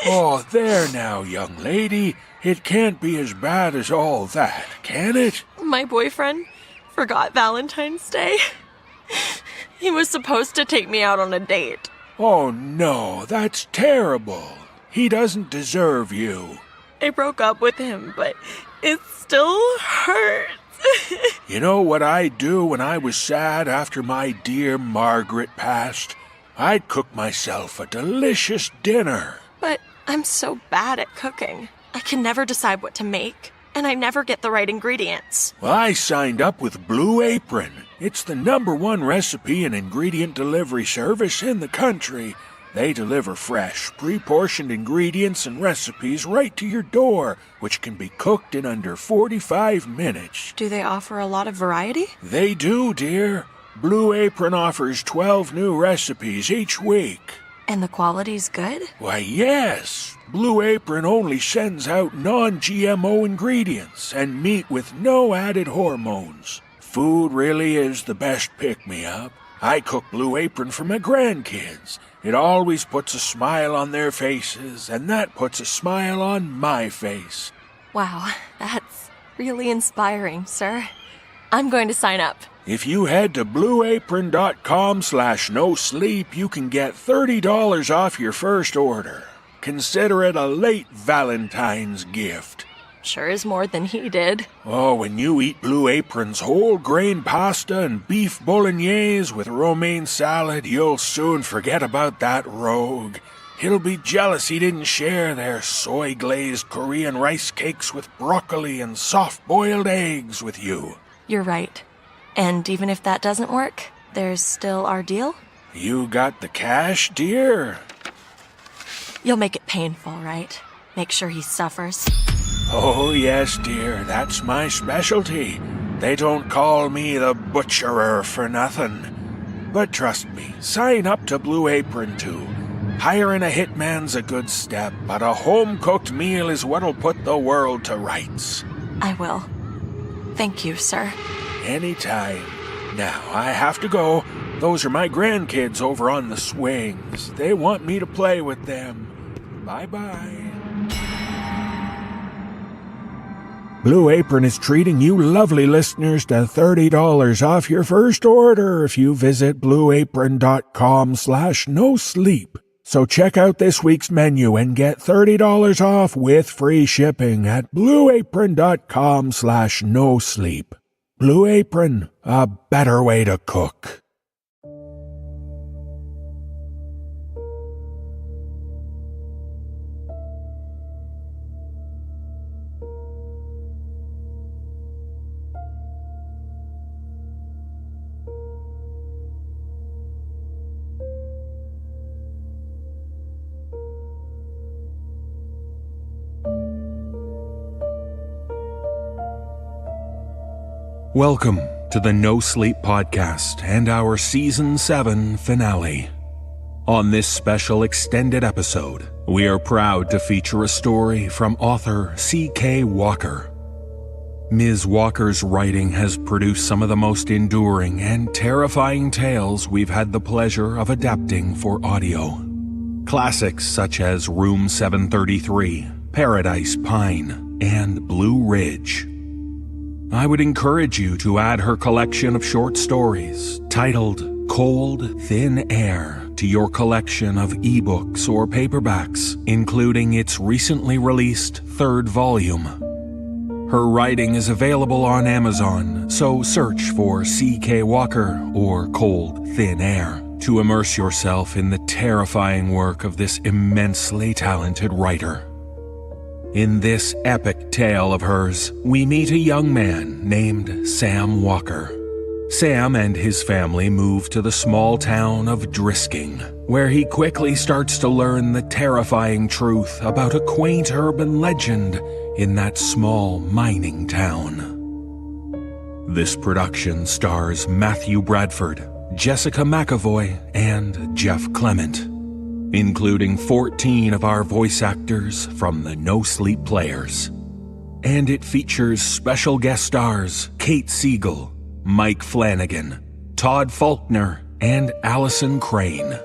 Oh, there now, young lady. It can't be as bad as all that, can it? My boyfriend forgot Valentine's Day. He was supposed to take me out on a date. Oh, no, that's terrible. He doesn't deserve you. I broke up with him, but it still hurts. You know what I'd do when I was sad after my dear Margaret passed? I'd cook myself a delicious dinner. But I'm so bad at cooking. I can never decide what to make, and I never get the right ingredients. Well, I signed up with Blue Apron. It's the #1 recipe and ingredient delivery service in the country. They deliver fresh, pre-portioned ingredients and recipes right to your door, which can be cooked in under 45 minutes. Do they offer a lot of variety? They do, dear. Blue Apron offers 12 new recipes each week. And the quality's good? Why, yes. Blue Apron only sends out non-GMO ingredients and meat with no added hormones. Food really is the best pick-me-up. I cook Blue Apron for my grandkids. It always puts a smile on their faces, and that puts a smile on my face. Wow, that's really inspiring, sir. I'm going to sign up. If you head to blueapron.com/nosleep, you can get $30 off your first order. Consider it a late Valentine's gift. Sure is more than he did. Oh, when you eat Blue Apron's whole grain pasta and beef bolognese with romaine salad, you'll soon forget about that rogue. He'll be jealous he didn't share their soy-glazed Korean rice cakes with broccoli and soft-boiled eggs with you. You're right. And even if that doesn't work, there's still our deal? You got the cash, dear? You'll make it painful, right? Make sure he suffers. Oh, yes, dear, that's my specialty. They don't call me the butcherer for nothing. But trust me, sign up to Blue Apron too. Hiring a hitman's a good step, but a home-cooked meal is what'll put the world to rights. I will. Thank you, sir. Anytime. Now, I have to go. Those are my grandkids over on the swings. They want me to play with them. Bye-bye. Blue Apron is treating you lovely listeners to $30 off your first order if you visit blueapron.com/nosleep. So check out this week's menu and get $30 off with free shipping at blueapron.com/nosleep. Blue Apron, a better way to cook. Welcome to the No Sleep Podcast and our Season 7 finale. On this special extended episode, we are proud to feature a story from author C.K. Walker. Ms. Walker's writing has produced some of the most enduring and terrifying tales we've had the pleasure of adapting for audio. Classics such as Room 733, Paradise Pine, and Blue Ridge. I would encourage you to add her collection of short stories, titled Cold, Thin Air, to your collection of ebooks or paperbacks, including its recently released third volume. Her writing is available on Amazon, so search for C.K. Walker or Cold, Thin Air to immerse yourself in the terrifying work of this immensely talented writer. In this epic tale of hers, we meet a young man named Sam Walker. Sam and his family move to the small town of Drisking, where he quickly starts to learn the terrifying truth about a quaint urban legend in that small mining town. This production stars Matthew Bradford, Jessica McAvoy, and Jeff Clement, including 14 of our voice actors from the No Sleep Players. And it features special guest stars Kate Siegel, Mike Flanagan, Todd Faulkner, and Allison Crane.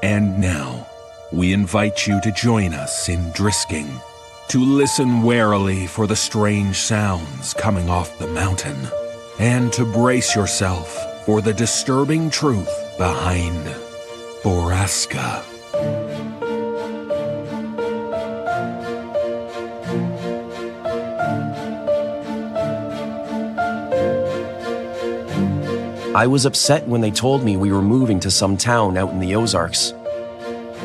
And now, we invite you to join us in Drisking, to listen warily for the strange sounds coming off the mountain, and to brace yourself for the disturbing truth behind Borrasca. I was upset when they told me we were moving to some town out in the Ozarks.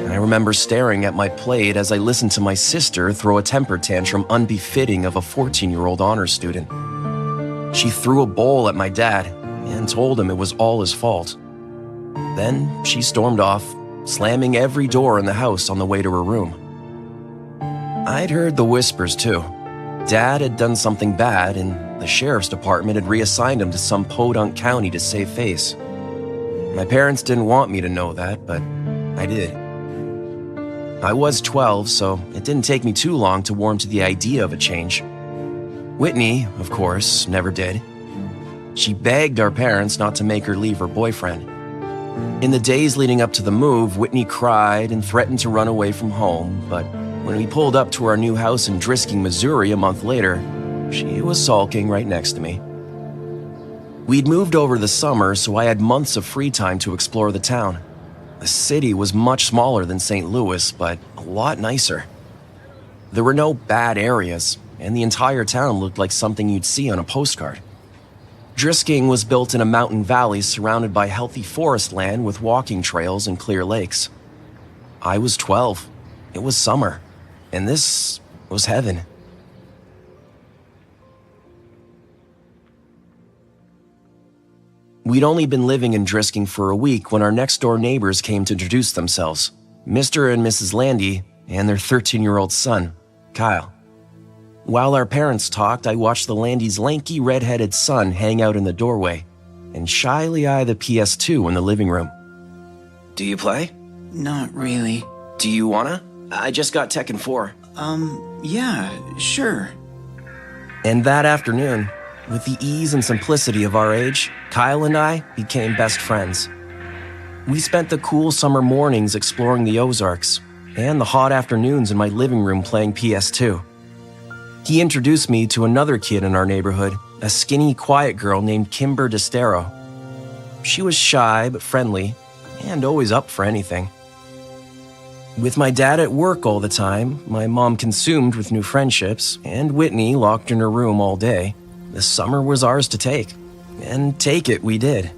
I remember staring at my plate as I listened to my sister throw a temper tantrum unbefitting of a 14-year-old honors student. She threw a bowl at my dad and told him it was all his fault. Then she stormed off, slamming every door in the house on the way to her room. I'd heard the whispers too. Dad had done something bad, and the sheriff's department had reassigned him to some podunk county to save face. My parents didn't want me to know that, but I did. I was 12, so it didn't take me too long to warm to the idea of a change. Whitney, of course, never did. She begged our parents not to make her leave her boyfriend. In the days leading up to the move, Whitney cried and threatened to run away from home, but when we pulled up to our new house in Drisking, Missouri a month later, she was sulking right next to me. We'd moved over the summer, so I had months of free time to explore the town. The city was much smaller than St. Louis, but a lot nicer. There were no bad areas, and the entire town looked like something you'd see on a postcard. Drisking was built in a mountain valley surrounded by healthy forest land with walking trails and clear lakes. I was 12. It was summer, and this was heaven. We'd only been living in Drisking for a week when our next-door neighbors came to introduce themselves, Mr. and Mrs. Landy and their 13-year-old son, Kyle. While our parents talked, I watched the Landys' lanky red-headed son hang out in the doorway and shyly eye the PS2 in the living room. Do you play? Not really. Do you wanna? I just got Tekken 4. Yeah, sure. And that afternoon, with the ease and simplicity of our age, Kyle and I became best friends. We spent the cool summer mornings exploring the Ozarks and the hot afternoons in my living room playing PS2. He introduced me to another kid in our neighborhood, a skinny, quiet girl named Kimber DeStero. She was shy but friendly and always up for anything. With my dad at work all the time, my mom consumed with new friendships, and Whitney locked in her room all day, the summer was ours to take. And take it we did.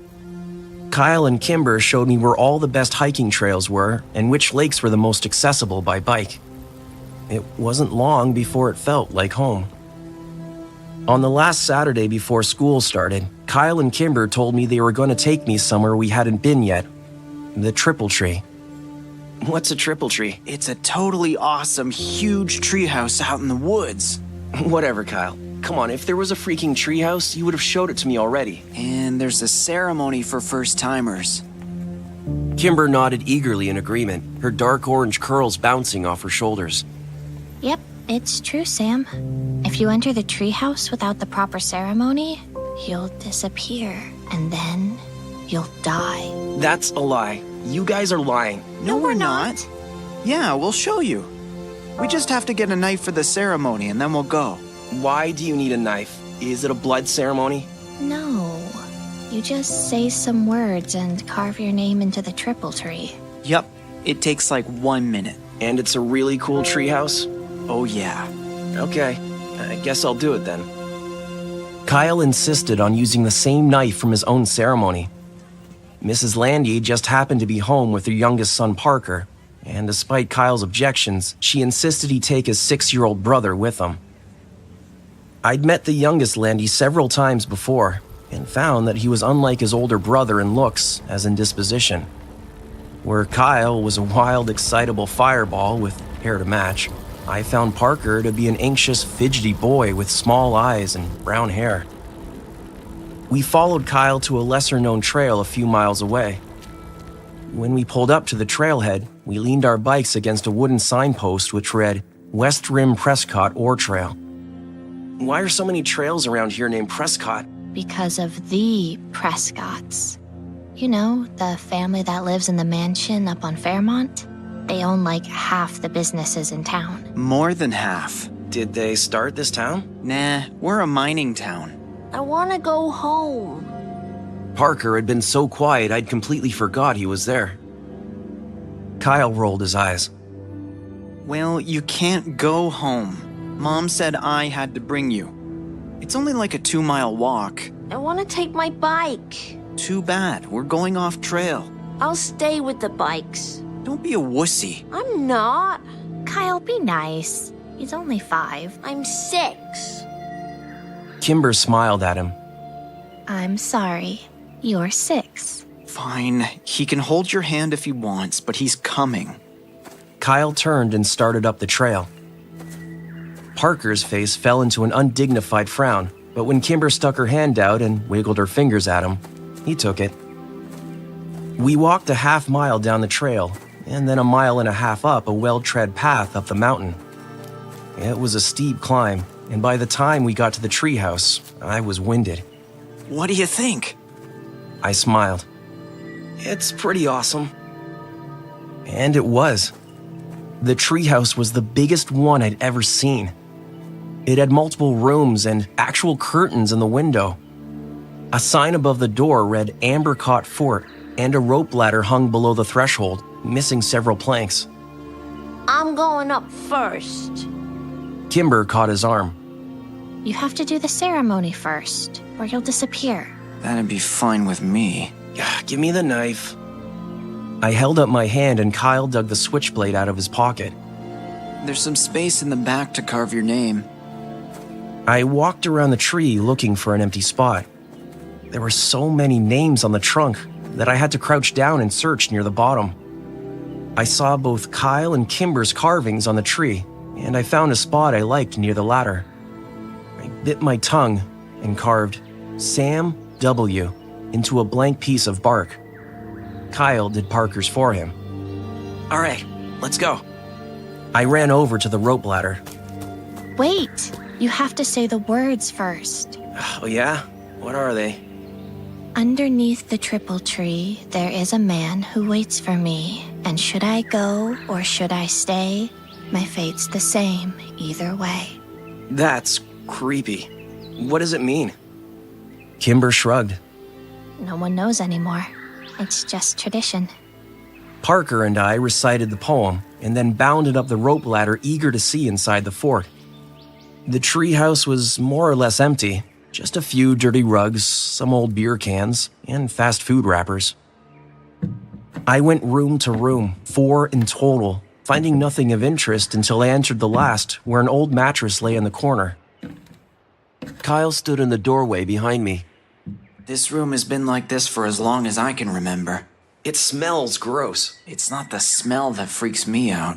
Kyle and Kimber showed me where all the best hiking trails were and which lakes were the most accessible by bike. It wasn't long before it felt like home. On the last Saturday before school started, Kyle and Kimber told me they were going to take me somewhere we hadn't been yet. The Triple Tree. What's a Triple Tree? It's a totally awesome, huge treehouse out in the woods. Whatever, Kyle. Come on, if there was a freaking treehouse, you would have showed it to me already. And there's a ceremony for first-timers. Kimber nodded eagerly in agreement, her dark orange curls bouncing off her shoulders. Yep, it's true, Sam. If you enter the treehouse without the proper ceremony, you'll disappear, and then you'll die. That's a lie. You guys are lying. No, we're not. Yeah, we'll show you. We just have to get a knife for the ceremony, and then we'll go. Why do you need a knife? Is it a blood ceremony? No. You just say some words and carve your name into the Triple Tree. Yup, it takes like 1 minute. And it's a really cool treehouse? Oh yeah. Okay, I guess I'll do it then. Kyle insisted on using the same knife from his own ceremony. Mrs. Landy just happened to be home with her youngest son Parker, and despite Kyle's objections, she insisted he take his 6-year-old brother with him. I'd met the youngest Landy several times before, and found that he was unlike his older brother in looks as in disposition. Where Kyle was a wild, excitable fireball with hair to match, I found Parker to be an anxious, fidgety boy with small eyes and brown hair. We followed Kyle to a lesser-known trail a few miles away. When we pulled up to the trailhead, we leaned our bikes against a wooden signpost which read, West Rim Prescott Ore Trail. Why are so many trails around here named Prescott? Because of the Prescotts. You know, the family that lives in the mansion up on Fairmont? They own like half the businesses in town. More than half. Did they start this town? Nah, we're a mining town. I want to go home. Parker had been so quiet I'd completely forgot he was there. Kyle rolled his eyes. Well, you can't go home. Mom said I had to bring you. It's only like a 2-mile walk. I want to take my bike. Too bad, we're going off trail. I'll stay with the bikes. Don't be a wussy. I'm not. Kyle, be nice. He's only 5. I'm 6. Kimber smiled at him. I'm sorry. You're 6. Fine, he can hold your hand if he wants, but he's coming. Kyle turned and started up the trail. Parker's face fell into an undignified frown, but when Kimber stuck her hand out and wiggled her fingers at him, he took it. We walked a half-mile down the trail, and then a mile and a half up a well-tread path up the mountain. It was a steep climb, and by the time we got to the treehouse, I was winded. What do you think? I smiled. It's pretty awesome. And it was. The treehouse was the biggest one I'd ever seen. It had multiple rooms and actual curtains in the window. A sign above the door read Ambercott Fort, and a rope ladder hung below the threshold, missing several planks. I'm going up first. Kimber caught his arm. You have to do the ceremony first, or you'll disappear. That'd be fine with me. Give me the knife. I held up my hand and Kyle dug the switchblade out of his pocket. There's some space in the back to carve your name. I walked around the tree looking for an empty spot. There were so many names on the trunk that I had to crouch down and search near the bottom. I saw both Kyle and Kimber's carvings on the tree, and I found a spot I liked near the ladder. I bit my tongue and carved Sam W. into a blank piece of bark. Kyle did Parker's for him. All right, let's go. I ran over to the rope ladder. Wait, you have to say the words first. Oh yeah? What are they? Underneath the triple tree, there is a man who waits for me. And should I go or should I stay? My fate's the same either way. That's creepy. What does it mean? Kimber shrugged. No one knows anymore. It's just tradition. Parker and I recited the poem and then bounded up the rope ladder, eager to see inside the fort. The treehouse was more or less empty, just a few dirty rugs, some old beer cans, and fast food wrappers. I went room to room, 4 in total, finding nothing of interest until I entered the last, where an old mattress lay in the corner. Kyle stood in the doorway behind me. This room has been like this for as long as I can remember. It smells gross. It's not the smell that freaks me out.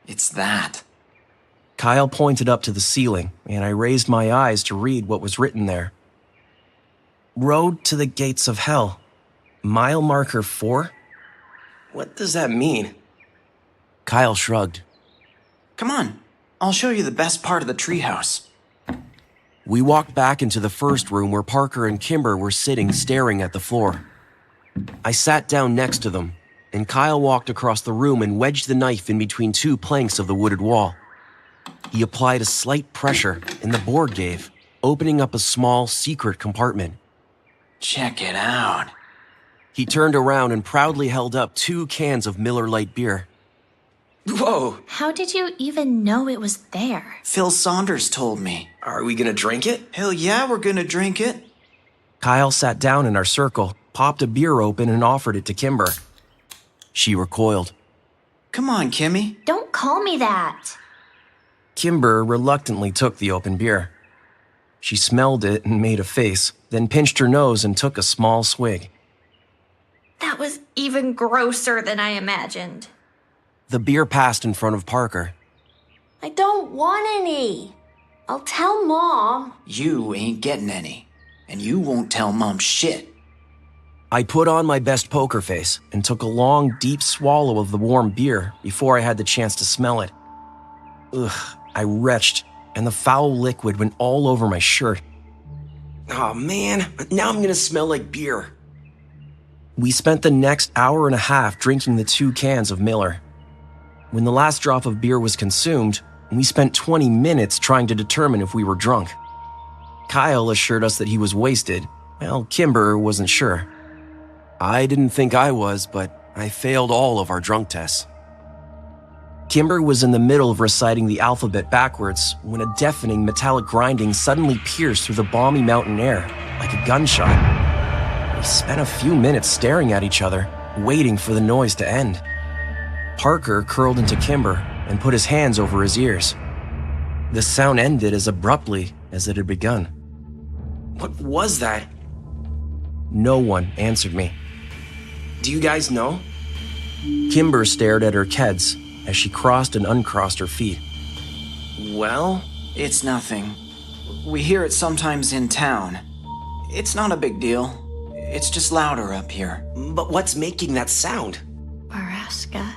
It's that. Kyle pointed up to the ceiling, and I raised my eyes to read what was written there. Road to the gates of hell. Mile marker 4? What does that mean? Kyle shrugged. Come on, I'll show you the best part of the treehouse. We walked back into the first room where Parker and Kimber were sitting staring at the floor. I sat down next to them, and Kyle walked across the room and wedged the knife in between 2 planks of the wooded wall. He applied a slight pressure, and the board gave, opening up a small, secret compartment. Check it out. He turned around and proudly held up 2 cans of Miller Lite beer. Whoa! How did you even know it was there? Phil Saunders told me. Are we gonna drink it? Hell yeah, we're gonna drink it. Kyle sat down in our circle, popped a beer open, and offered it to Kimber. She recoiled. Come on, Kimmy. Don't call me that. Kimber reluctantly took the open beer. She smelled it and made a face, then pinched her nose and took a small swig. That was even grosser than I imagined. The beer passed in front of Parker. I don't want any. I'll tell Mom. You ain't getting any. And you won't tell Mom shit. I put on my best poker face and took a long, deep swallow of the warm beer before I had the chance to smell it. Ugh, I retched, and the foul liquid went all over my shirt. Oh man, now I'm gonna smell like beer. We spent the next hour and a half drinking the 2 cans of Miller. When the last drop of beer was consumed, we spent 20 minutes trying to determine if we were drunk. Kyle assured us that he was wasted. Well, Kimber wasn't sure. I didn't think I was, but I failed all of our drunk tests. Kimber was in the middle of reciting the alphabet backwards when a deafening metallic grinding suddenly pierced through the balmy mountain air, like a gunshot. We spent a few minutes staring at each other, waiting for the noise to end. Parker curled into Kimber and put his hands over his ears. The sound ended as abruptly as it had begun. What was that? No one answered me. Do you guys know? Kimber stared at her kids as she crossed and uncrossed her feet. Well? It's nothing. We hear it sometimes in town. It's not a big deal. It's just louder up here. But what's making that sound? Borrasca.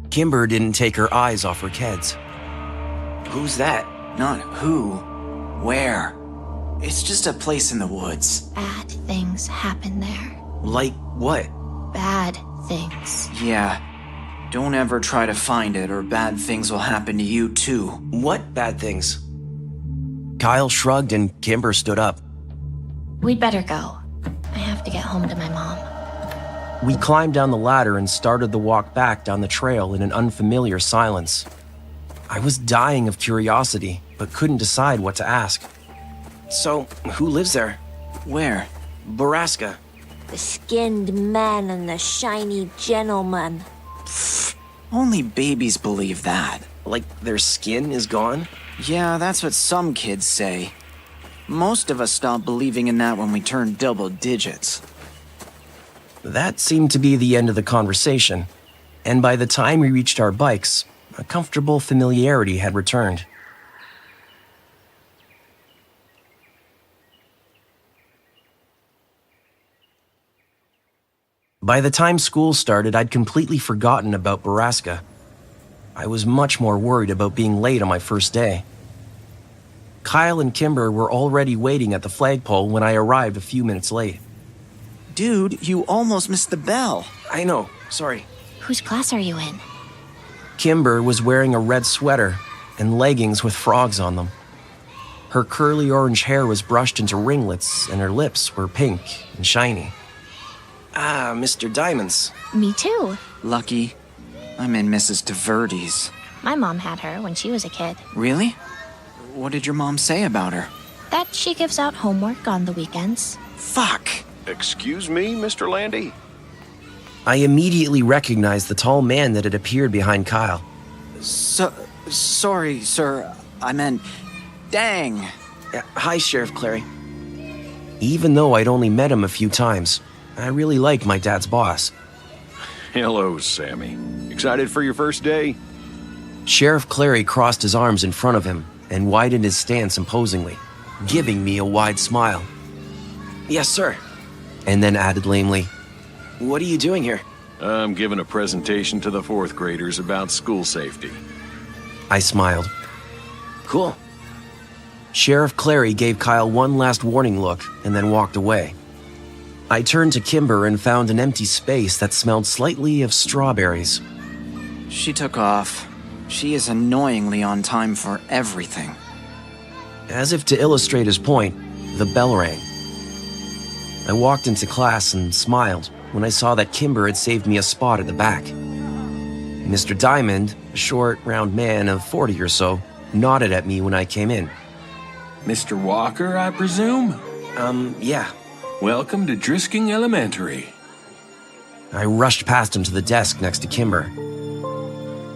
Kimber didn't take her eyes off her kids. Who's that? Not who, where. It's just a place in the woods. Bad things happen there. Like what? Bad things. Yeah. Don't ever try to find it or bad things will happen to you too. What bad things? Kyle shrugged and Kimber stood up. We'd better go. I have to get home to my mom. We climbed down the ladder and started the walk back down the trail in an unfamiliar silence. I was dying of curiosity, but couldn't decide what to ask. So, who lives there? Where? Borrasca. The skinned man and the shiny gentleman. Only babies believe that. Like their skin is gone? Yeah, that's what some kids say. Most of us stopped believing in that when we turned double digits. That seemed to be the end of the conversation, and by the time we reached our bikes, a comfortable familiarity had returned. By the time school started, I'd completely forgotten about Borrasca. I was much more worried about being late on my first day. Kyle and Kimber were already waiting at the flagpole when I arrived a few minutes late. Dude, you almost missed the bell. I know, sorry. Whose class are you in? Kimber was wearing a red sweater and leggings with frogs on them. Her curly orange hair was brushed into ringlets and her lips were pink and shiny. Ah, Mr. Diamonds. Me too. Lucky. I'm in Mrs. DeVerde's. My mom had her when she was a kid. Really? What did your mom say about her? That she gives out homework on the weekends. Fuck. Excuse me, Mr. Landy? I immediately recognized the tall man that had appeared behind Kyle. Sorry, sir. I meant, dang. Hi, Sheriff Clary. Even though I'd only met him a few times, I really like my dad's boss. Hello, Sammy. Excited for your first day? Sheriff Clary crossed his arms in front of him and widened his stance imposingly, giving me a wide smile. Yes, sir. And then added lamely, What are you doing here? I'm giving a presentation to the 4th graders about school safety. I smiled. Cool. Sheriff Clary gave Kyle one last warning look and then walked away. I turned to Kimber and found an empty space that smelled slightly of strawberries. She took off. She is annoyingly on time for everything. As if to illustrate his point, the bell rang. I walked into class and smiled when I saw that Kimber had saved me a spot at the back. Mr. Diamond, a short, round man of 40 or so, nodded at me when I came in. Mr. Walker, I presume? Yeah. Welcome to Drisking Elementary. I rushed past him to the desk next to Kimber.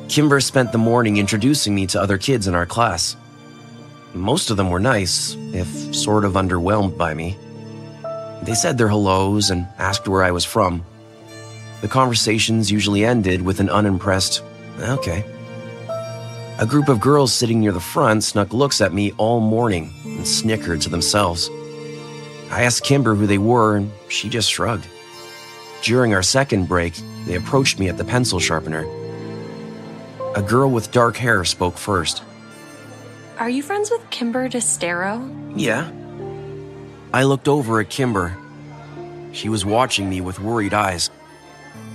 Kimber spent the morning introducing me to other kids in our class. Most of them were nice, if sort of underwhelmed by me. They said their hellos and asked where I was from. The conversations usually ended with an unimpressed, okay. A group of girls sitting near the front snuck looks at me all morning and snickered to themselves. I asked Kimber who they were, and she just shrugged. During our second break, they approached me at the pencil sharpener. A girl with dark hair spoke first. Are you friends with Kimber DeStero? Yeah. I looked over at Kimber. She was watching me with worried eyes.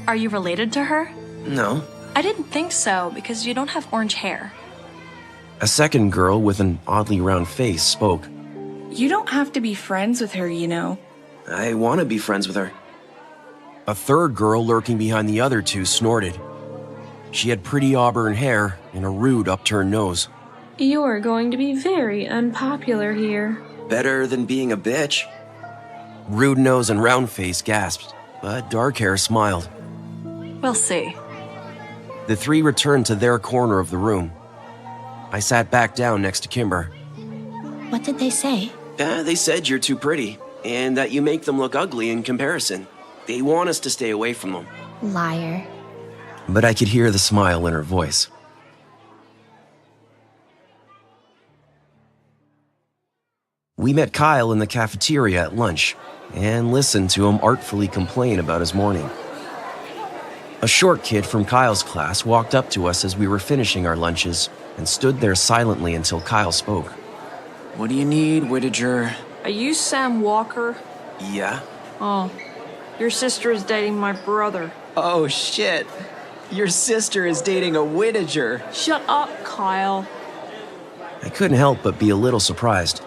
Are you related to her? No. I didn't think so, because you don't have orange hair. A second girl with an oddly round face spoke. You don't have to be friends with her, you know. I want to be friends with her. A third girl lurking behind the other two snorted. She had pretty auburn hair and a rude upturned nose. You're going to be very unpopular here. Better than being a bitch. Rude nose and round face gasped, but dark hair smiled. We'll see. The three returned to their corner of the room. I sat back down next to Kimber. What did they say? They said you're too pretty, and that you make them look ugly in comparison. They want us to stay away from them. Liar. But I could hear the smile in her voice. We met Kyle in the cafeteria at lunch and listened to him artfully complain about his morning. A short kid from Kyle's class walked up to us as we were finishing our lunches and stood there silently until Kyle spoke. What do you need, Whittaker? Are you Sam Walker? Yeah? Oh, your sister is dating my brother. Oh, shit. Your sister is dating a Whittaker. Shut up, Kyle. I couldn't help but be a little surprised.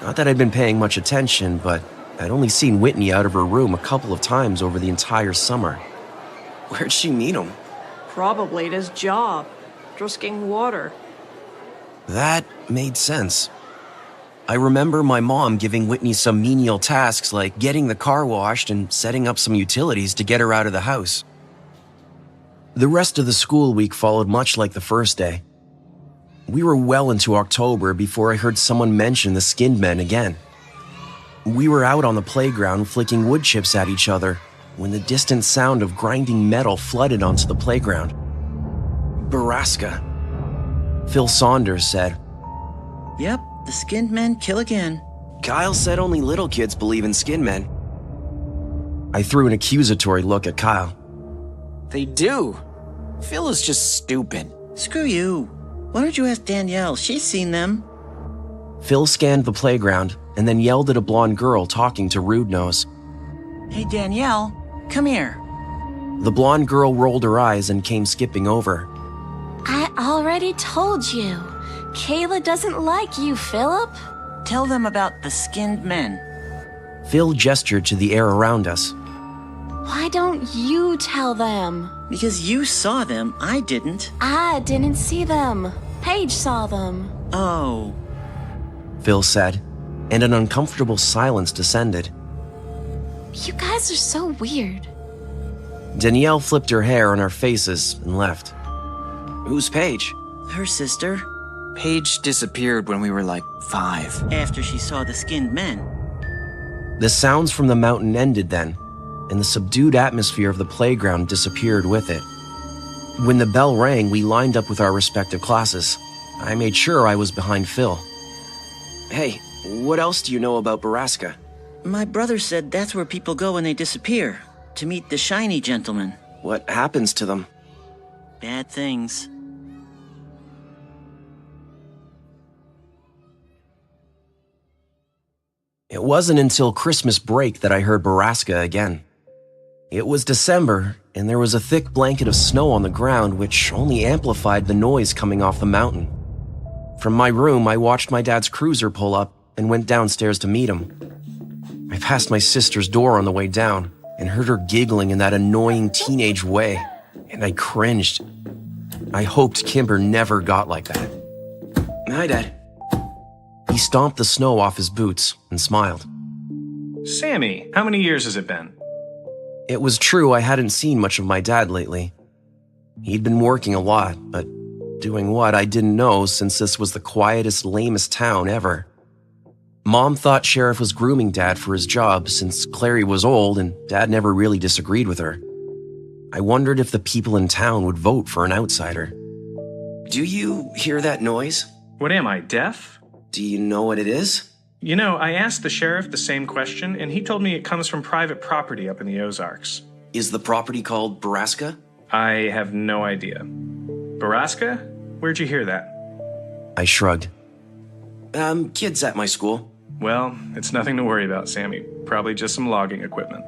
Not that I'd been paying much attention, but I'd only seen Whitney out of her room a couple of times over the entire summer. Where'd she meet him? Probably at his job, drisking water. That made sense. I remember my mom giving Whitney some menial tasks like getting the car washed and setting up some utilities to get her out of the house. The rest of the school week followed much like the first day. We were well into October before I heard someone mention the skinned men again. We were out on the playground flicking wood chips at each other when the distant sound of grinding metal flooded onto the playground. Borrasca. Phil Saunders said. Yep, the skinned men kill again. Kyle said only little kids believe in skinned men. I threw an accusatory look at Kyle. They do. Phil is just stupid. Screw you. Why don't you ask Danielle? She's seen them. Phil scanned the playground and then yelled at a blonde girl talking to Rude Nose. Hey, Danielle, come here. The blonde girl rolled her eyes and came skipping over. I already told you. Kayla doesn't like you, Philip. Tell them about the skinned men. Phil gestured to the air around us. Why don't you tell them? Because you saw them, I didn't. I didn't see them. Paige saw them. Oh. Phil said, and an uncomfortable silence descended. You guys are so weird. Danielle flipped her hair on our faces and left. Who's Paige? Her sister. Paige disappeared when we were like 5. After she saw the skinned men. The sounds from the mountain ended then, and the subdued atmosphere of the playground disappeared with it. When the bell rang, we lined up with our respective classes. I made sure I was behind Phil. Hey, what else do you know about Borrasca? My brother said that's where people go when they disappear, to meet the shiny gentleman. What happens to them? Bad things. It wasn't until Christmas break that I heard Borrasca again. It was December, and there was a thick blanket of snow on the ground which only amplified the noise coming off the mountain. From my room, I watched my dad's cruiser pull up and went downstairs to meet him. I passed my sister's door on the way down and heard her giggling in that annoying teenage way, and I cringed. I hoped Kimber never got like that. Hi, Dad. He stomped the snow off his boots and smiled. Sammy, how many years has it been? It was true I hadn't seen much of my dad lately. He'd been working a lot, but doing what I didn't know since this was the quietest, lamest town ever. Mom thought Sheriff was grooming Dad for his job since Clary was old and Dad never really disagreed with her. I wondered if the people in town would vote for an outsider. Do you hear that noise? What am I, deaf? Do you know what it is? You know, I asked the sheriff the same question, and he told me it comes from private property up in the Ozarks. Is the property called Borrasca? I have no idea. Borrasca? Where'd you hear that? I shrugged. Kids at my school. Well, it's nothing to worry about, Sammy. Probably just some logging equipment.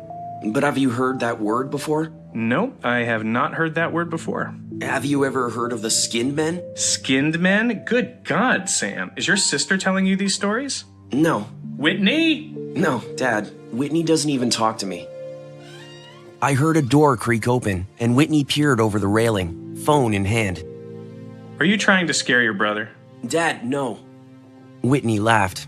But have you heard that word before? No, I have not heard that word before. Have you ever heard of the skinned men? Skinned men? Good God, Sam. Is your sister telling you these stories? No. Whitney? No, Dad. Whitney doesn't even talk to me. I heard a door creak open, and Whitney peered over the railing, phone in hand. Are you trying to scare your brother? Dad, no. Whitney laughed.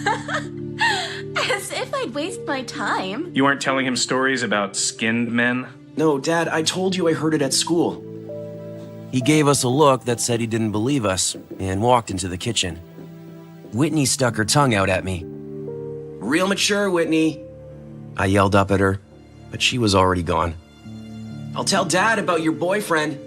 As if I'd waste my time. You aren't telling him stories about skinned men? No, Dad, I told you I heard it at school. He gave us a look that said he didn't believe us, and walked into the kitchen. Whitney stuck her tongue out at me. Real mature, Whitney. I yelled up at her, but she was already gone. I'll tell Dad about your boyfriend.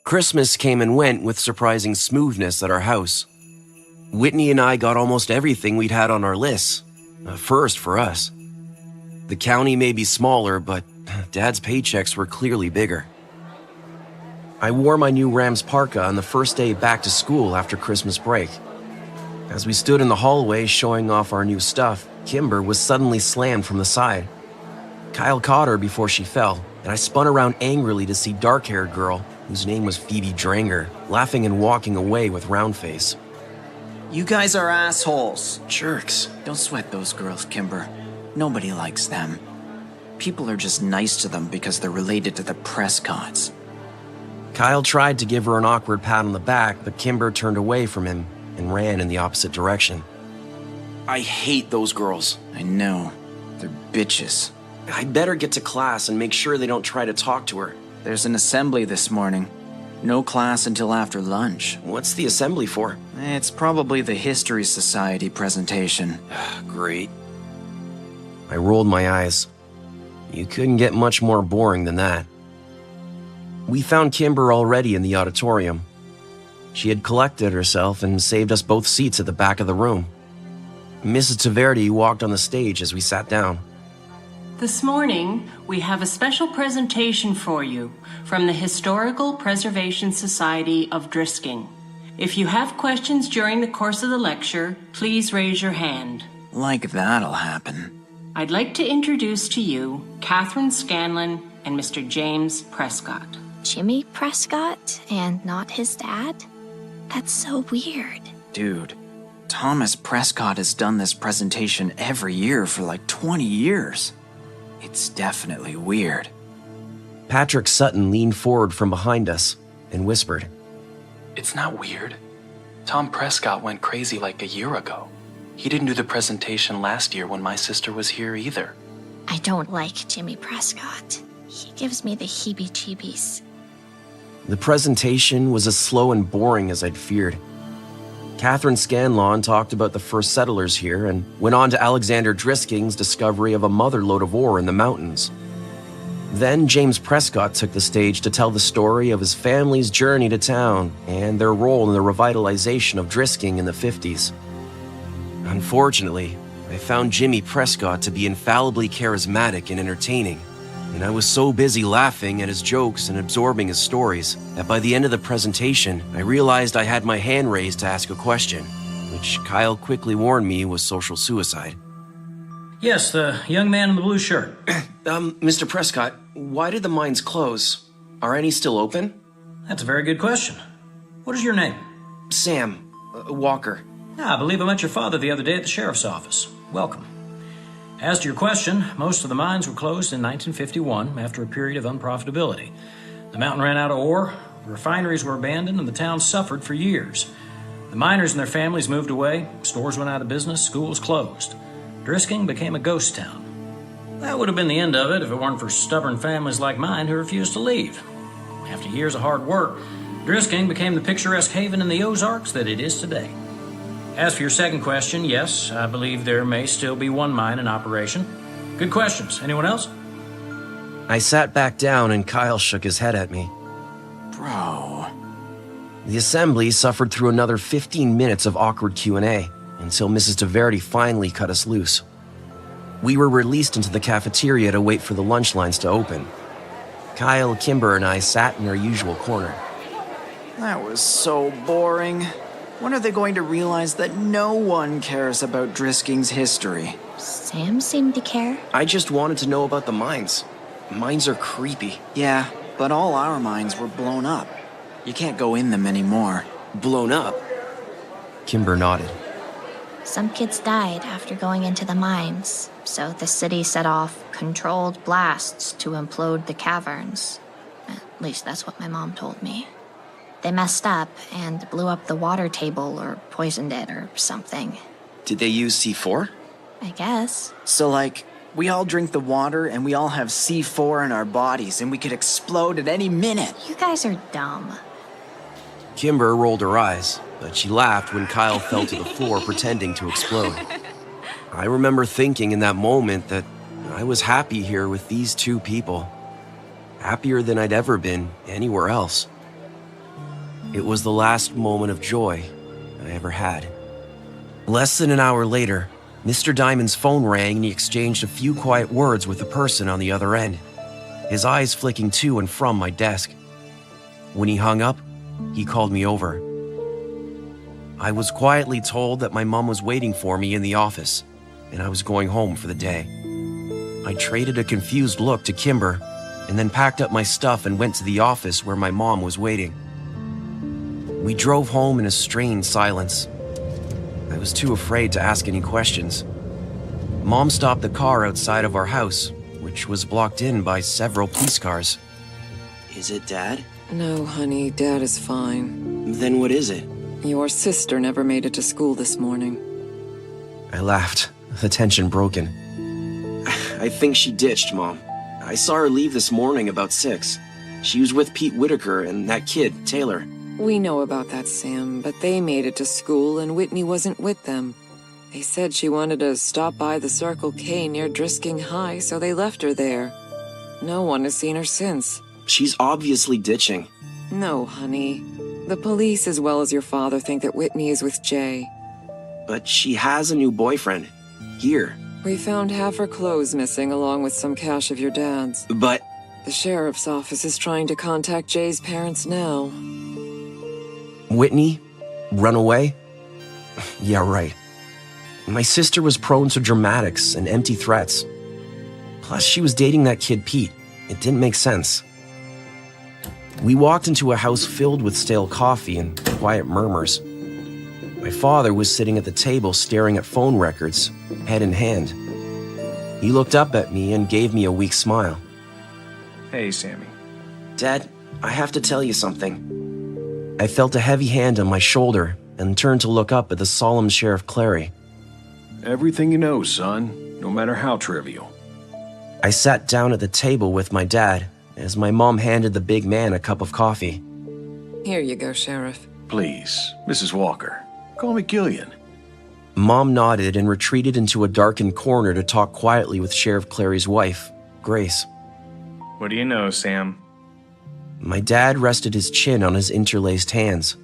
Christmas came and went with surprising smoothness at our house. Whitney and I got almost everything we'd had on our lists. A first for us. The county may be smaller, but Dad's paychecks were clearly bigger. I wore my new Rams parka on the first day back to school after Christmas break. As we stood in the hallway showing off our new stuff, Kimber was suddenly slammed from the side. Kyle caught her before she fell, and I spun around angrily to see dark-haired girl, whose name was Phoebe Dranger, laughing and walking away with round face. You guys are assholes. Jerks. Don't sweat those girls, Kimber. Nobody likes them. People are just nice to them because they're related to the Prescotts. Kyle tried to give her an awkward pat on the back, but Kimber turned away from him and ran in the opposite direction. I hate those girls. I know. They're bitches. I'd better get to class and make sure they don't try to talk to her. There's an assembly this morning. No class until after lunch. What's the assembly for? It's probably the History Society presentation. Great. I rolled my eyes. You couldn't get much more boring than that. We found Kimber already in the auditorium. She had collected herself and saved us both seats at the back of the room. Mrs. Taverdi walked on the stage as we sat down. This morning, we have a special presentation for you from the Historical Preservation Society of Drisking. If you have questions during the course of the lecture, please raise your hand. Like that'll happen. I'd like to introduce to you Catherine Scanlon and Mr. James Prescott. Jimmy Prescott and not his dad? That's so weird. Dude, Thomas Prescott has done this presentation every year for like 20 years. It's definitely weird. Patrick Sutton leaned forward from behind us and whispered, It's not weird. Tom Prescott went crazy like a year ago. He didn't do the presentation last year when my sister was here either. I don't like Jimmy Prescott. He gives me the heebie-jeebies. The presentation was as slow and boring as I'd feared. Catherine Scanlon talked about the first settlers here and went on to Alexander Drisking's discovery of a motherlode of ore in the mountains. Then James Prescott took the stage to tell the story of his family's journey to town and their role in the revitalization of Drisking in the 50s. Unfortunately, I found Jimmy Prescott to be infallibly charismatic and entertaining, and I was so busy laughing at his jokes and absorbing his stories that by the end of the presentation, I realized I had my hand raised to ask a question, which Kyle quickly warned me was social suicide. Yes, the young man in the blue shirt. Mr. Prescott, why did the mines close? Are any still open? That's a very good question. What is your name? Sam. Walker. I believe I met your father the other day at the sheriff's office. Welcome. As to your question, most of the mines were closed in 1951 after a period of unprofitability. The mountain ran out of ore, the refineries were abandoned, and the town suffered for years. The miners and their families moved away, stores went out of business, schools closed. Drisking became a ghost town. That would have been the end of it if it weren't for stubborn families like mine who refused to leave. After years of hard work, Drisking became the picturesque haven in the Ozarks that it is today. As for your second question, yes, I believe there may still be one mine in operation. Good questions. Anyone else? I sat back down and Kyle shook his head at me. Bro. The assembly suffered through another 15 minutes of awkward Q&A until Mrs. Taverdi finally cut us loose. We were released into the cafeteria to wait for the lunch lines to open. Kyle, Kimber, and I sat in our usual corner. That was so boring. When are they going to realize that no one cares about Drisking's history? Sam seemed to care. I just wanted to know about the mines. Mines are creepy. Yeah, but all our mines were blown up. You can't go in them anymore. Blown up? Kimber nodded. Some kids died after going into the mines, so the city set off controlled blasts to implode the caverns. At least that's what my mom told me. They messed up and blew up the water table or poisoned it or something. Did they use C4? I guess. So, like, we all drink the water and we all have C4 in our bodies and we could explode at any minute. You guys are dumb. Kimber rolled her eyes, but she laughed when Kyle fell to the floor pretending to explode. I remember thinking in that moment that I was happy here with these two people. Happier than I'd ever been anywhere else. It was the last moment of joy I ever had. Less than an hour later, Mr. Diamond's phone rang and he exchanged a few quiet words with the person on the other end, his eyes flicking to and from my desk. When he hung up, he called me over. I was quietly told that my mom was waiting for me in the office, and I was going home for the day. I traded a confused look to Kimber, and then packed up my stuff and went to the office where my mom was waiting. We drove home in a strained silence. I was too afraid to ask any questions. Mom stopped the car outside of our house, which was blocked in by several police cars. Is it Dad? No, honey, Dad is fine. Then what is it? Your sister never made it to school this morning. I laughed, the tension broken. I think she ditched, Mom. I saw her leave this morning about 6. She was with Pete Whitaker and that kid, Taylor. We know about that, Sam, but they made it to school and Whitney wasn't with them. They said she wanted to stop by the Circle K near Drisking High, so they left her there. No one has seen her since. She's obviously ditching. No, honey. The police as well as your father think that Whitney is with Jay. But she has a new boyfriend. Here. We found half her clothes missing along with some cash of your dad's. But... The sheriff's office is trying to contact Jay's parents now. Whitney? Run away? Yeah, right. My sister was prone to dramatics and empty threats. Plus, she was dating that kid Pete. It didn't make sense. We walked into a house filled with stale coffee and quiet murmurs. My father was sitting at the table staring at phone records, head in hand. He looked up at me and gave me a weak smile. Hey, Sammy. Dad, I have to tell you something. I felt a heavy hand on my shoulder and turned to look up at the solemn Sheriff Clary. Everything you know, son, no matter how trivial. I sat down at the table with my dad as my mom handed the big man a cup of coffee. Here you go, Sheriff. Please, Mrs. Walker, call me Gillian. Mom nodded and retreated into a darkened corner to talk quietly with Sheriff Clary's wife, Grace. What do you know, Sam? My dad rested his chin on his interlaced hands.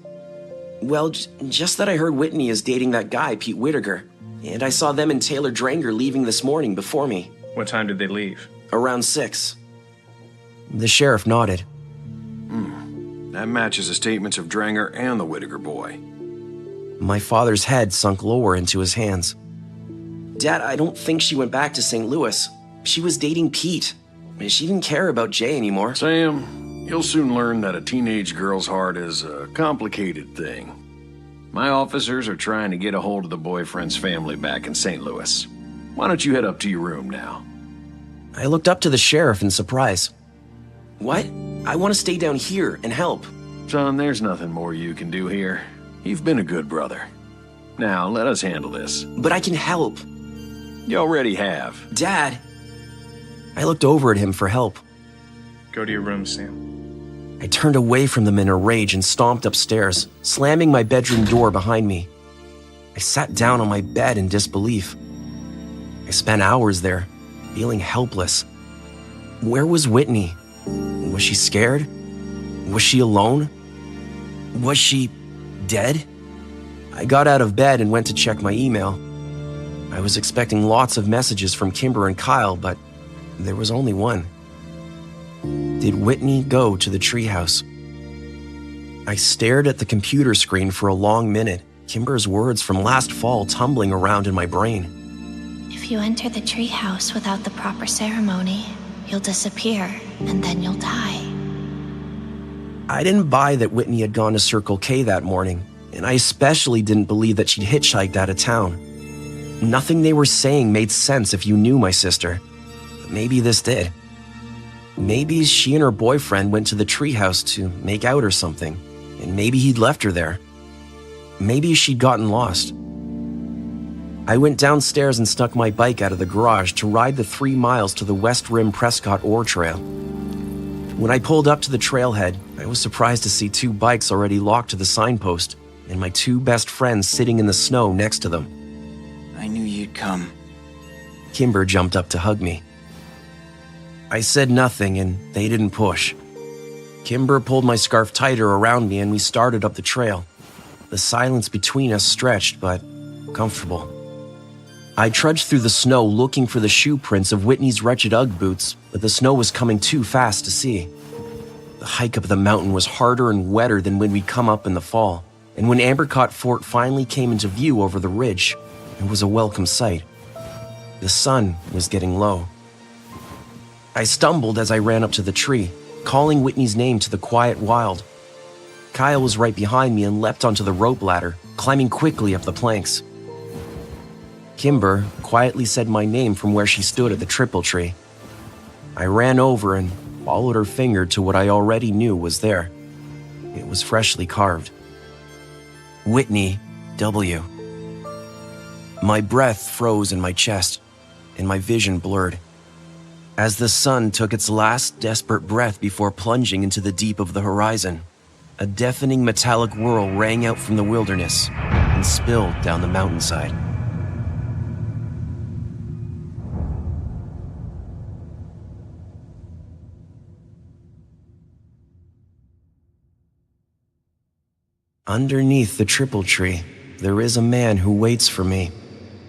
Well, just that I heard Whitney is dating that guy, Pete Whitaker. And I saw them and Taylor Dranger leaving this morning before me. What time did they leave? Around 6. The sheriff nodded. That matches the statements of Dranger and the Whitaker boy. My father's head sunk lower into his hands. Dad, I don't think she went back to St. Louis. She was dating Pete. She didn't care about Jay anymore. Sam, you'll soon learn that a teenage girl's heart is a complicated thing. My officers are trying to get a hold of the boyfriend's family back in St. Louis. Why don't you head up to your room now? I looked up to the sheriff in surprise. What? I want to stay down here and help. Son, there's nothing more you can do here. You've been a good brother. Now, let us handle this. But I can help. You already have. Dad! I looked over at him for help. Go to your room, Sam. I turned away from them in a rage and stomped upstairs, slamming my bedroom door behind me. I sat down on my bed in disbelief. I spent hours there, feeling helpless. Where was Whitney? Was she scared? Was she alone? Was she dead? I got out of bed and went to check my email. I was expecting lots of messages from Kimber and Kyle, but there was only one. Did Whitney go to the treehouse? I stared at the computer screen for a long minute, Kimber's words from last fall tumbling around in my brain. If you enter the treehouse without the proper ceremony, you'll disappear, and then you'll die. I didn't buy that Whitney had gone to Circle K that morning, and I especially didn't believe that she'd hitchhiked out of town. Nothing they were saying made sense if you knew my sister. But maybe this did. Maybe she and her boyfriend went to the treehouse to make out or something, and maybe he'd left her there. Maybe she'd gotten lost. I went downstairs and snuck my bike out of the garage to ride the 3 miles to the West Rim Prescott Ore Trail. When I pulled up to the trailhead, I was surprised to see 2 bikes already locked to the signpost and my 2 best friends sitting in the snow next to them. I knew you'd come. Kimber jumped up to hug me. I said nothing and they didn't push. Kimber pulled my scarf tighter around me and we started up the trail. The silence between us stretched, but comfortable. I trudged through the snow looking for the shoe prints of Whitney's wretched Ugg boots, but the snow was coming too fast to see. The hike up the mountain was harder and wetter than when we'd come up in the fall, and when Ambercott Fort finally came into view over the ridge, it was a welcome sight. The sun was getting low. I stumbled as I ran up to the tree, calling Whitney's name to the quiet wild. Kyle was right behind me and leapt onto the rope ladder, climbing quickly up the planks. Kimber quietly said my name from where she stood at the triple tree. I ran over and followed her finger to what I already knew was there. It was freshly carved. Whitney W. My breath froze in my chest, and my vision blurred. As the sun took its last desperate breath before plunging into the deep of the horizon, a deafening metallic whirl rang out from the wilderness and spilled down the mountainside. Underneath the triple tree, there is a man who waits for me,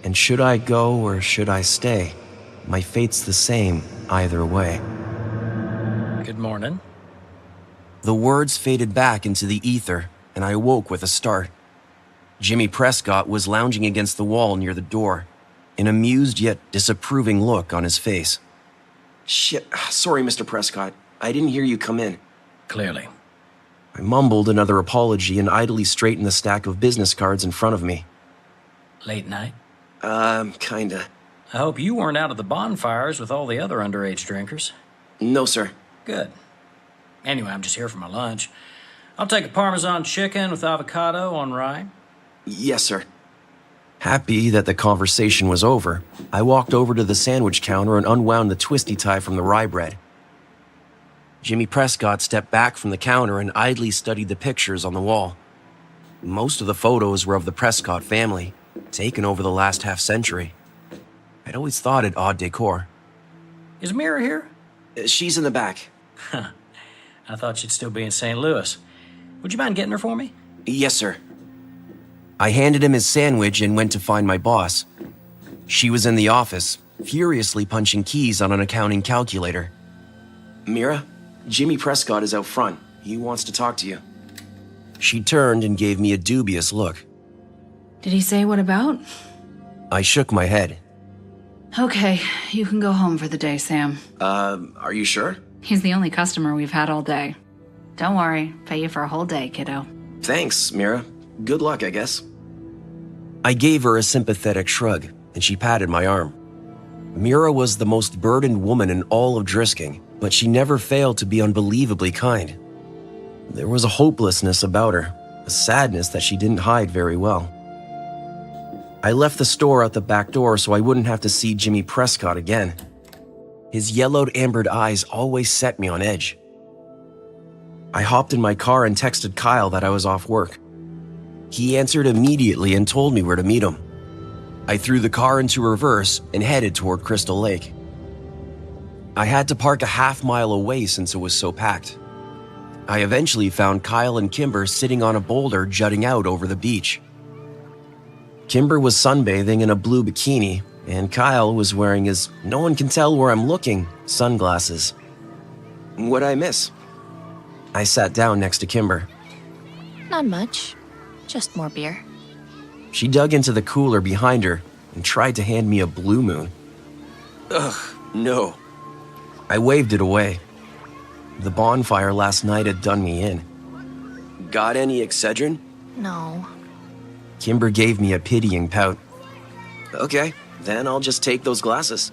and should I go or should I stay, my fate's the same either way. Good morning. The words faded back into the ether, and I awoke with a start. Jimmy Prescott was lounging against the wall near the door, an amused yet disapproving look on his face. Shit, sorry, Mr. Prescott. I didn't hear you come in. Clearly. I mumbled another apology and idly straightened the stack of business cards in front of me. Late night? Kinda. I hope you weren't out at the bonfires with all the other underage drinkers. No, sir. Good. Anyway, I'm just here for my lunch. I'll take a Parmesan chicken with avocado on rye. Yes, sir. Happy that the conversation was over, I walked over to the sandwich counter and unwound the twisty tie from the rye bread. Jimmy Prescott stepped back from the counter and idly studied the pictures on the wall. Most of the photos were of the Prescott family, taken over the last half-century. I'd always thought it odd decor. Is Mira here? She's in the back. I thought she'd still be in St. Louis. Would you mind getting her for me? Yes, sir. I handed him his sandwich and went to find my boss. She was in the office, furiously punching keys on an accounting calculator. Mira, Jimmy Prescott is out front. He wants to talk to you. She turned and gave me a dubious look. Did he say what about? I shook my head. Okay, you can go home for the day, Sam. Are you sure? He's the only customer we've had all day. Don't worry, pay you for a whole day, kiddo. Thanks, Mira. Good luck, I guess. I gave her a sympathetic shrug, and she patted my arm. Mira was the most burdened woman in all of Drisking, but she never failed to be unbelievably kind. There was a hopelessness about her, a sadness that she didn't hide very well. I left the store out the back door so I wouldn't have to see Jimmy Prescott again. His yellowed ambered eyes always set me on edge. I hopped in my car and texted Kyle that I was off work. He answered immediately and told me where to meet him. I threw the car into reverse and headed toward Crystal Lake. I had to park a half-mile away since it was so packed. I eventually found Kyle and Kimber sitting on a boulder jutting out over the beach. Kimber was sunbathing in a blue bikini, and Kyle was wearing his no one can tell where I'm looking sunglasses. What'd I miss? I sat down next to Kimber. Not much. Just more beer. She dug into the cooler behind her and tried to hand me a Blue Moon. Ugh, no. I waved it away. The bonfire last night had done me in. Got any Excedrin? No. Kimber gave me a pitying pout. Okay, then I'll just take those glasses.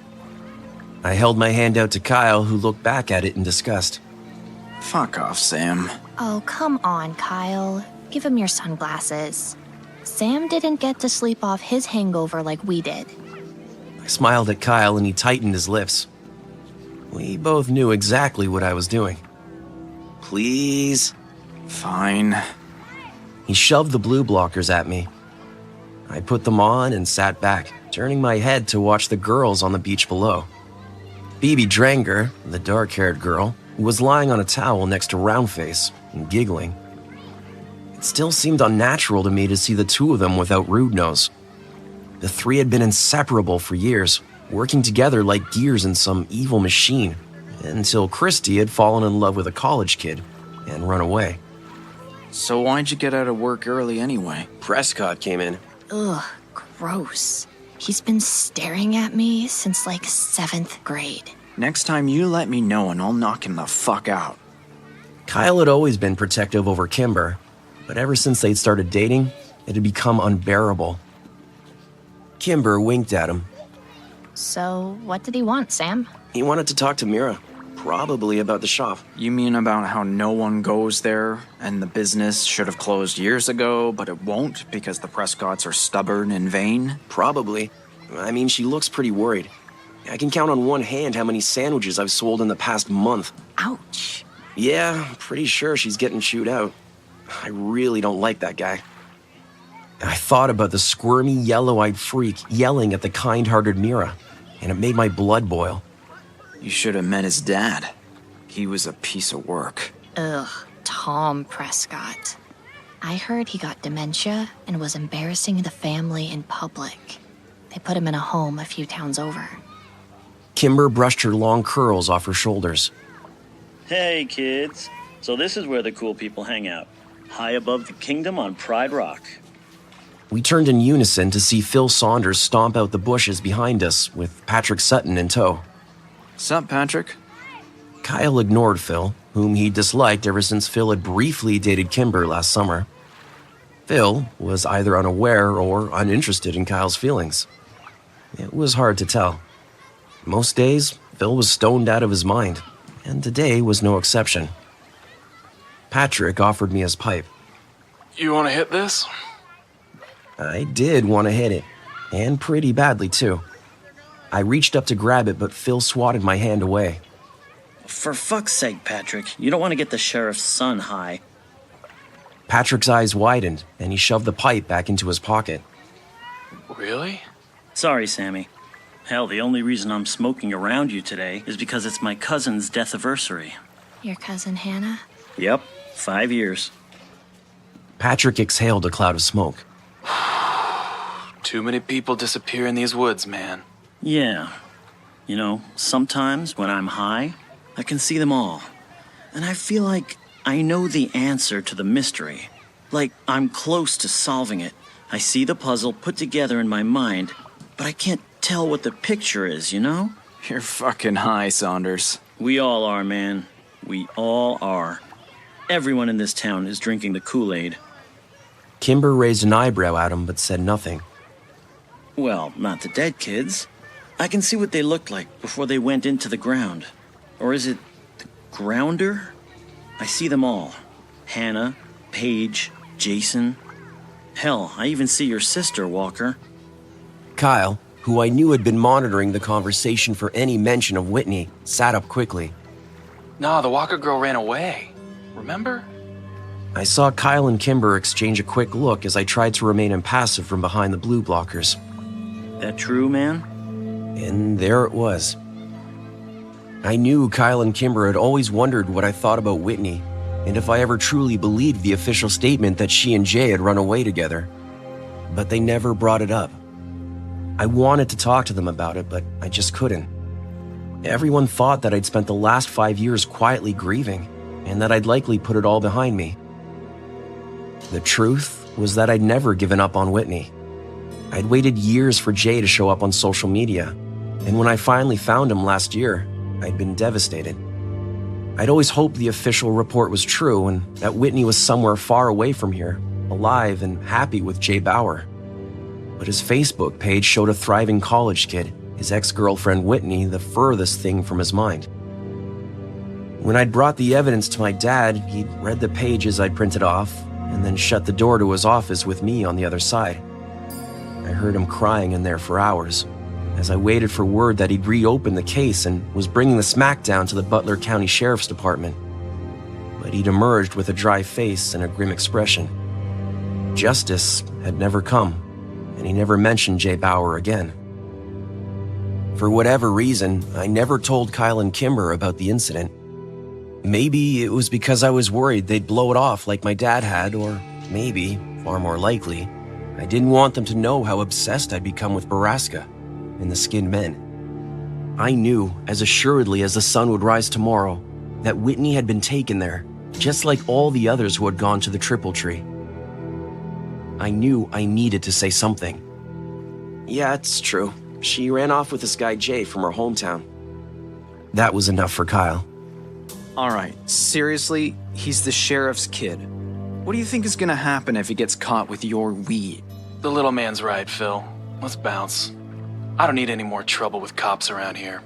I held my hand out to Kyle, who looked back at it in disgust. Fuck off, Sam. Oh, come on, Kyle. Give him your sunglasses. Sam didn't get to sleep off his hangover like we did. I smiled at Kyle and he tightened his lips. We both knew exactly what I was doing. Please? Fine. He shoved the blue blockers at me. I put them on and sat back, turning my head to watch the girls on the beach below. Phoebe Dranger, the dark-haired girl, was lying on a towel next to Roundface and giggling. It still seemed unnatural to me to see the two of them without Rude Nose. The three had been inseparable for years, working together like gears in some evil machine, until Christy had fallen in love with a college kid and run away. So why'd you get out of work early anyway? Prescott came in. Ugh, gross. He's been staring at me since like 7th grade. Next time you let me know and I'll knock him the fuck out. Kyle had always been protective over Kimber, but ever since they'd started dating, it had become unbearable. Kimber winked at him. So, what did he want, Sam? He wanted to talk to Mira, probably about the shop. You mean about how no one goes there and the business should have closed years ago, but it won't because the Prescotts are stubborn and vain? Probably. I mean, she looks pretty worried. I can count on one hand how many sandwiches I've sold in the past month. Ouch. Yeah, pretty sure she's getting chewed out. I really don't like that guy. I thought about the squirmy, yellow-eyed freak yelling at the kind-hearted Mira, and it made my blood boil. You should have met his dad. He was a piece of work. Ugh, Tom Prescott. I heard he got dementia and was embarrassing the family in public. They put him in a home a few towns over. Kimber brushed her long curls off her shoulders. Hey, kids. So this is where the cool people hang out. High above the kingdom on Pride Rock. We turned in unison to see Phil Saunders stomp out the bushes behind us with Patrick Sutton in tow. Sup, Patrick? Kyle ignored Phil, whom he disliked ever since Phil had briefly dated Kimber last summer. Phil was either unaware or uninterested in Kyle's feelings. It was hard to tell. Most days, Phil was stoned out of his mind, and today was no exception. Patrick offered me his pipe. You want to hit this? I did want to hit it, and pretty badly too. I reached up to grab it, but Phil swatted my hand away. For fuck's sake, Patrick, you don't want to get the sheriff's son high. Patrick's eyes widened, and he shoved the pipe back into his pocket. Really? Sorry, Sammy. Hell, the only reason I'm smoking around you today is because it's my cousin's death anniversary. Your cousin Hannah? Yep, 5 years. Patrick exhaled a cloud of smoke. Too many people disappear in these woods, man. Yeah. You know, sometimes when I'm high, I can see them all. And I feel like I know the answer to the mystery. Like I'm close to solving it. I see the puzzle put together in my mind, but I can't tell what the picture is, you know? You're fucking high, Saunders. We all are, man. We all are. Everyone in this town is drinking the Kool-Aid. Kimber raised an eyebrow at him but said nothing. Well, not the dead kids. I can see what they looked like before they went into the ground. Or is it the grounder? I see them all. Hannah, Paige, Jason. Hell, I even see your sister, Walker. Kyle, who I knew had been monitoring the conversation for any mention of Whitney, sat up quickly. Nah, the Walker girl ran away. Remember? I saw Kyle and Kimber exchange a quick look as I tried to remain impassive from behind the blue blockers. That true, man? And there it was. I knew Kyle and Kimber had always wondered what I thought about Whitney, and if I ever truly believed the official statement that she and Jay had run away together. But they never brought it up. I wanted to talk to them about it, but I just couldn't. Everyone thought that I'd spent the last 5 years quietly grieving, and that I'd likely put it all behind me. The truth was that I'd never given up on Whitney. I'd waited years for Jay to show up on social media, and when I finally found him last year, I'd been devastated. I'd always hoped the official report was true and that Whitney was somewhere far away from here, alive and happy with Jay Bauer. But his Facebook page showed a thriving college kid, his ex-girlfriend Whitney, the furthest thing from his mind. When I'd brought the evidence to my dad, he'd read the pages I'd printed off and then shut the door to his office with me on the other side. I heard him crying in there for hours as I waited for word that he'd reopened the case and was bringing the smackdown to the Butler County Sheriff's Department. But he'd emerged with a dry face and a grim expression. Justice had never come, and he never mentioned Jay Bauer again. For whatever reason, I never told Kyle and Kimber about the incident. Maybe it was because I was worried they'd blow it off like my dad had, or maybe, far more likely, I didn't want them to know how obsessed I'd become with Borrasca and the skinned men. I knew, as assuredly as the sun would rise tomorrow, that Whitney had been taken there, just like all the others who had gone to the Triple Tree. I knew I needed to say something. Yeah, it's true. She ran off with this guy Jay from her hometown. That was enough for Kyle. All right, seriously, he's the sheriff's kid. What do you think is gonna happen if he gets caught with your weed? The little man's right, Phil. Let's bounce. I don't need any more trouble with cops around here.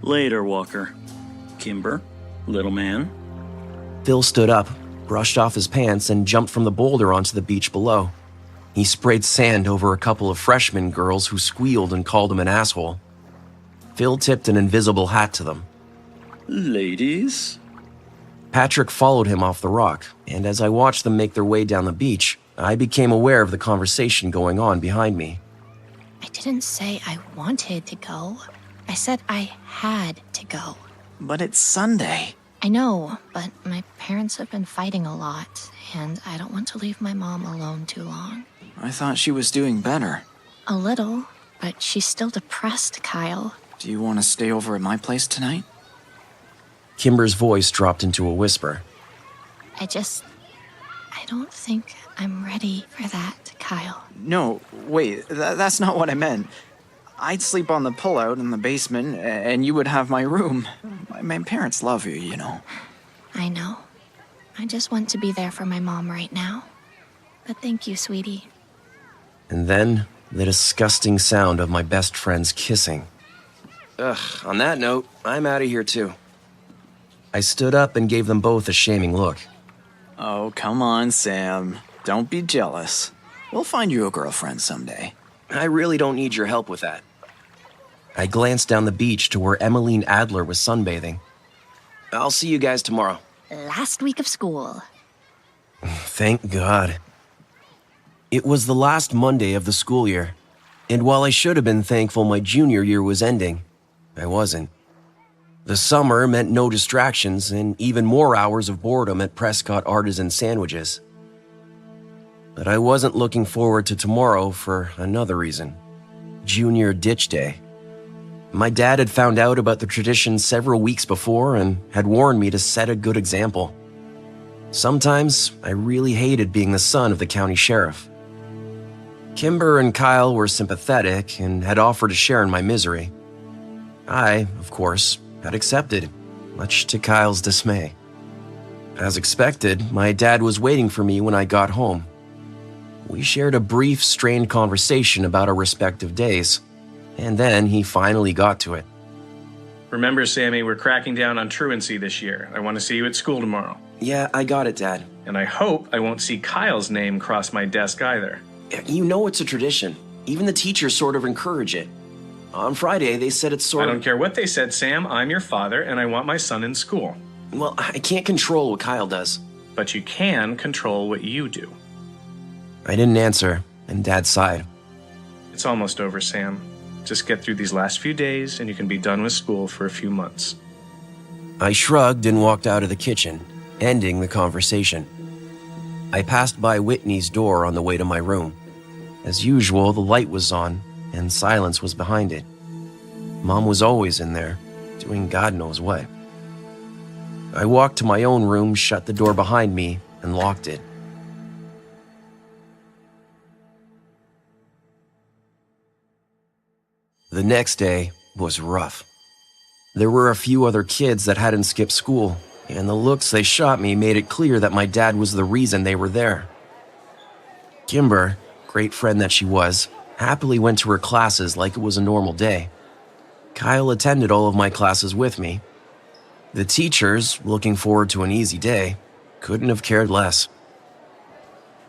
Later, Walker. Kimber, little man. Phil stood up, brushed off his pants, and jumped from the boulder onto the beach below. He sprayed sand over a couple of freshman girls who squealed and called him an asshole. Phil tipped an invisible hat to them. Ladies? Patrick followed him off the rock, and as I watched them make their way down the beach, I became aware of the conversation going on behind me. I didn't say I wanted to go. I said I had to go. But it's Sunday. I know, but my parents have been fighting a lot, and I don't want to leave my mom alone too long. I thought she was doing better. A little, but she's still depressed, Kyle. Do you want to stay over at my place tonight? Kimber's voice dropped into a whisper. I don't think I'm ready for that, Kyle. No, wait, that's not what I meant. I'd sleep on the pullout in the basement, and you would have my room. My parents love you, you know. I know. I just want to be there for my mom right now. But thank you, sweetie. And then, the disgusting sound of my best friends kissing. Ugh, on that note, I'm out of here too. I stood up and gave them both a shaming look. Oh, come on, Sam. Don't be jealous. We'll find you a girlfriend someday. I really don't need your help with that. I glanced down the beach to where Emmeline Adler was sunbathing. I'll see you guys tomorrow. Last week of school. Thank God. It was the last Monday of the school year, and while I should have been thankful my junior year was ending, I wasn't. The summer meant no distractions and even more hours of boredom at Prescott Artisan Sandwiches. But I wasn't looking forward to tomorrow for another reason. Junior Ditch Day. My dad had found out about the tradition several weeks before and had warned me to set a good example. Sometimes I really hated being the son of the county sheriff. Kimber and Kyle were sympathetic and had offered to share in my misery. I, of course, had accepted, much to Kyle's dismay. As expected, my dad was waiting for me when I got home. We shared a brief, strained conversation about our respective days, and then he finally got to it. Remember, Sammy, we're cracking down on truancy this year. I want to see you at school tomorrow. Yeah, I got it, Dad. And I hope I won't see Kyle's name cross my desk either. You know it's a tradition. Even the teachers sort of encourage it. On Friday, they said it's sort of... I don't care what they said, Sam. I'm your father, and I want my son in school. Well, I can't control what Kyle does. But you can control what you do. I didn't answer, and Dad sighed. It's almost over, Sam. Just get through these last few days, and you can be done with school for a few months. I shrugged and walked out of the kitchen, ending the conversation. I passed by Whitney's door on the way to my room. As usual, the light was on, and silence was behind it. Mom was always in there, doing God knows what. I walked to my own room, shut the door behind me, and locked it. The next day was rough. There were a few other kids that hadn't skipped school, and the looks they shot me made it clear that my dad was the reason they were there. Kimber, great friend that she was, happily went to her classes like it was a normal day. Kyle attended all of my classes with me. The teachers, looking forward to an easy day, couldn't have cared less.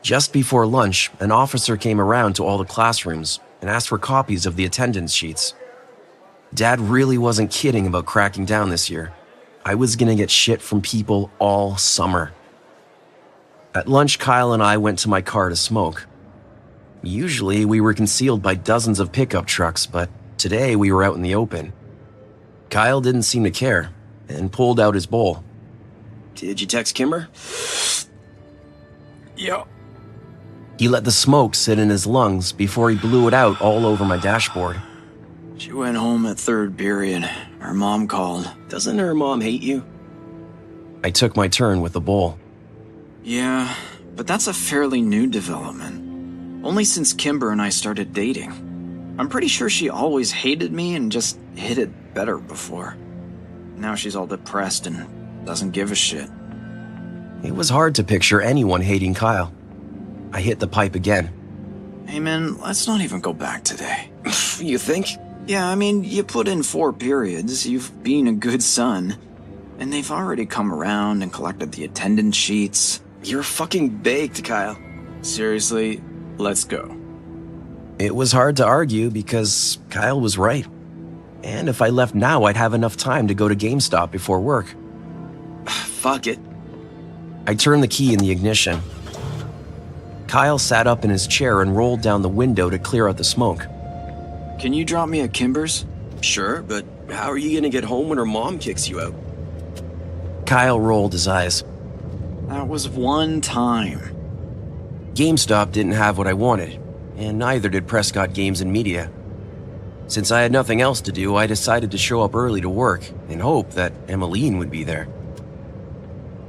Just before lunch, an officer came around to all the classrooms and asked for copies of the attendance sheets. Dad really wasn't kidding about cracking down this year. I was gonna get shit from people all summer. At lunch, Kyle and I went to my car to smoke. Usually, we were concealed by dozens of pickup trucks, but today we were out in the open. Kyle didn't seem to care and pulled out his bowl. "Did you text Kimber?" Yeah. He let the smoke sit in his lungs before he blew it out all over my dashboard. She went home at third period. Her mom called. Doesn't her mom hate you? I took my turn with the bowl. Yeah, but that's a fairly new development. Only since Kimber and I started dating. I'm pretty sure she always hated me and just hid it better before. Now she's all depressed and doesn't give a shit. It was hard to picture anyone hating Kyle. I hit the pipe again. Hey man, let's not even go back today. You think? Yeah, I mean, you put in 4 periods, you've been a good son, and they've already come around and collected the attendance sheets. You're fucking baked, Kyle. Seriously, let's go. It was hard to argue because Kyle was right. And if I left now, I'd have enough time to go to GameStop before work. Fuck it. I turned the key in the ignition. Kyle sat up in his chair and rolled down the window to clear out the smoke. Can you drop me at Kimber's? Sure, but how are you gonna get home when her mom kicks you out? Kyle rolled his eyes. That was one time. GameStop didn't have what I wanted, and neither did Prescott Games and Media. Since I had nothing else to do, I decided to show up early to work in hope that Emmeline would be there.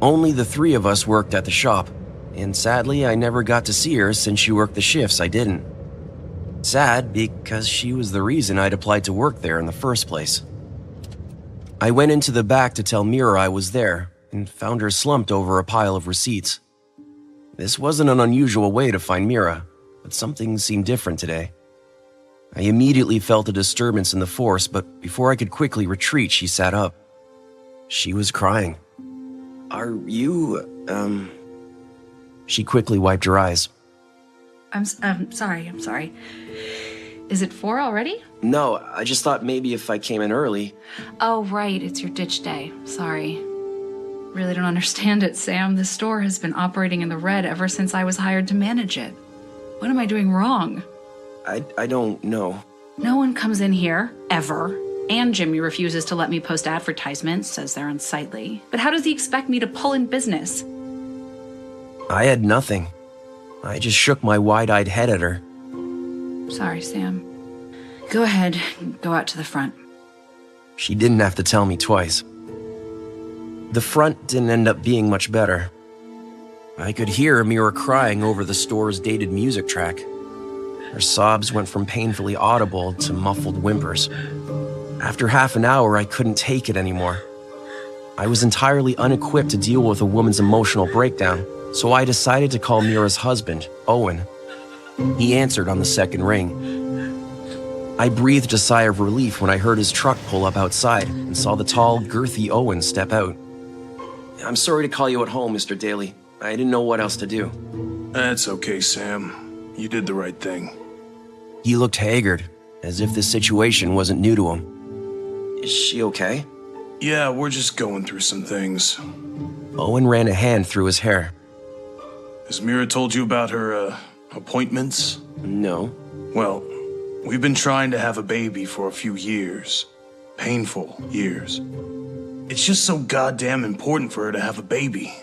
Only the 3 of us worked at the shop, and sadly, I never got to see her since she worked the shifts I didn't. Sad because she was the reason I'd applied to work there in the first place. I went into the back to tell Mira I was there and found her slumped over a pile of receipts. This wasn't an unusual way to find Mira, but something seemed different today. I immediately felt a disturbance in the force, but before I could quickly retreat, she sat up. She was crying. Are you, She quickly wiped her eyes. I'm sorry. Is it 4 already? No, I just thought maybe if I came in early. Oh, right, it's your ditch day. Sorry. Really don't understand it, Sam. This store has been operating in the red ever since I was hired to manage it. What am I doing wrong? I don't know. No one comes in here, ever. And Jimmy refuses to let me post advertisements, says they're unsightly. But how does he expect me to pull in business? I had nothing. I just shook my wide-eyed head at her. Sorry, Sam. Go ahead, go out to the front. She didn't have to tell me twice. The front didn't end up being much better. I could hear Mira crying over the store's dated music track. Her sobs went from painfully audible to muffled whimpers. After half an hour, I couldn't take it anymore. I was entirely unequipped to deal with a woman's emotional breakdown, so I decided to call Mira's husband, Owen. He answered on the second ring. I breathed a sigh of relief when I heard his truck pull up outside and saw the tall, girthy Owen step out. I'm sorry to call you at home, Mr. Daly. I didn't know what else to do. That's okay, Sam. You did the right thing. He looked haggard, as if the situation wasn't new to him. Is she okay? Yeah, we're just going through some things. Owen ran a hand through his hair. Has Mira told you about her, appointments? No. Well, we've been trying to have a baby for a few years. Painful years. It's just so goddamn important for her to have a baby.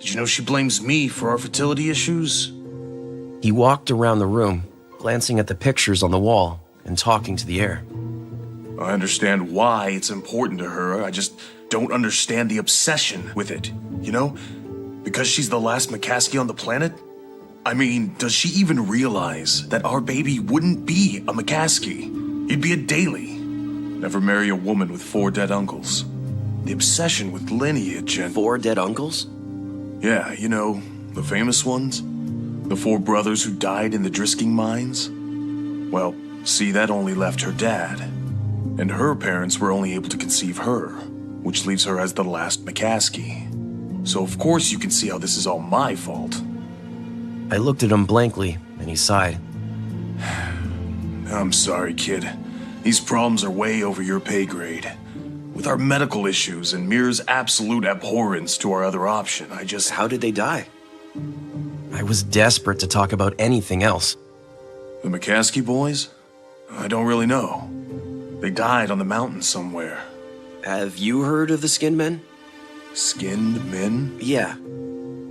Did you know she blames me for our fertility issues? He walked around the room, glancing at the pictures on the wall and talking to the air. I understand why it's important to her. I just don't understand the obsession with it. You know? Because she's the last McCaskey on the planet? I mean, does she even realize that our baby wouldn't be a McCaskey? He'd be a Daly. Never marry a woman with 4 dead uncles. The obsession with lineage and... 4 dead uncles? Yeah, you know, the famous ones. The 4 brothers who died in the Drisking mines. Well, see, that only left her dad. And her parents were only able to conceive her, which leaves her as the last McCaskey. So of course you can see how this is all my fault. I looked at him blankly, and he sighed. I'm sorry, kid. These problems are way over your pay grade. With our medical issues and Mir's absolute abhorrence to our other option, I just... How did they die? I was desperate to talk about anything else. The McCaskey boys? I don't really know. They died on the mountain somewhere. Have you heard of the Skinned Men? Skinned Men? Yeah.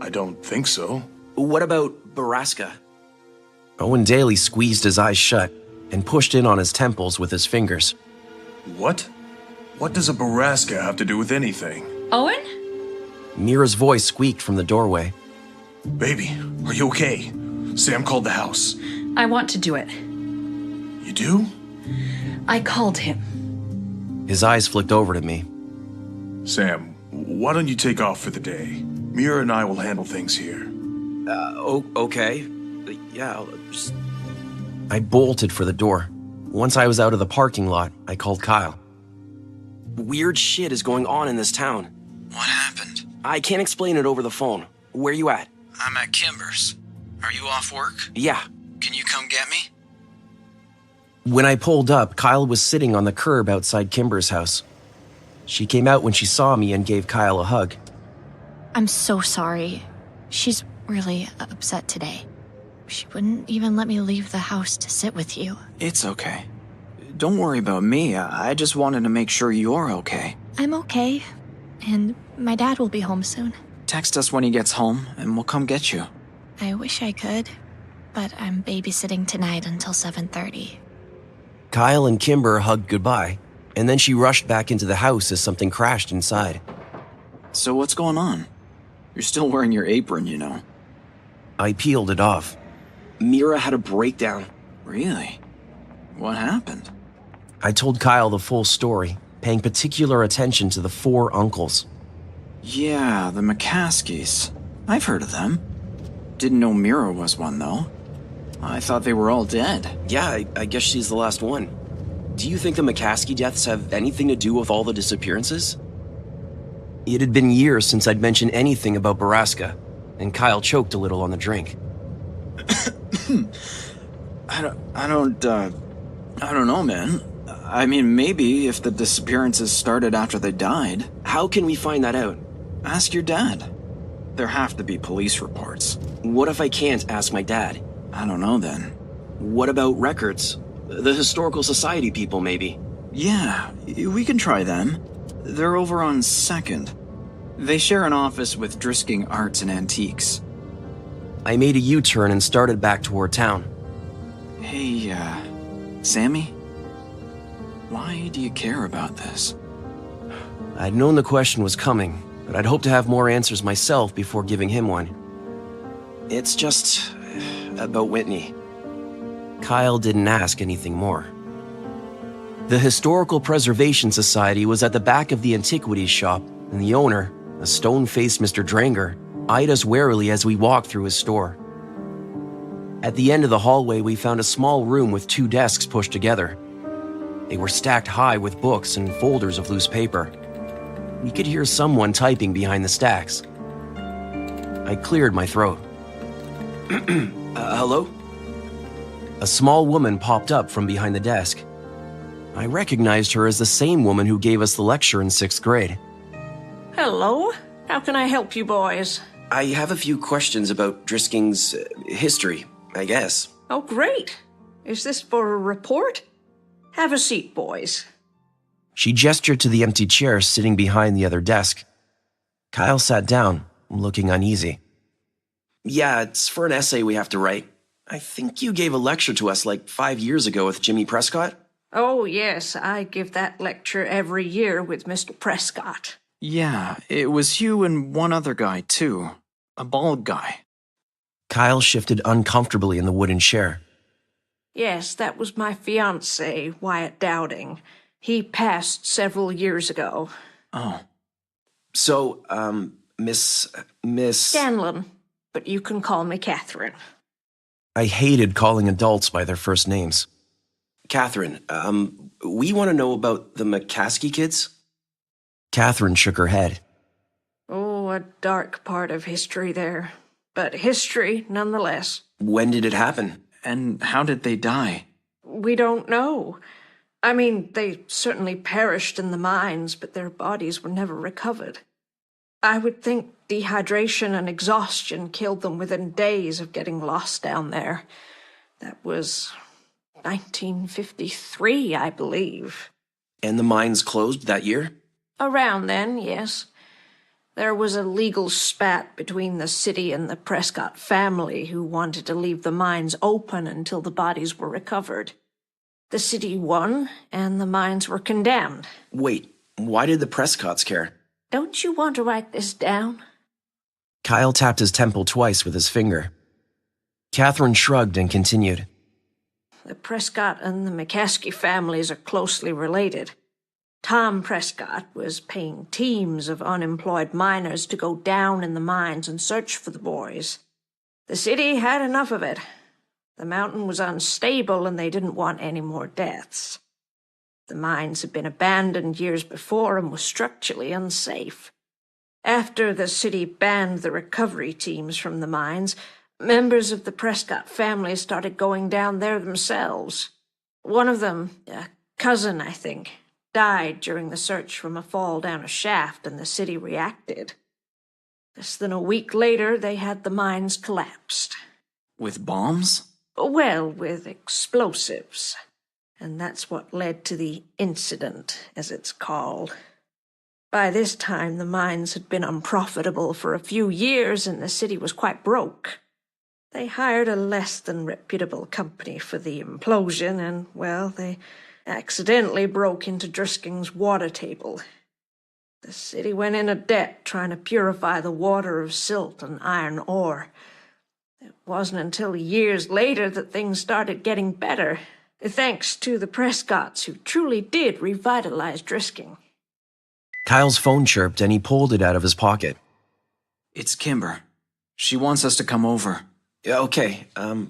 I don't think so. What about Borrasca? Owen Daly squeezed his eyes shut and pushed in on his temples with his fingers. What? What does a Borrasca have to do with anything? Owen? Mira's voice squeaked from the doorway. Baby, are you okay? Sam called the house. I want to do it. You do? I called him. His eyes flicked over to me. Sam, why don't you take off for the day? Mira and I will handle things here. Okay. Yeah, I bolted for the door. Once I was out of the parking lot, I called Kyle. Weird shit is going on in this town. What happened? I can't explain it over the phone. Where you at? I'm at Kimber's. Are you off work? Yeah. Can you come get me? When I pulled up, Kyle was sitting on the curb outside Kimber's house. She came out when she saw me and gave Kyle a hug. I'm so sorry. She's really upset today. She wouldn't even let me leave the house to sit with you. It's okay. Don't worry about me. I just wanted to make sure you're okay. I'm okay. And my dad will be home soon. Text us when he gets home, and we'll come get you. I wish I could, but I'm babysitting tonight until 7:30. Kyle and Kimber hugged goodbye, and then she rushed back into the house as something crashed inside. So what's going on? You're still wearing your apron, you know. I peeled it off. Mira had a breakdown. Really? What happened? I told Kyle the full story, paying particular attention to the 4 uncles. Yeah, the McCaskies. I've heard of them. Didn't know Mira was one, though. I thought they were all dead. Yeah, I guess she's the last one. Do you think the McCaskey deaths have anything to do with all the disappearances? It had been years since I'd mentioned anything about Borrasca, and Kyle choked a little on the drink. I don't know, man. I mean, maybe if the disappearances started after they died. How can we find that out? Ask your dad. There have to be police reports. What if I can't ask my dad? I don't know then. What about records? The Historical Society people, maybe? Yeah, we can try them. They're over on 2nd. They share an office with Drisking Arts and Antiques. I made a U-turn and started back toward town. Hey, Sammy? Why do you care about this? I'd known the question was coming, but I'd hoped to have more answers myself before giving him one. It's just about Whitney. Kyle didn't ask anything more. The Historical Preservation Society was at the back of the antiquities shop, and the owner, a stone-faced Mr. Dranger, eyed us warily as we walked through his store. At the end of the hallway, we found a small room with 2 desks pushed together. They were stacked high with books and folders of loose paper. We could hear someone typing behind the stacks. I cleared my throat. Hello? A small woman popped up from behind the desk. I recognized her as the same woman who gave us the lecture in 6th grade. Hello. How can I help you boys? I have a few questions about Drisking's history, I guess. Oh, great. Is this for a report? Have a seat, boys. She gestured to the empty chair sitting behind the other desk. Kyle sat down, looking uneasy. Yeah, it's for an essay we have to write. I think you gave a lecture to us like 5 years ago with Jimmy Prescott. Oh, yes, I give that lecture every year with Mr. Prescott. Yeah, it was you and one other guy, too. A bald guy. Kyle shifted uncomfortably in the wooden chair. Yes, that was my fiancé, Wyatt Dowding. He passed several years ago. Oh. So, Miss... Scanlon, but you can call me Catherine. I hated calling adults by their first names. Catherine, we want to know about the McCaskey kids? Catherine shook her head. Oh, a dark part of history there. But history, nonetheless. When did it happen? And how did they die? We don't know. I mean, they certainly perished in the mines, but their bodies were never recovered. I would think dehydration and exhaustion killed them within days of getting lost down there. That was 1953, I believe. And the mines closed that year? Around then, yes. There was a legal spat between the city and the Prescott family who wanted to leave the mines open until the bodies were recovered. The city won, and the mines were condemned. Wait, why did the Prescotts care? Don't you want to write this down? Kyle tapped his temple twice with his finger. Catherine shrugged and continued. The Prescott and the McCaskey families are closely related. Tom Prescott was paying teams of unemployed miners to go down in the mines and search for the boys. The city had enough of it. The mountain was unstable and they didn't want any more deaths. The mines had been abandoned years before and were structurally unsafe. After the city banned the recovery teams from the mines, members of the Prescott family started going down there themselves. One of them, a cousin, I think, died during the search from a fall down a shaft, and the city reacted. Less than a week later, they had the mines collapsed. With bombs? Well, with explosives. And that's what led to the incident, as it's called. By this time, the mines had been unprofitable for a few years, and the city was quite broke. They hired a less than reputable company for the implosion, and, well, they accidentally broke into Drisking's water table. The city went into debt trying to purify the water of silt and iron ore. It wasn't until years later that things started getting better, thanks to the Prescotts, who truly did revitalize Drisking. Kyle's phone chirped and he pulled it out of his pocket. It's Kimber. She wants us to come over. Okay,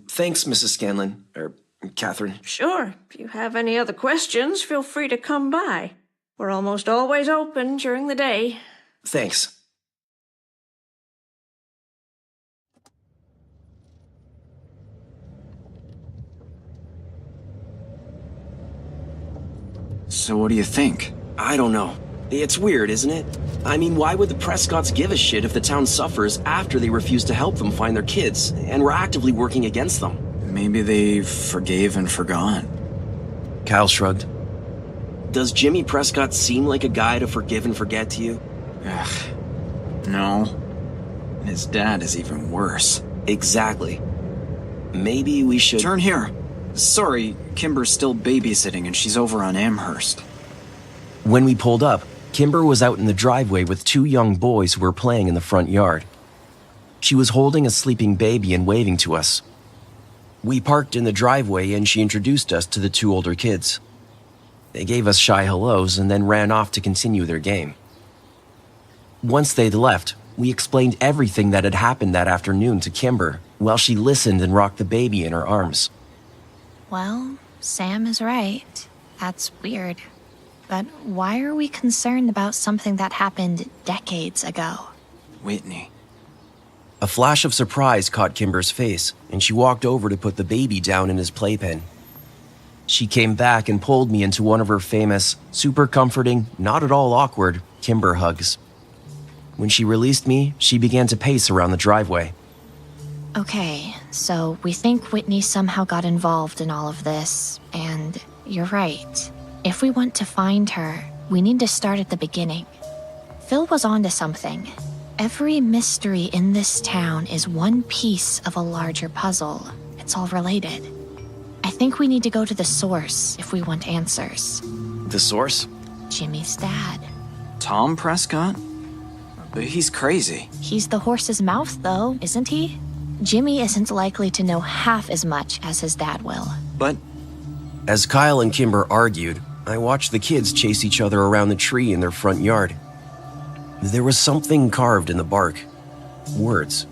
thanks, Mrs. Scanlon, Catherine. Sure. If you have any other questions, feel free to come by. We're almost always open during the day. Thanks. So what do you think? I don't know. It's weird, isn't it? I mean, why would the Prescotts give a shit if the town suffers after they refuse to help them find their kids, and we're actively working against them? Maybe they forgave and forgot. Kyle shrugged. Does Jimmy Prescott seem like a guy to forgive and forget to you? Ugh. No. And his dad is even worse. Exactly. Maybe we should... Turn here. Sorry, Kimber's still babysitting and she's over on Amherst. When we pulled up, Kimber was out in the driveway with two young boys who were playing in the front yard. She was holding a sleeping baby and waving to us. We parked in the driveway and she introduced us to the two older kids. They gave us shy hellos and then ran off to continue their game. Once they'd left, we explained everything that had happened that afternoon to Kimber while she listened and rocked the baby in her arms. Well, Sam is right. That's weird. But why are we concerned about something that happened decades ago? Whitney. A flash of surprise caught Kimber's face, and she walked over to put the baby down in his playpen. She came back and pulled me into one of her famous, super comforting, not at all awkward, Kimber hugs. When she released me, she began to pace around the driveway. Okay, so we think Whitney somehow got involved in all of this, and you're right. If we want to find her, we need to start at the beginning. Phil was onto something. Every mystery in this town is one piece of a larger puzzle. It's all related. I think think we need to go to the source if we want answers. The source? Jimmy's dad. Tom Prescott? He's crazy. He's the horse's mouth, though, isn't he? Jimmy isn't likely to know half as much as his dad will. But as Kyle and Kimber argued, I watched the kids chase each other around the tree in their front yard. There was something carved in the bark. Words.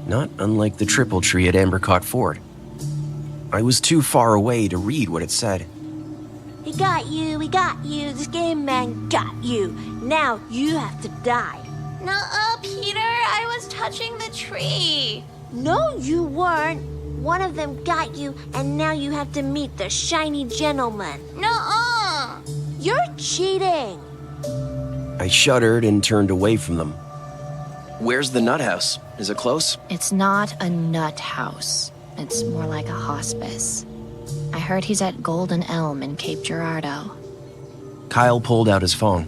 Not unlike the triple tree at Ambercott Ford. I was too far away to read what it said. He got you, this game man got you. Now you have to die. Nuh-uh, Peter, I was touching the tree. No, you weren't. One of them got you, and now you have to meet the shiny gentleman. Nuh-uh. You're cheating. I shuddered and turned away from them. Where's the nut house? Is it close? It's not a nut house. It's more like a hospice. I heard he's at Golden Elm in Cape Girardeau. Kyle pulled out his phone.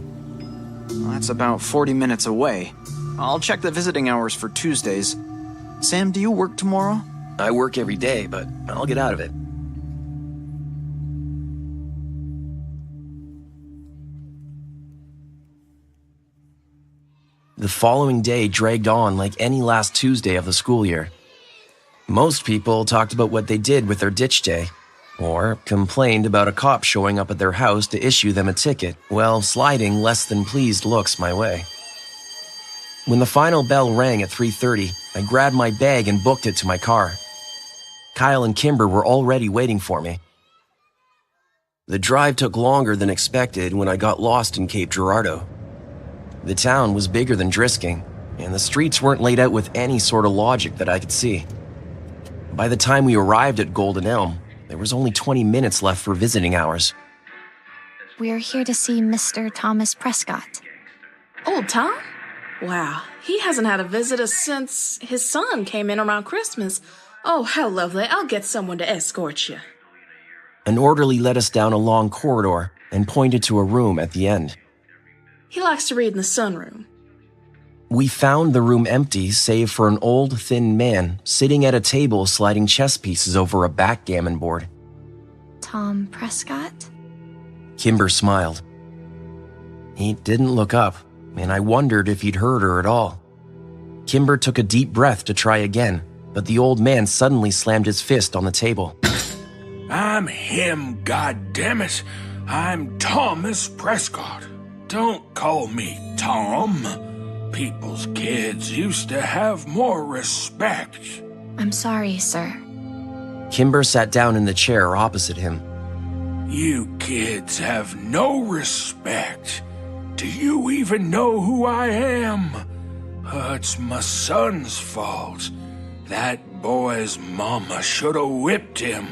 That's about 40 minutes away. I'll check the visiting hours for Tuesdays. Sam, do you work tomorrow? I work every day, but I'll get out of it. The following day dragged on like any last Tuesday of the school year. Most people talked about what they did with their ditch day, or complained about a cop showing up at their house to issue them a ticket while sliding less than pleased looks my way. When the final bell rang at 3:30, I grabbed my bag and booked it to my car. Kyle and Kimber were already waiting for me. The drive took longer than expected when I got lost in Cape Girardeau. The town was bigger than Drisking, and the streets weren't laid out with any sort of logic that I could see. By the time we arrived at Golden Elm, there was only 20 minutes left for visiting hours. We're here to see Mr. Thomas Prescott. Old Tom? Wow, he hasn't had a visitor since his son came in around Christmas. Oh, how lovely. I'll get someone to escort you. An orderly led us down a long corridor and pointed to a room at the end. He likes to read in the sunroom. We found the room empty save for an old, thin man sitting at a table sliding chess pieces over a backgammon board. Tom Prescott? Kimber smiled. He didn't look up, and I wondered if he'd heard her at all. Kimber took a deep breath to try again, but the old man suddenly slammed his fist on the table. I'm him, goddammit. I'm Thomas Prescott. Don't call me Tom. People's kids used to have more respect. I'm sorry, sir. Kimber sat down in the chair opposite him. You kids have no respect. Do you even know who I am? It's my son's fault. That boy's mama should have whipped him,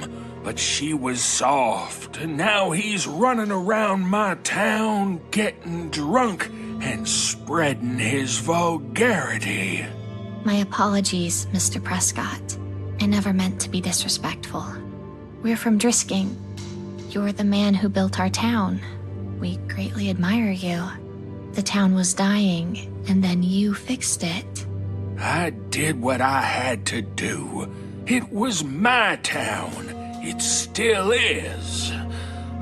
but she was soft, and now he's running around my town getting drunk and spreading his vulgarity. My apologies, Mr. Prescott. I never meant to be disrespectful. We're from Drisking. You're the man who built our town. We greatly admire you. The town was dying, and then you fixed it. I did what I had to do. It was my town. It still is.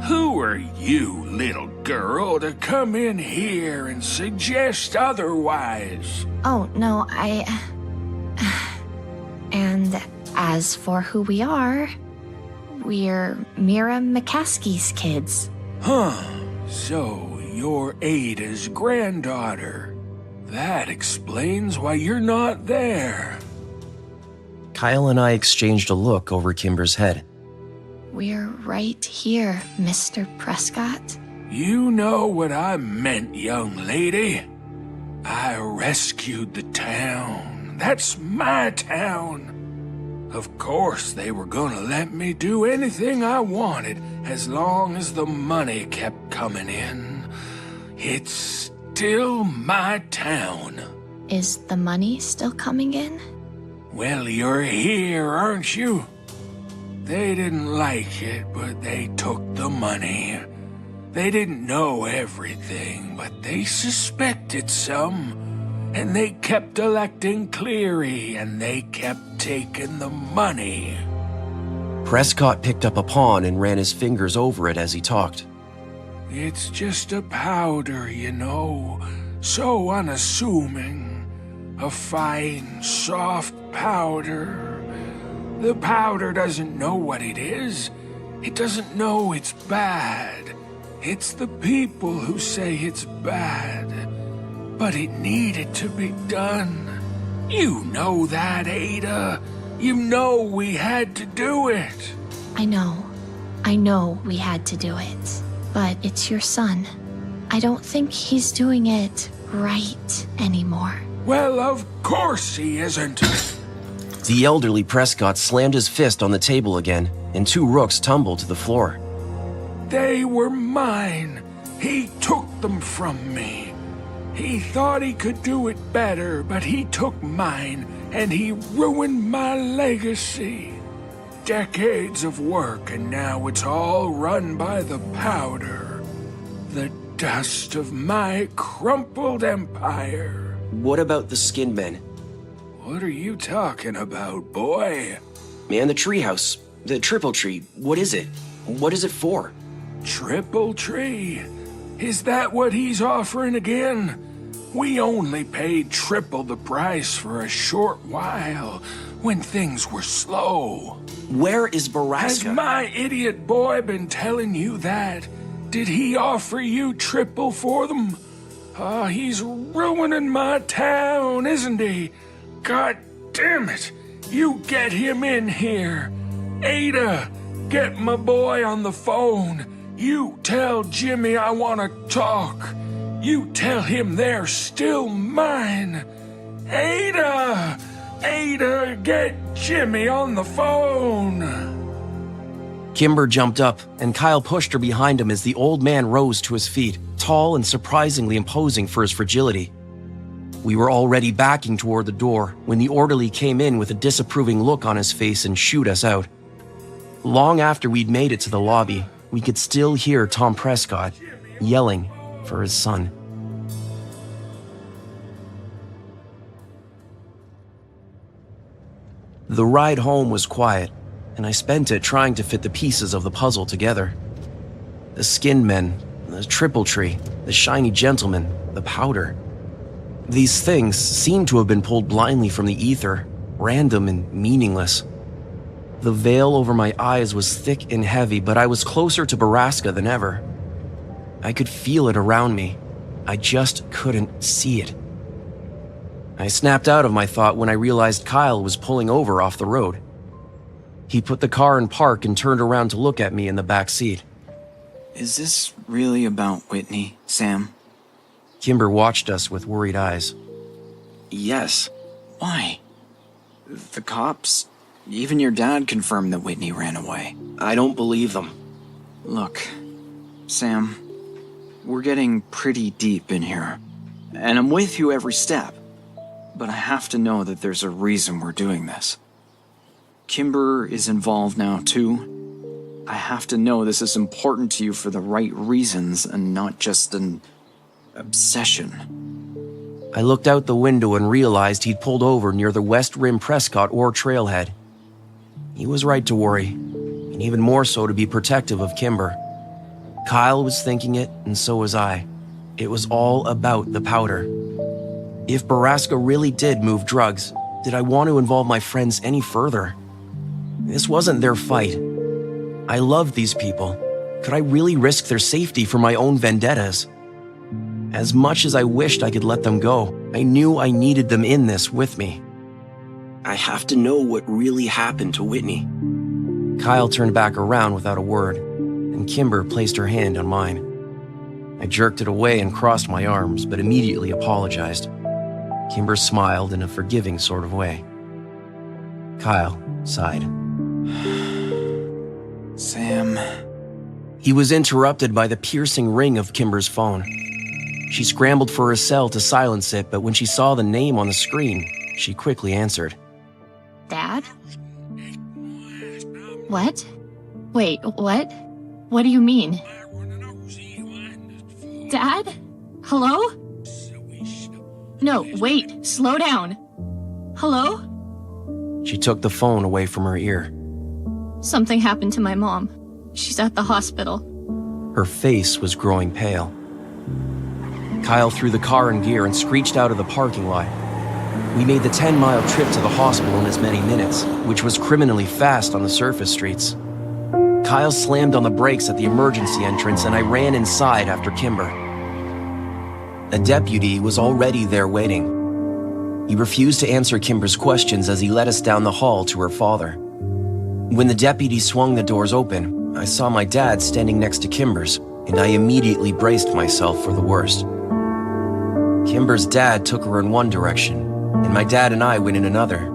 Who are you, little girl, to come in here and suggest otherwise? Oh, no, And as for who we are, we're Mira McCaskey's kids. Huh. So you're Ada's granddaughter. That explains why you're not there. Kyle and I exchanged a look over Kimber's head. We're right here, Mr. Prescott. You know what I meant, young lady. I rescued the town. That's my town. Of course, they were gonna let me do anything I wanted as long as the money kept coming in. It's still my town. Is the money still coming in? Well, you're here, aren't you? They didn't like it, but they took the money. They didn't know everything, but they suspected some. And they kept electing Cleary, and they kept taking the money. Prescott picked up a pawn and ran his fingers over it as he talked. It's just a powder, you know, so unassuming. A fine, soft powder. The powder doesn't know what it is. It doesn't know it's bad. It's the people who say it's bad. But it needed to be done. You know that, Ada. You know we had to do it. I know we had to do it. But it's your son. I don't think he's doing it right anymore. Well, of course he isn't. The elderly Prescott slammed his fist on the table again, and 2 rooks tumbled to the floor. They were mine. He took them from me. He thought he could do it better, but he took mine, and he ruined my legacy. Decades of work, and now it's all run by the powder. The dust of my crumpled empire. What about the skinned men? What are you talking about, boy? Man, the treehouse. The triple tree. What is it? What is it for? Triple tree? Is that what he's offering again? We only paid triple the price for a short while, when things were slow. Where is Borrasca? Has my idiot boy been telling you that? Did he offer you triple for them? He's ruining my town, isn't he? God damn it! You get him in here. Ada, get my boy on the phone. You tell Jimmy I want to talk. You tell him they're still mine. Ada! Ada, get Jimmy on the phone. Kimber jumped up, and Kyle pushed her behind him as the old man rose to his feet, tall and surprisingly imposing for his fragility. We were already backing toward the door when the orderly came in with a disapproving look on his face and shooed us out. Long after we'd made it to the lobby, we could still hear Tom Prescott yelling for his son. The ride home was quiet, and I spent it trying to fit the pieces of the puzzle together. The skinned men, the triple tree, the shiny gentleman, the powder. These things seemed to have been pulled blindly from the ether, random and meaningless. The veil over my eyes was thick and heavy, but I was closer to Borrasca than ever. I could feel it around me. I just couldn't see it. I snapped out of my thought when I realized Kyle was pulling over off the road. He put the car in park and turned around to look at me in the back seat. Is this really about Whitney, Sam? Kimber watched us with worried eyes. Yes. Why? The cops, even your dad confirmed that Whitney ran away. I don't believe them. Look, Sam, we're getting pretty deep in here, and I'm with you every step, but I have to know that there's a reason we're doing this. Kimber is involved now, too. I have to know this is important to you for the right reasons and not just an obsession. I looked out the window and realized he'd pulled over near the West Rim Prescott Ore trailhead. He was right to worry, and even more so to be protective of Kimber. Kyle was thinking it, and so was I. It was all about the powder. If Borrasca really did move drugs, did I want to involve my friends any further? This wasn't their fight. I loved these people. Could I really risk their safety for my own vendettas? As much as I wished I could let them go, I knew I needed them in this with me. I have to know what really happened to Whitney. Kyle turned back around without a word, and Kimber placed her hand on mine. I jerked it away and crossed my arms, but immediately apologized. Kimber smiled in a forgiving sort of way. Kyle sighed. Sam. He was interrupted by the piercing ring of Kimber's phone. She scrambled for her cell to silence it, but when she saw the name on the screen, she quickly answered. Dad? What? Wait, what? What do you mean? Dad? Hello? No, wait, slow down. Hello? She took the phone away from her ear. Something happened to my mom. She's at the hospital. Her face was growing pale. Kyle threw the car in gear and screeched out of the parking lot. We made the 10-mile trip to the hospital in as many minutes, which was criminally fast on the surface streets. Kyle slammed on the brakes at the emergency entrance and I ran inside after Kimber. A deputy was already there waiting. He refused to answer Kimber's questions as he led us down the hall to her father. When the deputy swung the doors open, I saw my dad standing next to Kimber's, and I immediately braced myself for the worst. Kimber's dad took her in one direction, and my dad and I went in another.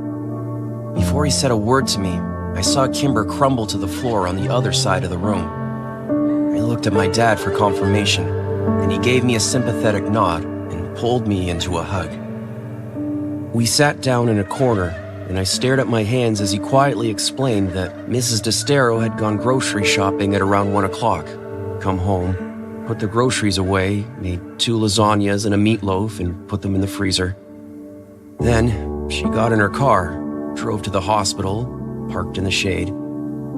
Before he said a word to me, I saw Kimber crumble to the floor on the other side of the room. I looked at my dad for confirmation, and he gave me a sympathetic nod and pulled me into a hug. We sat down in a corner, and I stared at my hands as he quietly explained that Mrs. DeStero had gone grocery shopping at around 1 o'clock, come home, put the groceries away, made 2 lasagnas and a meatloaf and put them in the freezer. Then she got in her car, drove to the hospital, parked in the shade,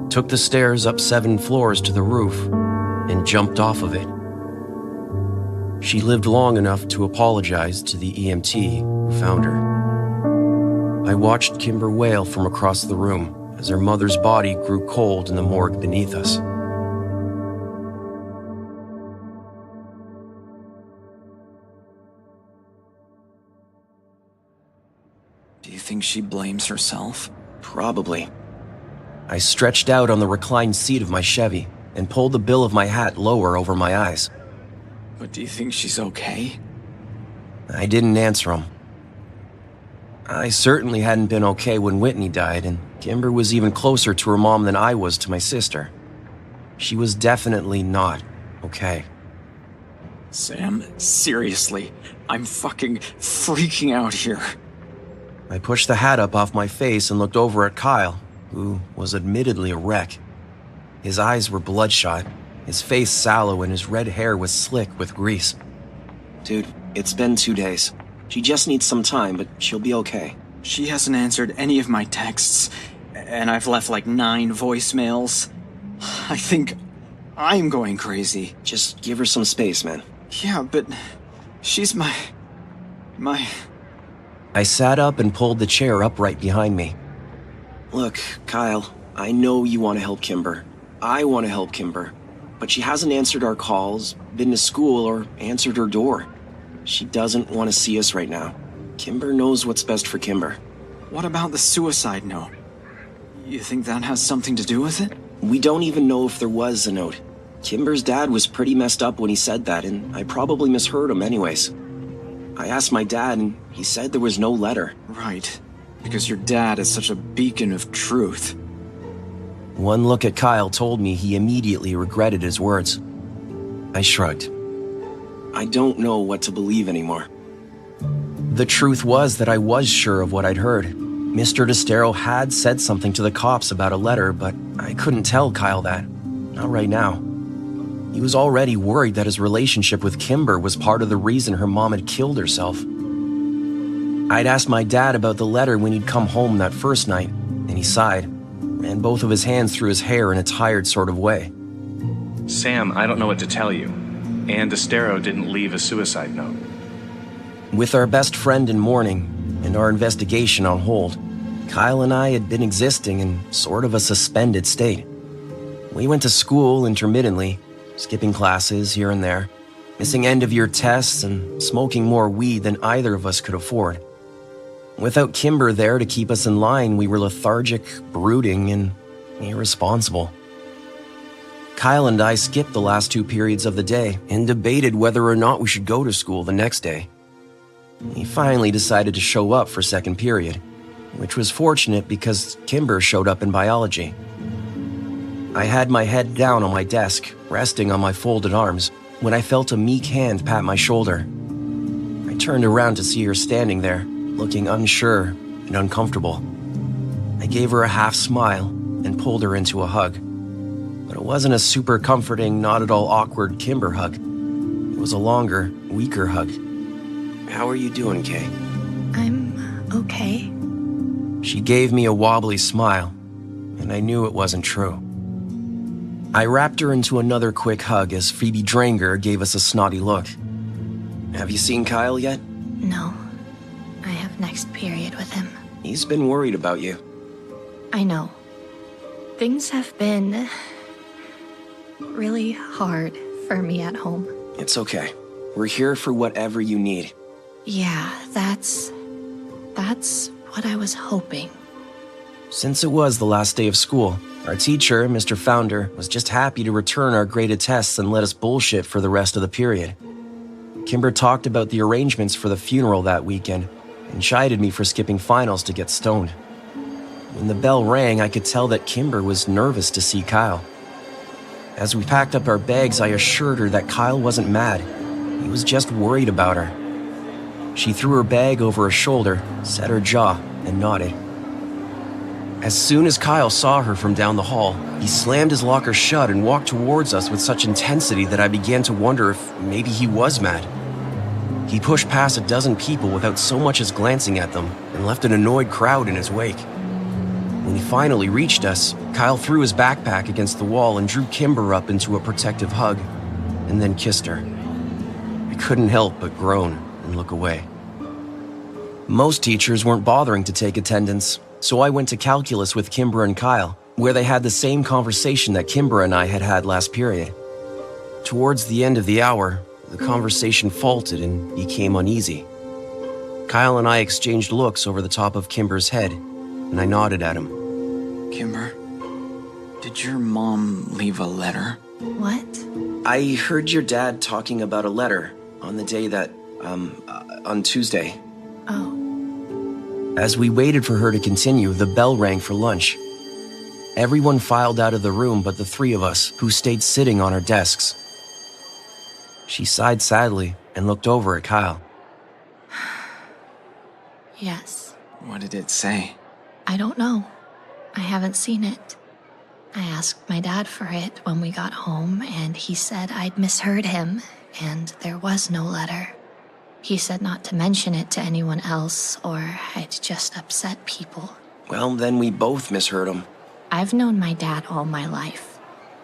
took the stairs up 7 floors to the roof, and jumped off of it. She lived long enough to apologize to the EMT who found her. I watched Kimber wail from across the room as her mother's body grew cold in the morgue beneath us. Do you think she blames herself? Probably. I stretched out on the reclined seat of my Chevy and pulled the bill of my hat lower over my eyes. But do you think she's okay? I didn't answer him. I certainly hadn't been okay when Whitney died, and Kimber was even closer to her mom than I was to my sister. She was definitely not okay. Sam, seriously, I'm fucking freaking out here. I pushed the hat up off my face and looked over at Kyle, who was admittedly a wreck. His eyes were bloodshot, his face sallow, and his red hair was slick with grease. Dude, it's been 2 days. She just needs some time, but she'll be okay. She hasn't answered any of my texts, and I've left like 9 voicemails. I think I'm going crazy. Just give her some space, man. Yeah, but she's my... I sat up and pulled the chair upright behind me. Look, Kyle, I know you want to help Kimber. I want to help Kimber. But she hasn't answered our calls, been to school, or answered her door. She doesn't want to see us right now. Kimber knows what's best for Kimber. What about the suicide note? You think that has something to do with it? We don't even know if there was a note. Kimber's dad was pretty messed up when he said that, and I probably misheard him anyways. I asked my dad, and he said there was no letter. Right, because your dad is such a beacon of truth. One look at Kyle told me he immediately regretted his words. I shrugged. I don't know what to believe anymore. The truth was that I was sure of what I'd heard. Mr. DeStero had said something to the cops about a letter, but I couldn't tell Kyle that. Not right now. He was already worried that his relationship with Kimber was part of the reason her mom had killed herself. I'd asked my dad about the letter when he'd come home that first night, and he sighed, ran both of his hands through his hair in a tired sort of way. Sam, I don't know what to tell you. Ann DeStero didn't leave a suicide note. With our best friend in mourning and our investigation on hold, Kyle and I had been existing in sort of a suspended state. We went to school intermittently, skipping classes here and there, missing end-of-year tests and smoking more weed than either of us could afford. Without Kimber there to keep us in line, we were lethargic, brooding, and irresponsible. Kyle and I skipped the last 2 periods of the day and debated whether or not we should go to school the next day. We finally decided to show up for second period, which was fortunate because Kimber showed up in biology. I had my head down on my desk, resting on my folded arms, when I felt a meek hand pat my shoulder. I turned around to see her standing there, looking unsure and uncomfortable. I gave her a half smile and pulled her into a hug. But it wasn't a super comforting, not at all awkward Kimber hug. It was a longer, weaker hug. How are you doing, Kay? I'm okay. She gave me a wobbly smile, and I knew it wasn't true. I wrapped her into another quick hug as Phoebe Dranger gave us a snotty look. Have you seen Kyle yet? No. I have next period with him. He's been worried about you. I know. Things have been really hard for me at home. It's okay. We're here for whatever you need. Yeah, that's what I was hoping. Since it was the last day of school, our teacher, Mr. Founder, was just happy to return our graded tests and let us bullshit for the rest of the period. Kimber talked about the arrangements for the funeral that weekend and chided me for skipping finals to get stoned. When the bell rang, I could tell that Kimber was nervous to see Kyle. As we packed up our bags, I assured her that Kyle wasn't mad. He was just worried about her. She threw her bag over her shoulder, set her jaw, and nodded. As soon as Kyle saw her from down the hall, he slammed his locker shut and walked towards us with such intensity that I began to wonder if maybe he was mad. He pushed past a dozen people without so much as glancing at them and left an annoyed crowd in his wake. When he finally reached us, Kyle threw his backpack against the wall and drew Kimber up into a protective hug, and then kissed her. I couldn't help but groan and look away. Most teachers weren't bothering to take attendance, so I went to calculus with Kimber and Kyle, where they had the same conversation that Kimber and I had had last period. Towards the end of the hour, the conversation faltered and became uneasy. Kyle and I exchanged looks over the top of Kimber's head, and I nodded at him. Kimber, did your mom leave a letter? What? I heard your dad talking about a letter on the day that, on Tuesday. Oh. As we waited for her to continue, the bell rang for lunch. Everyone filed out of the room but the three of us, who stayed sitting on our desks. She sighed sadly and looked over at Kyle. Yes. What did it say? I don't know. I haven't seen it. I asked my dad for it when we got home, and he said I'd misheard him, and there was no letter. He said not to mention it to anyone else, or I'd just upset people. Well, then we both misheard him. I've known my dad all my life.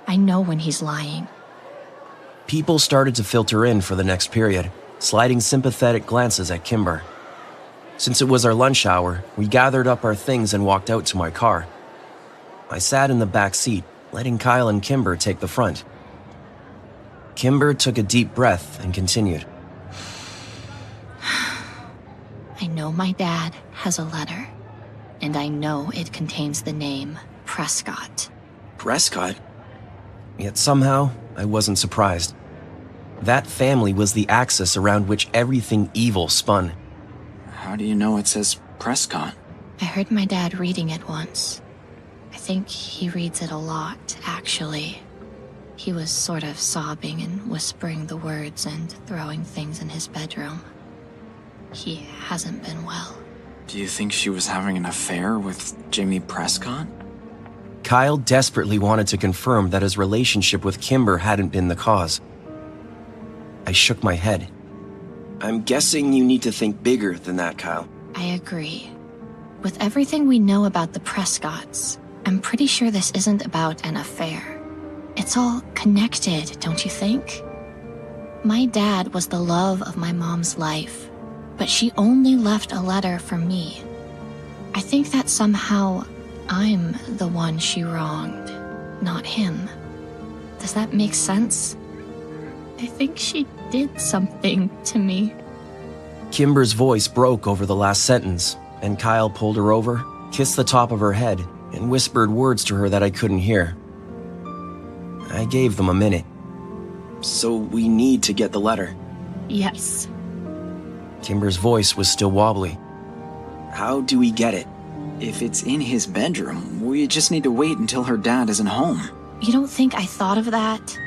I know when he's lying. People started to filter in for the next period, sliding sympathetic glances at Kimber. Since it was our lunch hour, we gathered up our things and walked out to my car. I sat in the back seat, letting Kyle and Kimber take the front. Kimber took a deep breath and continued. I know my dad has a letter, and I know it contains the name Prescott. Prescott? Yet somehow, I wasn't surprised. That family was the axis around which everything evil spun. How do you know it says Prescott? I heard my dad reading it once. I think he reads it a lot, actually. He was sort of sobbing and whispering the words and throwing things in his bedroom. He hasn't been well. Do you think she was having an affair with Jimmy Prescott? Kyle desperately wanted to confirm that his relationship with Kimber hadn't been the cause. I shook my head. I'm guessing you need to think bigger than that, Kyle. I agree. With everything we know about the Prescotts, I'm pretty sure this isn't about an affair. It's all connected, don't you think? My dad was the love of my mom's life, but she only left a letter for me. I think that somehow I'm the one she wronged, not him. Does that make sense? I think she did something to me. Kimber's voice broke over the last sentence, and Kyle pulled her over, kissed the top of her head, and whispered words to her that I couldn't hear. I gave them a minute. So we need to get the letter. Yes. Kimber's voice was still wobbly. How do we get it? If it's in his bedroom, we just need to wait until her dad isn't home. You don't think I thought of that?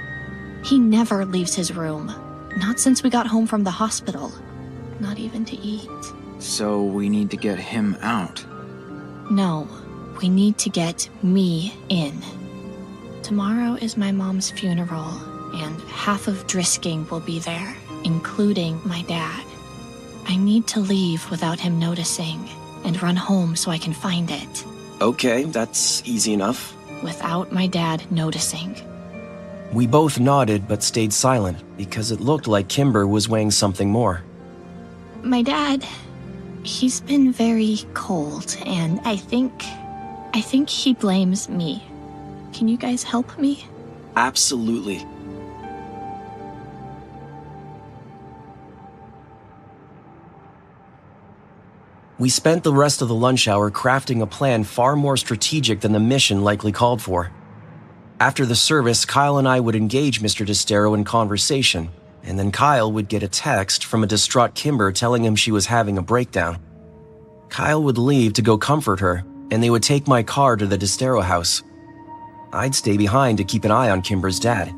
He never leaves his room. Not since we got home from the hospital. Not even to eat. So we need to get him out. No, we need to get me in. Tomorrow is my mom's funeral, and half of Drisking will be there, including my dad. I need to leave without him noticing, and run home so I can find it. Okay, that's easy enough. Without my dad noticing. We both nodded but stayed silent because it looked like Kimber was weighing something more. My dad, he's been very cold, and I think he blames me. Can you guys help me? Absolutely. We spent the rest of the lunch hour crafting a plan far more strategic than the mission likely called for. After the service, Kyle and I would engage Mr. Destero in conversation, and then Kyle would get a text from a distraught Kimber telling him she was having a breakdown. Kyle would leave to go comfort her, and they would take my car to the Destero house. I'd stay behind to keep an eye on Kimber's dad.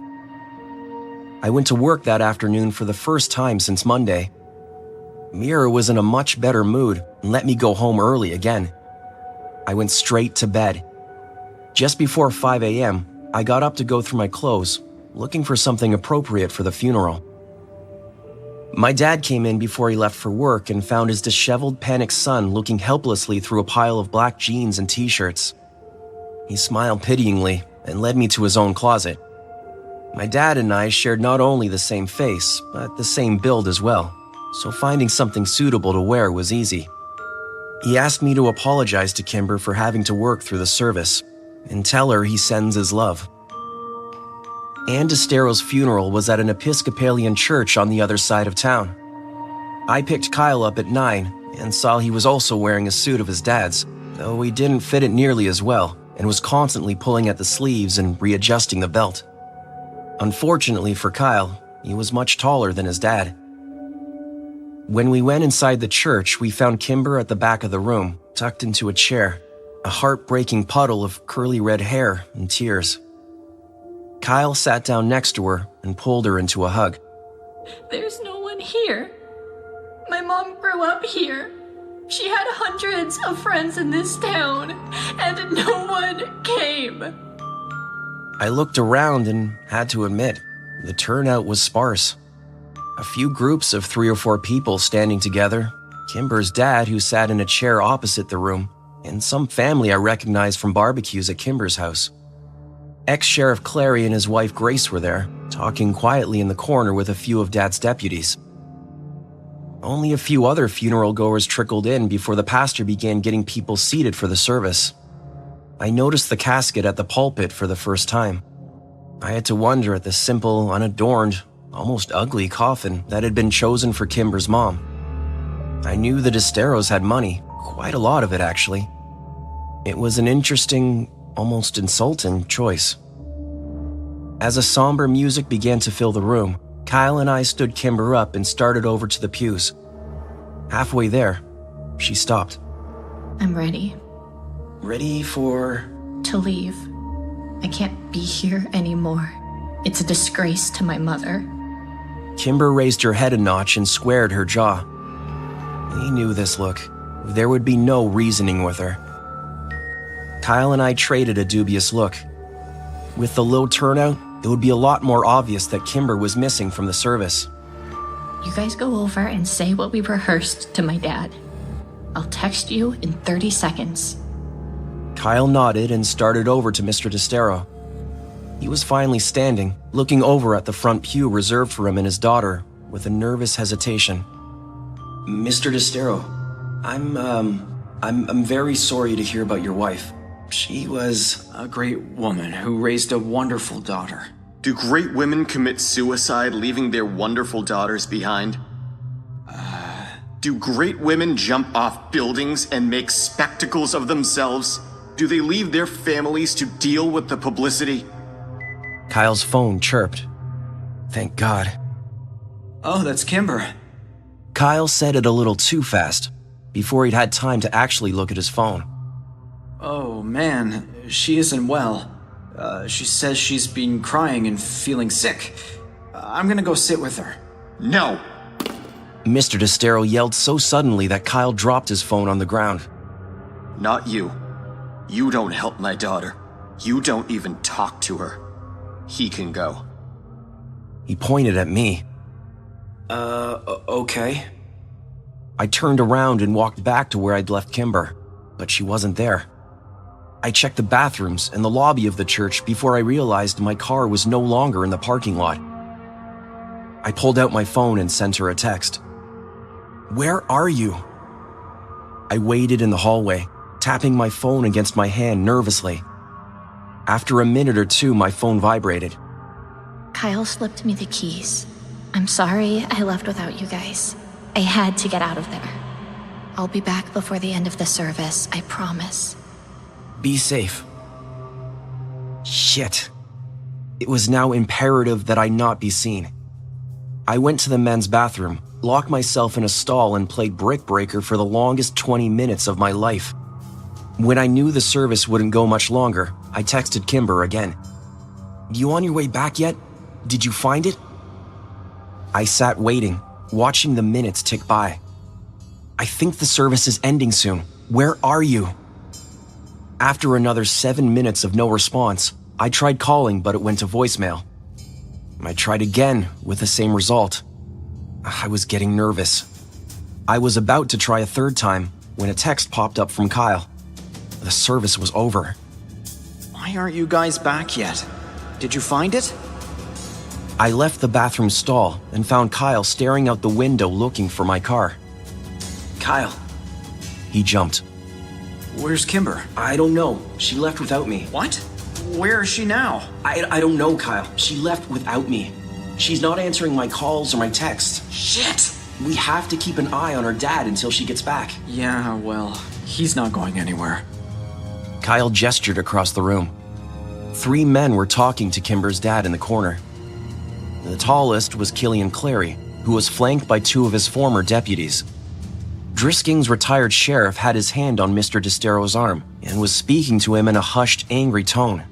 I went to work that afternoon for the first time since Monday. Mira was in a much better mood and let me go home early again. I went straight to bed. Just before 5 a.m., I got up to go through my clothes, looking for something appropriate for the funeral. My dad came in before he left for work and found his disheveled, panicked son looking helplessly through a pile of black jeans and t-shirts. He smiled pityingly and led me to his own closet. My dad and I shared not only the same face, but the same build as well, so finding something suitable to wear was easy. He asked me to apologize to Kimber for having to work through the service, and tell her he sends his love. Ann Destero's funeral was at an Episcopalian church on the other side of town. I picked Kyle up at 9 and saw he was also wearing a suit of his dad's, though he didn't fit it nearly as well and was constantly pulling at the sleeves and readjusting the belt. Unfortunately for Kyle, he was much taller than his dad. When we went inside the church, we found Kimber at the back of the room, tucked into a chair, a heartbreaking puddle of curly red hair and tears. Kyle sat down next to her and pulled her into a hug. There's no one here. My mom grew up here. She had hundreds of friends in this town, and no one came. I looked around and had to admit, the turnout was sparse. A few groups of 3 or 4 people standing together, Kimber's dad who sat in a chair opposite the room, and some family I recognized from barbecues at Kimber's house. Ex-Sheriff Clary and his wife Grace were there, talking quietly in the corner with a few of Dad's deputies. Only a few other funeral goers trickled in before the pastor began getting people seated for the service. I noticed the casket at the pulpit for the first time. I had to wonder at the simple, unadorned, almost ugly coffin that had been chosen for Kimber's mom. I knew the Desteros had money, quite a lot of it actually. It was an interesting, almost insulting choice. As a somber music began to fill the room, Kyle and I stood Kimber up and started over to the pews. Halfway there, she stopped. I'm ready. Ready for? To leave. I can't be here anymore. It's a disgrace to my mother. Kimber raised her head a notch and squared her jaw. We knew this look. There would be no reasoning with her. Kyle and I traded a dubious look. With the low turnout, it would be a lot more obvious that Kimber was missing from the service. You guys go over and say what we rehearsed to my dad. I'll text you in 30 seconds. Kyle nodded and started over to Mr. Destero. He was finally standing, looking over at the front pew reserved for him and his daughter, with a nervous hesitation. Mr. Destero, I'm very sorry to hear about your wife. She was a great woman who raised a wonderful daughter. Do great women commit suicide, leaving their wonderful daughters behind? Do great women jump off buildings and make spectacles of themselves? Do they leave their families to deal with the publicity? Kyle's phone chirped. Thank God. Oh, that's Kimber. Kyle said it a little too fast, before he'd had time to actually look at his phone. Oh, man, she isn't well. She says she's been crying and feeling sick. I'm gonna go sit with her. No! Mr. Destero yelled so suddenly that Kyle dropped his phone on the ground. Not you. You don't help my daughter. You don't even talk to her. He can go. He pointed at me. Okay. I turned around and walked back to where I'd left Kimber, but she wasn't there. I checked the bathrooms and the lobby of the church before I realized my car was no longer in the parking lot. I pulled out my phone and sent her a text. "Where are you?" I waited in the hallway, tapping my phone against my hand nervously. After a minute or two, my phone vibrated. Kyle slipped me the keys. I'm sorry I left without you guys. I had to get out of there. I'll be back before the end of the service, I promise. Be safe. Shit. It was now imperative that I not be seen. I went to the men's bathroom, locked myself in a stall, and played Brick Breaker for the longest 20 minutes of my life. When I knew the service wouldn't go much longer, I texted Kimber again. "You on your way back yet? Did you find it?" I sat waiting, watching the minutes tick by. "I think the service is ending soon. Where are you?" After another 7 minutes of no response, I tried calling, but it went to voicemail. I tried again with the same result. I was getting nervous. I was about to try a third time when a text popped up from Kyle. The service was over. Why aren't you guys back yet? Did you find it? I left the bathroom stall and found Kyle staring out the window looking for my car. "Kyle." He jumped. Where's Kimber? "I don't know. She left without me." What? Where is she now? I don't know, Kyle. She left without me. She's not answering my calls or my texts. Shit! We have to keep an eye on her dad until she gets back. Yeah, well, he's not going anywhere. Kyle gestured across the room. 3 men were talking to Kimber's dad in the corner. The tallest was Killian Clary, who was flanked by 2 of his former deputies. Drisking's retired sheriff had his hand on Mr. DeStero's arm and was speaking to him in a hushed, angry tone.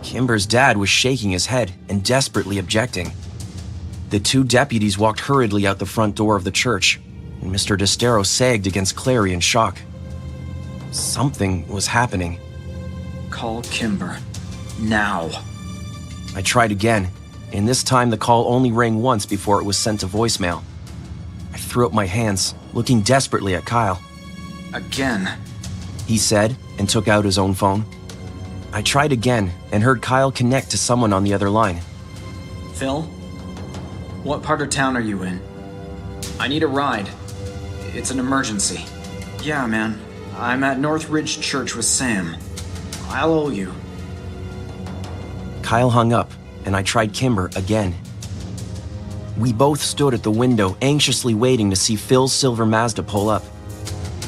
Kimber's dad was shaking his head and desperately objecting. The 2 deputies walked hurriedly out the front door of the church, and Mr. DeStero sagged against Clary in shock. Something was happening. Call Kimber. Now. I tried again, and this time the call only rang once before it was sent to voicemail. I threw up my hands, looking desperately at Kyle. Again. He said, and took out his own phone. I tried again and heard Kyle connect to someone on the other line. Phil? What part of town are you in? I need a ride. It's an emergency. Yeah, man. I'm at Northridge Church with Sam. I'll owe you. Kyle hung up, and I tried Kimber again. We both stood at the window, anxiously waiting to see Phil's silver Mazda pull up.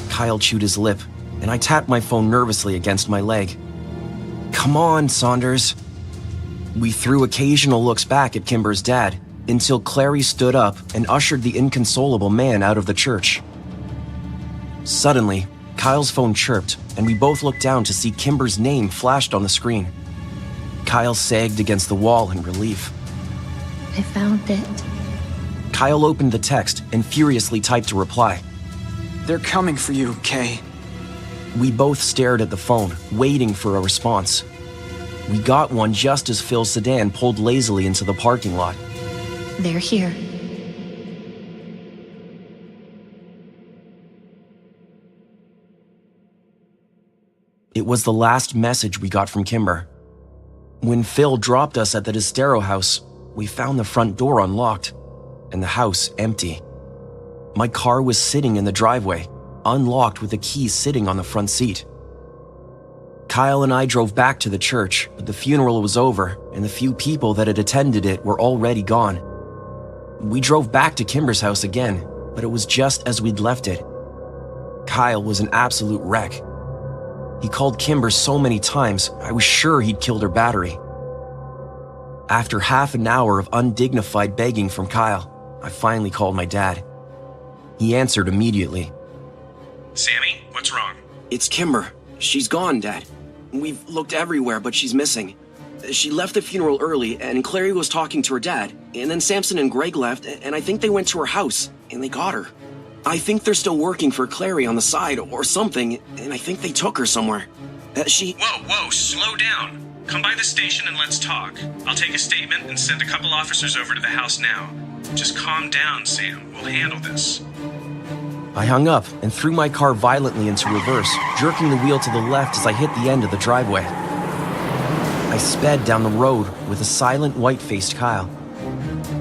Kyle chewed his lip, and I tapped my phone nervously against my leg. "Come on, Saunders." We threw occasional looks back at Kimber's dad, until Clary stood up and ushered the inconsolable man out of the church. Suddenly, Kyle's phone chirped, and we both looked down to see Kimber's name flashed on the screen. Kyle sagged against the wall in relief. I found it. Kyle opened the text and furiously typed a reply. They're coming for you, Kay. We both stared at the phone, waiting for a response. We got one just as Phil's sedan pulled lazily into the parking lot. They're here. It was the last message we got from Kimber. When Phil dropped us at the DeStero house, we found the front door unlocked and the house empty. My car was sitting in the driveway, unlocked with the key sitting on the front seat. Kyle and I drove back to the church, but the funeral was over and the few people that had attended it were already gone. We drove back to Kimber's house again, but it was just as we'd left it. Kyle was an absolute wreck. He called Kimber so many times, I was sure he'd killed her battery. After half an hour of undignified begging from Kyle, I finally called my dad. He answered immediately. Sammy, what's wrong? "It's Kimber. She's gone, Dad. We've looked everywhere, but she's missing. She left the funeral early, and Clary was talking to her dad, and then Samson and Greg left, and I think they went to her house, and they got her. I think they're still working for Clary on the side or something, and I think they took her somewhere. Whoa, slow down. Come by the station and let's talk. I'll take a statement and send a couple officers over to the house now. Just calm down, Sam. We'll handle this." I hung up and threw my car violently into reverse, jerking the wheel to the left as I hit the end of the driveway. I sped down the road with a silent, white-faced Kyle.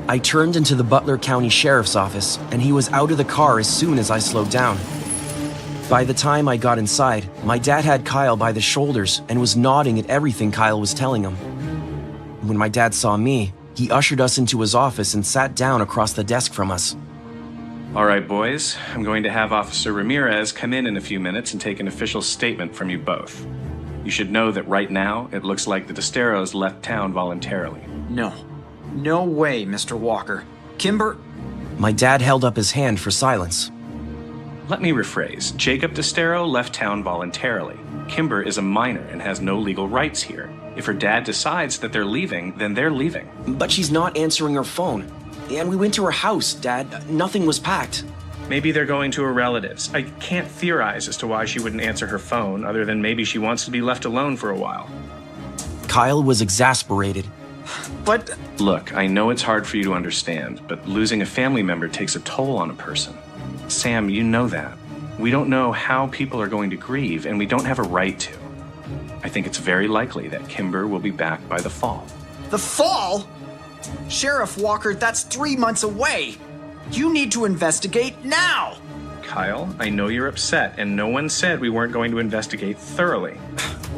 I turned into the Butler County Sheriff's Office, and he was out of the car as soon as I slowed down. By the time I got inside, my dad had Kyle by the shoulders and was nodding at everything Kyle was telling him. When my dad saw me, he ushered us into his office and sat down across the desk from us. All right, boys. I'm going to have Officer Ramirez come in a few minutes and take an official statement from you both. You should know that right now, it looks like the Desteros left town voluntarily. No. No way, Mr. Walker. Kimber... My dad held up his hand for silence. Let me rephrase. Jacob Destero left town voluntarily. Kimber is a minor and has no legal rights here. If her dad decides that they're leaving, then they're leaving. But she's not answering her phone. And we went to her house, Dad. Nothing was packed. Maybe they're going to her relatives. I can't theorize as to why she wouldn't answer her phone, other than maybe she wants to be left alone for a while. Kyle was exasperated. But... Look, I know it's hard for you to understand, but losing a family member takes a toll on a person. Sam, you know that. We don't know how people are going to grieve, and we don't have a right to. I think it's very likely that Kimber will be back by the fall. The fall? Sheriff Walker, that's 3 months away. You need to investigate now. Kyle, I know you're upset, and no one said we weren't going to investigate thoroughly.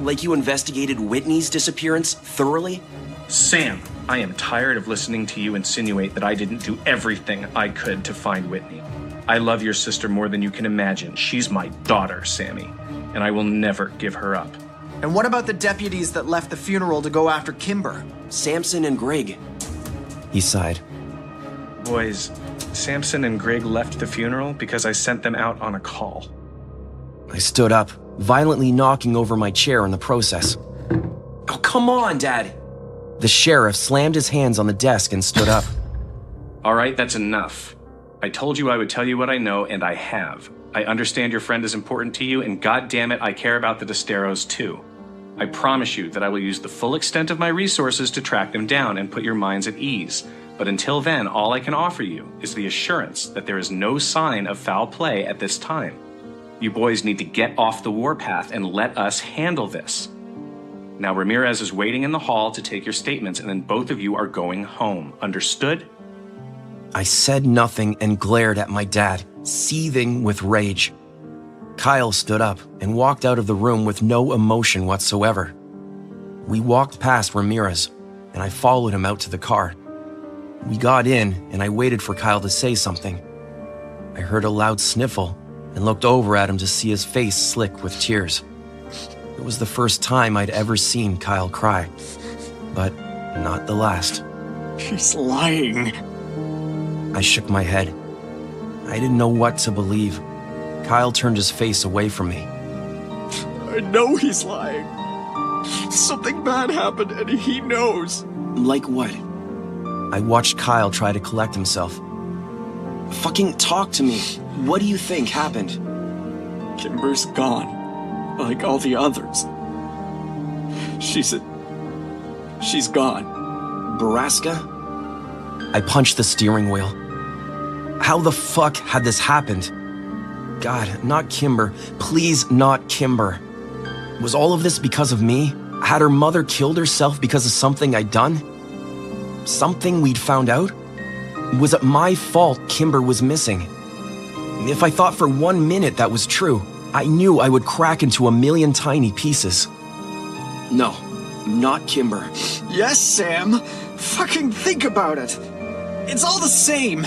Like you investigated Whitney's disappearance thoroughly? Sam, I am tired of listening to you insinuate that I didn't do everything I could to find Whitney. I love your sister more than you can imagine. She's my daughter, Sammy, and I will never give her up. And what about the deputies that left the funeral to go after Kimber? Samson and Greg. He sighed. Boys, Samson and Greg left the funeral because I sent them out on a call. I stood up, violently knocking over my chair in the process. Oh, come on, Dad! The sheriff slammed his hands on the desk and stood up. All right, that's enough. I told you I would tell you what I know, and I have. I understand your friend is important to you, and goddammit, I care about the Desteros too. I promise you that I will use the full extent of my resources to track them down and put your minds at ease. But until then, all I can offer you is the assurance that there is no sign of foul play at this time. You boys need to get off the warpath and let us handle this. Now, Ramirez is waiting in the hall to take your statements, and then both of you are going home. Understood? I said nothing and glared at my dad, seething with rage. Kyle stood up and walked out of the room with no emotion whatsoever. We walked past Ramirez, and I followed him out to the car. We got in, and I waited for Kyle to say something. I heard a loud sniffle and looked over at him to see his face slick with tears. It was the first time I'd ever seen Kyle cry, but not the last. He's lying. I shook my head. I didn't know what to believe. Kyle turned his face away from me. I know he's lying. Something bad happened and he knows. Like what? I watched Kyle try to collect himself. Fucking talk to me. What do you think happened? Kimber's gone. Like all the others. She's gone. Borrasca? I punched the steering wheel. How the fuck had this happened? God, not Kimber. Please, not Kimber. Was all of this because of me? Had her mother killed herself because of something I'd done? Something we'd found out? Was it my fault Kimber was missing? If I thought for 1 minute that was true, I knew I would crack into a million tiny pieces. No, not Kimber. Yes, Sam. Fucking think about it. It's all the same.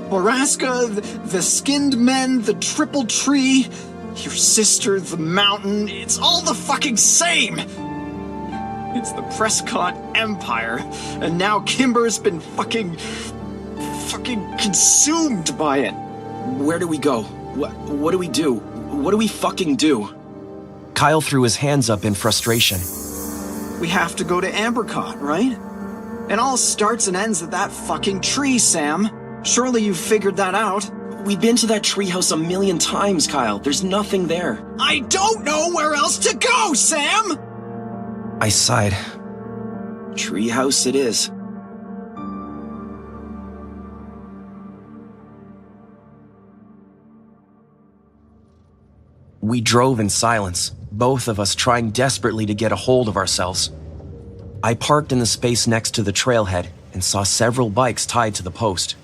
Borrasca, the skinned men, the triple tree, your sister, the mountain. It's all the fucking same. It's the Prescott Empire, and now Kimber's been fucking consumed by it. Where do we go? What do we do? What do we fucking do? Kyle threw his hands up in frustration. We have to go to Ambercott, right? It all starts and ends at that fucking tree, Sam. Surely you've figured that out. We've been to that treehouse 1,000,000 times, Kyle. There's nothing there. I don't know where else to go, Sam! I sighed. Treehouse it is. We drove in silence, both of us trying desperately to get a hold of ourselves. I parked in the space next to the trailhead and saw several bikes tied to the post.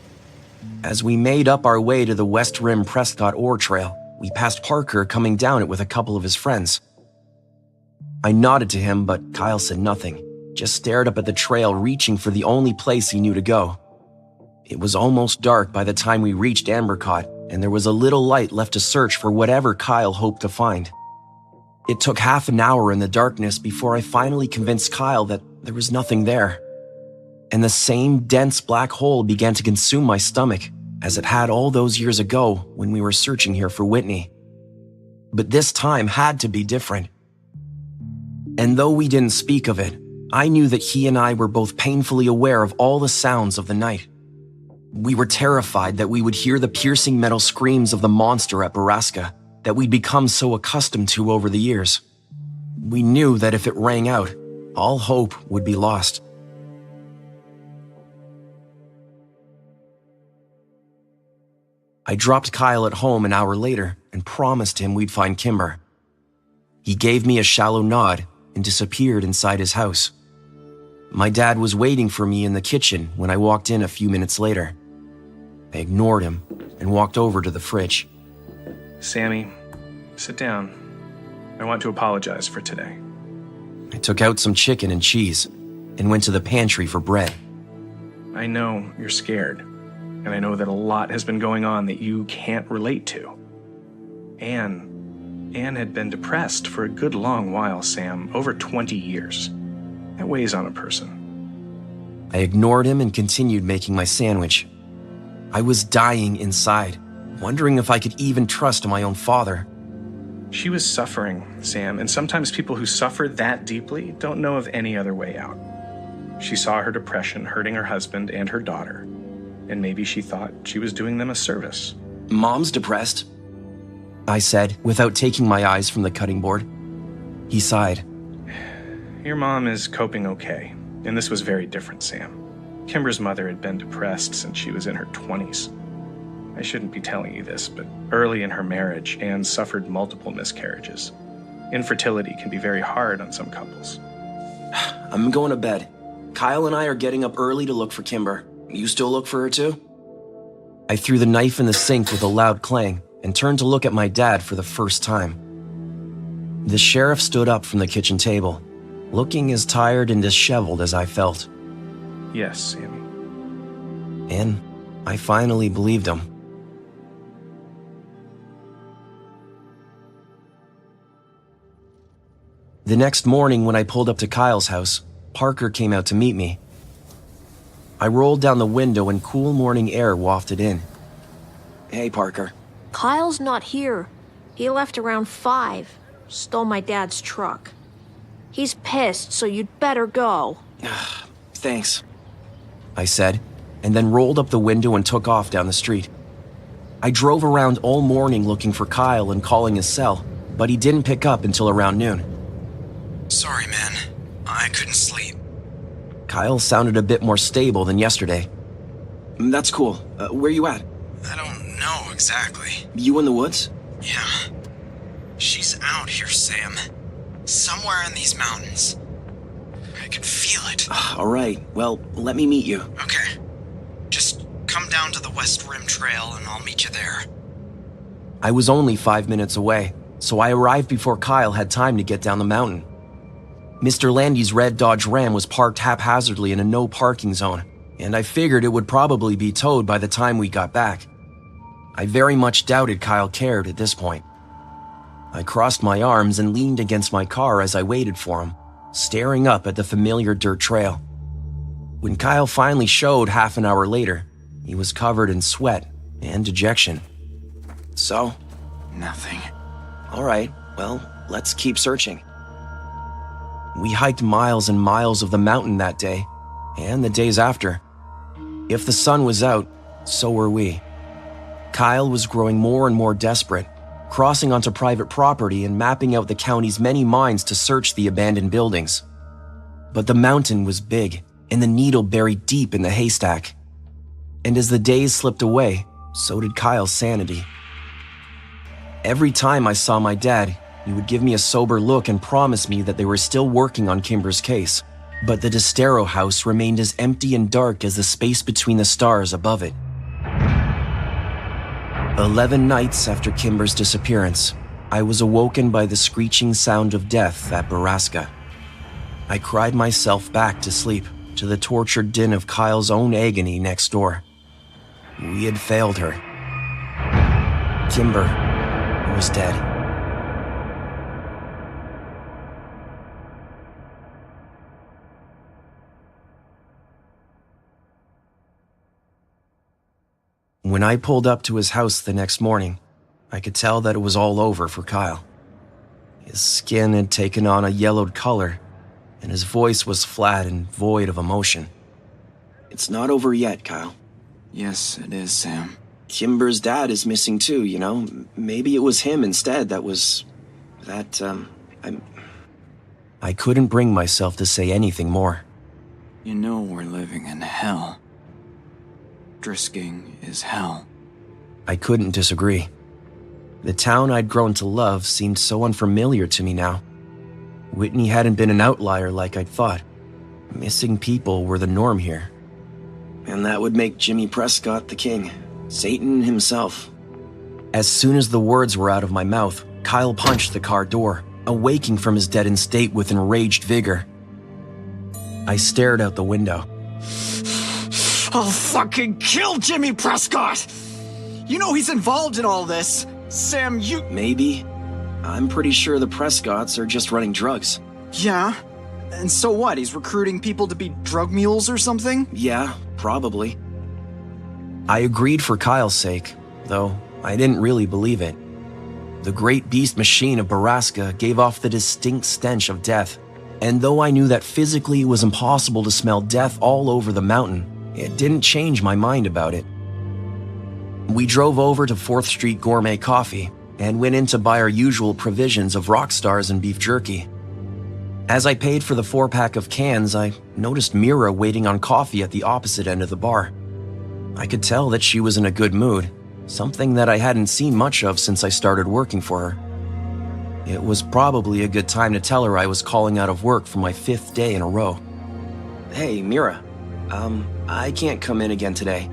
As we made up our way to the West Rim Prescott ore trail, we passed Parker coming down it with a couple of his friends. I nodded to him, but Kyle said nothing, just stared up at the trail, reaching for the only place he knew to go. It was almost dark by the time we reached Ambercott, and there was a little light left to search for whatever Kyle hoped to find. It took half an hour in the darkness before I finally convinced Kyle that there was nothing there. And the same dense black hole began to consume my stomach, as it had all those years ago when we were searching here for Whitney. But this time had to be different. And though we didn't speak of it, I knew that he and I were both painfully aware of all the sounds of the night. We were terrified that we would hear the piercing metal screams of the monster at Borrasca that we'd become so accustomed to over the years. We knew that if it rang out, all hope would be lost. I dropped Kyle at home an hour later and promised him we'd find Kimber. He gave me a shallow nod and disappeared inside his house. My dad was waiting for me in the kitchen when I walked in a few minutes later. I ignored him and walked over to the fridge. Sammy, sit down. I want to apologize for today. I took out some chicken and cheese and went to the pantry for bread. I know you're scared, and I know that a lot has been going on that you can't relate to. Anne had been depressed for a good long while, Sam, over 20 years. That weighs on a person. I ignored him and continued making my sandwich. I was dying inside, wondering if I could even trust my own father. She was suffering, Sam, and sometimes people who suffer that deeply don't know of any other way out. She saw her depression hurting her husband and her daughter, and maybe she thought she was doing them a service. Mom's depressed, I said, without taking my eyes from the cutting board. He sighed. Your mom is coping okay, and this was very different, Sam. Kimber's mother had been depressed since she was in her 20s. I shouldn't be telling you this, but early in her marriage, Anne suffered multiple miscarriages. Infertility can be very hard on some couples. I'm going to bed. Kyle and I are getting up early to look for Kimber. You still look for her too? I threw the knife in the sink with a loud clang and turned to look at my dad for the first time. The sheriff stood up from the kitchen table, looking as tired and disheveled as I felt. Yes, Sammy. And I finally believed him. The next morning when I pulled up to Kyle's house, Parker came out to meet me. I rolled down the window and cool morning air wafted in. Hey, Parker. Kyle's not here. He left around 5. Stole my dad's truck. He's pissed, so you'd better go. Thanks, I said, and then rolled up the window and took off down the street. I drove around all morning looking for Kyle and calling his cell, but he didn't pick up until around noon. Sorry, man. I couldn't sleep. Kyle sounded a bit more stable than yesterday. That's cool. Where you at? I don't know exactly. You in the woods? Yeah. She's out here, Sam. Somewhere in these mountains. I can feel it. All right. Well, let me meet you. Okay. Just come down to the West Rim Trail and I'll meet you there. I was only 5 minutes away, so I arrived before Kyle had time to get down the mountain. Mr. Landy's red Dodge Ram was parked haphazardly in a no parking zone, and I figured it would probably be towed by the time we got back. I very much doubted Kyle cared at this point. I crossed my arms and leaned against my car as I waited for him, staring up at the familiar dirt trail. When Kyle finally showed half an hour later, he was covered in sweat and dejection. So? Nothing. All right, well, let's keep searching. We hiked miles and miles of the mountain that day, and the days after. If the sun was out, so were we. Kyle was growing more and more desperate, crossing onto private property and mapping out the county's many mines to search the abandoned buildings. But the mountain was big, and the needle buried deep in the haystack. And as the days slipped away, so did Kyle's sanity. Every time I saw my dad, he would give me a sober look and promise me that they were still working on Kimber's case. But the Destero house remained as empty and dark as the space between the stars above it. 11 nights after Kimber's disappearance, I was awoken by the screeching sound of death at Borrasca. I cried myself back to sleep, to the tortured din of Kyle's own agony next door. We had failed her. Kimber was dead. When I pulled up to his house the next morning, I could tell that it was all over for Kyle. His skin had taken on a yellowed color, and his voice was flat and void of emotion. It's not over yet, Kyle. Yes, it is, Sam. Kimber's dad is missing too, you know? Maybe it was him instead I couldn't bring myself to say anything more. You know we're living in hell. Drisking is hell. I couldn't disagree. The town I'd grown to love seemed so unfamiliar to me now. Whitney hadn't been an outlier like I'd thought. Missing people were the norm here. And that would make Jimmy Prescott the king. Satan himself. As soon as the words were out of my mouth, Kyle punched the car door, awaking from his deadened state with enraged vigor. I stared out the window. I'll fucking kill Jimmy Prescott! You know he's involved in all this. Sam, you... Maybe. I'm pretty sure the Prescotts are just running drugs. Yeah? And so what? He's recruiting people to be drug mules or something? Yeah, probably. I agreed for Kyle's sake, though I didn't really believe it. The great beast machine of Borrasca gave off the distinct stench of death, and though I knew that physically it was impossible to smell death all over the mountain, it didn't change my mind about it. We drove over to 4th Street Gourmet Coffee and went in to buy our usual provisions of rock stars and beef jerky. As I paid for the 4-pack of cans, I noticed Mira waiting on coffee at the opposite end of the bar. I could tell that she was in a good mood, something that I hadn't seen much of since I started working for her. It was probably a good time to tell her I was calling out of work for my 5th day in a row. Hey, Mira. I can't come in again today.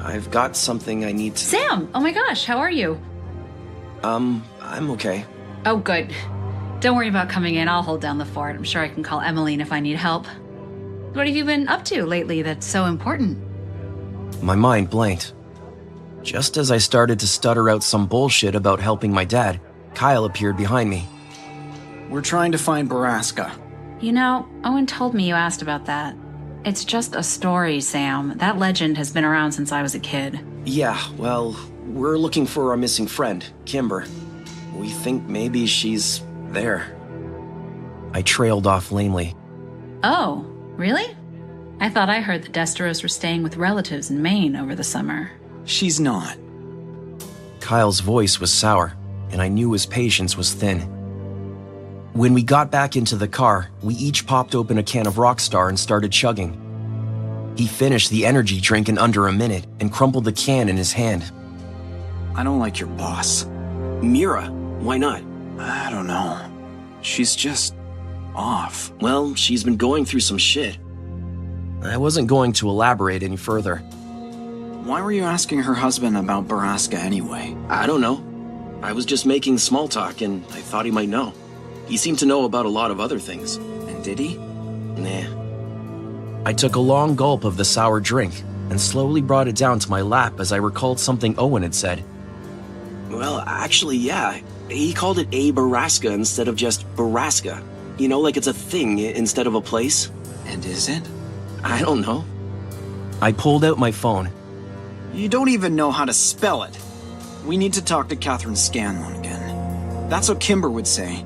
I've got something I need to... Sam! Oh my gosh, how are you? I'm okay. Oh, good. Don't worry about coming in. I'll hold down the fort. I'm sure I can call Emmeline if I need help. What have you been up to lately that's so important? My mind blanked. Just as I started to stutter out some bullshit about helping my dad, Kyle appeared behind me. We're trying to find Borrasca. You know, Owen told me you asked about that. It's just a story, Sam. That legend has been around since I was a kid. Yeah, well, we're looking for our missing friend, Kimber. We think maybe she's there. I trailed off lamely. Oh, really? I thought I heard the Desteros were staying with relatives in Maine over the summer. She's not. Kyle's voice was sour, and I knew his patience was thin. When we got back into the car, we each popped open a can of Rockstar and started chugging. He finished the energy drink in under a minute and crumpled the can in his hand. I don't like your boss. Mira, why not? I don't know. She's just off. Well, she's been going through some shit. I wasn't going to elaborate any further. Why were you asking her husband about Borrasca anyway? I don't know. I was just making small talk and I thought he might know. He seemed to know about a lot of other things. And did he? Nah. I took a long gulp of the sour drink and slowly brought it down to my lap as I recalled something Owen had said. Well, actually, yeah. He called it a Borrasca instead of just Borrasca. You know, like it's a thing instead of a place. And is it? I don't know. I pulled out my phone. You don't even know how to spell it. We need to talk to Catherine Scanlon again. That's what Kimber would say.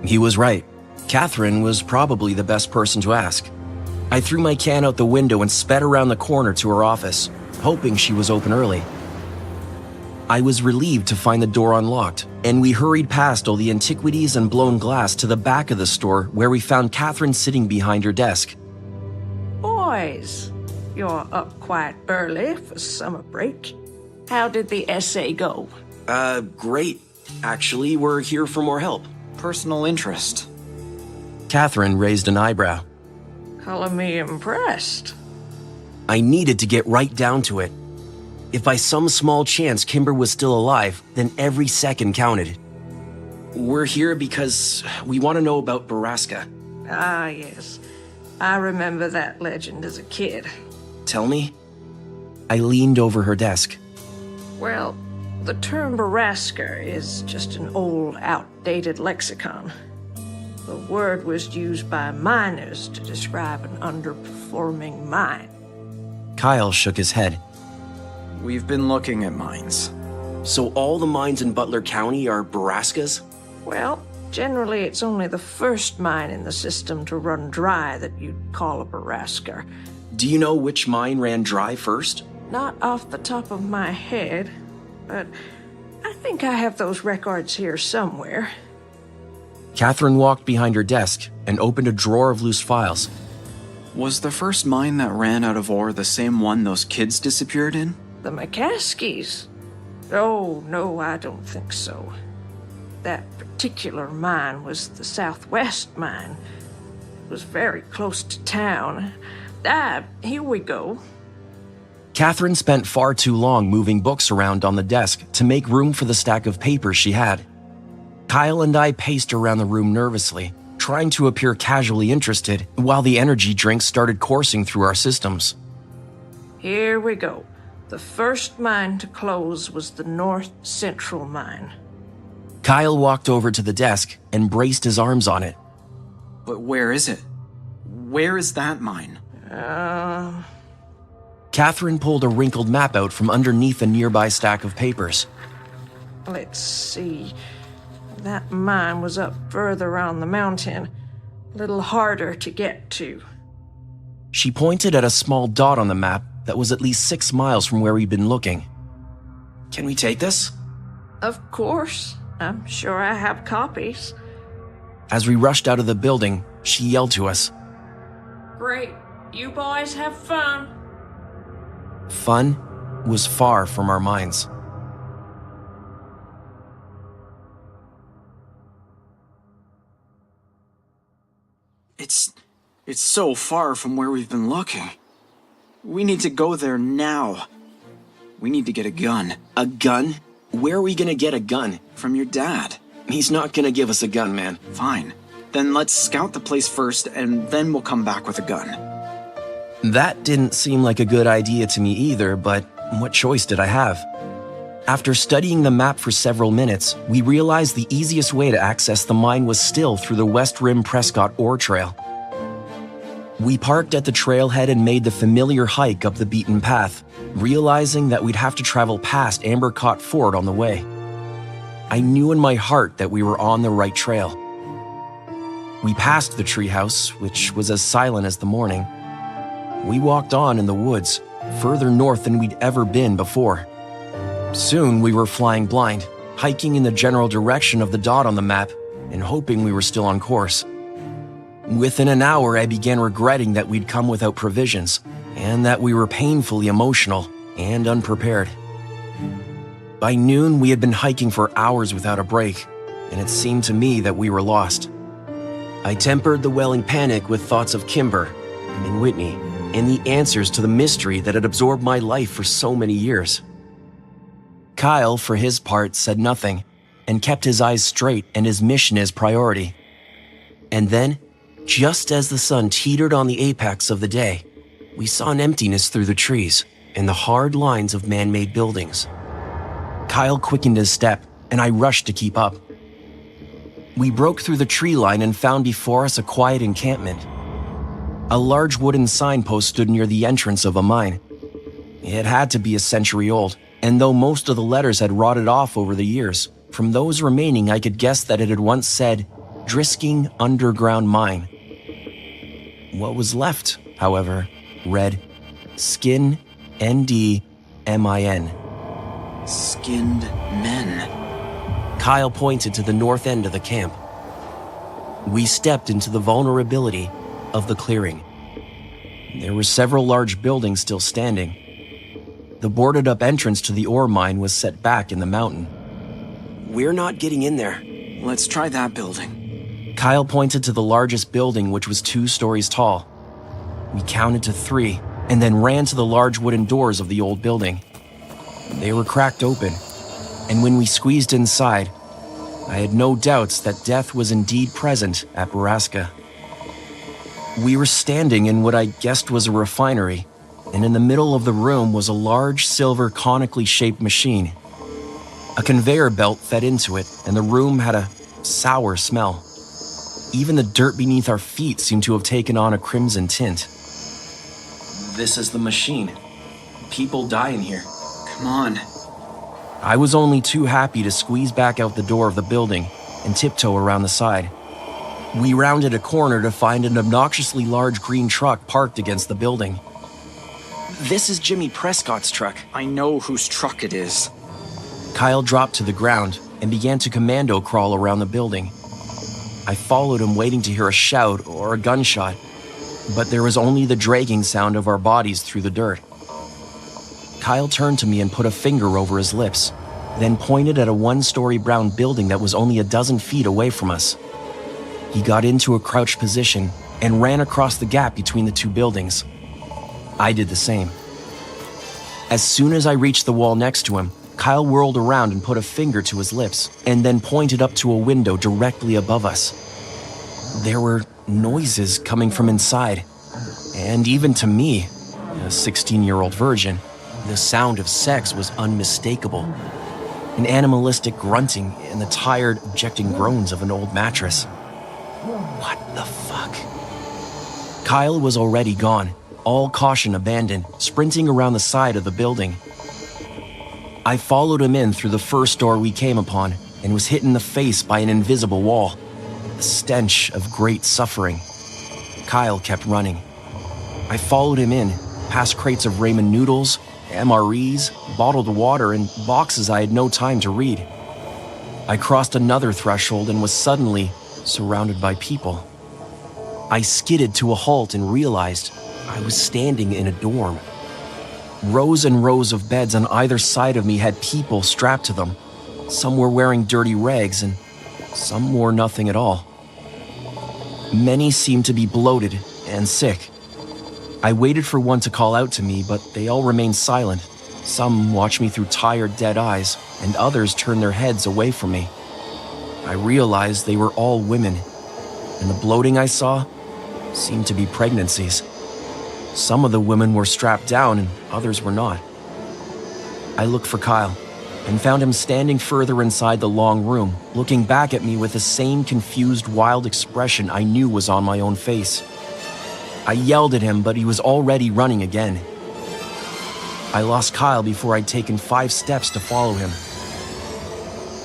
He was right. Catherine was probably the best person to ask. I threw my can out the window and sped around the corner to her office, hoping she was open early. I was relieved to find the door unlocked, and we hurried past all the antiquities and blown glass to the back of the store where we found Catherine sitting behind her desk. Boys, you're up quite early for summer break. How did the essay go? Great. Actually, we're here for more help. Personal interest. Catherine raised an eyebrow. Color me impressed. I needed to get right down to it. If by some small chance Kimber was still alive, then every second counted. We're here because we want to know about Borrasca. Ah, yes. I remember that legend as a kid. Tell me? I leaned over her desk. Well, the term Borrasca is just an old, outdated lexicon. The word was used by miners to describe an underperforming mine. Kyle shook his head. We've been looking at mines. So all the mines in Butler County are Borrascas? Well, generally it's only the first mine in the system to run dry that you'd call a Borrasca. Do you know which mine ran dry first? Not off the top of my head, but I think I have those records here somewhere. Catherine walked behind her desk and opened a drawer of loose files. Was the first mine that ran out of ore the same one those kids disappeared in? The McCaskies? Oh, no, I don't think so. That particular mine was the Southwest mine. It was very close to town. Here we go. Catherine spent far too long moving books around on the desk to make room for the stack of papers she had. Kyle and I paced around the room nervously, trying to appear casually interested while the energy drinks started coursing through our systems. Here we go. The first mine to close was the North Central mine. Kyle walked over to the desk and braced his arms on it. But where is it? Where is that mine? Catherine pulled a wrinkled map out from underneath a nearby stack of papers. Let's see. That mine was up further on the mountain. A little harder to get to. She pointed at a small dot on the map that was at least 6 miles from where we'd been looking. Can we take this? Of course. I'm sure I have copies. As we rushed out of the building, she yelled to us. Great. You boys have fun. Fun was far from our minds. It's so far from where we've been looking. We need to go there now. We need to get a gun. A gun? Where are we gonna get a gun? From your dad. He's not gonna give us a gun, man. Fine. Then let's scout the place first, and then we'll come back with a gun. That didn't seem like a good idea to me either, but what choice did I have? After studying the map for several minutes, we realized the easiest way to access the mine was still through the West Rim Prescott ore trail. We parked at the trailhead and made the familiar hike up the beaten path, realizing that we'd have to travel past Ambercott Ford on the way. I knew in my heart that we were on the right trail. We passed the treehouse, which was as silent as the morning. We walked on in the woods, further north than we'd ever been before. Soon we were flying blind, hiking in the general direction of the dot on the map and hoping we were still on course. Within an hour, I began regretting that we'd come without provisions and that we were painfully emotional and unprepared. By noon, we had been hiking for hours without a break, and it seemed to me that we were lost. I tempered the welling panic with thoughts of Kimber and Whitney and the answers to the mystery that had absorbed my life for so many years. Kyle, for his part, said nothing and kept his eyes straight and his mission as priority. And then, just as the sun teetered on the apex of the day, we saw an emptiness through the trees and the hard lines of man-made buildings. Kyle quickened his step, and I rushed to keep up. We broke through the tree line and found before us a quiet encampment. A large wooden signpost stood near the entrance of a mine. It had to be a century old, and though most of the letters had rotted off over the years, from those remaining I could guess that it had once said, Drisking Underground Mine. What was left, however, read, Skin ND-MIN. Skinned men. Kyle pointed to the north end of the camp. We stepped into the vulnerability of the clearing. There were several large buildings still standing. The boarded-up entrance to the ore mine was set back in the mountain. We're not getting in there. Let's try that building. Kyle pointed to the largest building, which was 2 stories tall. We counted to 3, and then ran to the large wooden doors of the old building. They were cracked open, and when we squeezed inside, I had no doubts that death was indeed present at Borrasca. We were standing in what I guessed was a refinery, and in the middle of the room was a large silver conically shaped machine. A conveyor belt fed into it, and the room had a sour smell. Even the dirt beneath our feet seemed to have taken on a crimson tint. This is the machine. People die in here. Come on. I was only too happy to squeeze back out the door of the building and tiptoe around the side. We rounded a corner to find an obnoxiously large green truck parked against the building. This is Jimmy Prescott's truck. I know whose truck it is. Kyle dropped to the ground and began to commando crawl around the building. I followed him, waiting to hear a shout or a gunshot, but there was only the dragging sound of our bodies through the dirt. Kyle turned to me and put a finger over his lips, then pointed at a 1-story brown building that was only a dozen feet away from us. He got into a crouched position and ran across the gap between the 2 buildings. I did the same. As soon as I reached the wall next to him, Kyle whirled around and put a finger to his lips, and then pointed up to a window directly above us. There were noises coming from inside, and even to me, a 16-year-old virgin, the sound of sex was unmistakable. An animalistic grunting and the tired, ejecting groans of an old mattress. What the fuck? Kyle was already gone, all caution abandoned, sprinting around the side of the building. I followed him in through the first door we came upon and was hit in the face by an invisible wall. The stench of great suffering. Kyle kept running. I followed him in, past crates of ramen noodles, MREs, bottled water, and boxes I had no time to read. I crossed another threshold and was suddenly surrounded by people. I skidded to a halt and realized I was standing in a dorm. Rows and rows of beds on either side of me had people strapped to them. Some were wearing dirty rags and some wore nothing at all. Many seemed to be bloated and sick. I waited for one to call out to me, but they all remained silent. Some watched me through tired, dead eyes, and others turned their heads away from me. I realized they were all women, and the bloating I saw seemed to be pregnancies. Some of the women were strapped down and others were not. I looked for Kyle and found him standing further inside the long room, looking back at me with the same confused, wild expression I knew was on my own face. I yelled at him, but he was already running again. I lost Kyle before I'd taken 5 steps to follow him.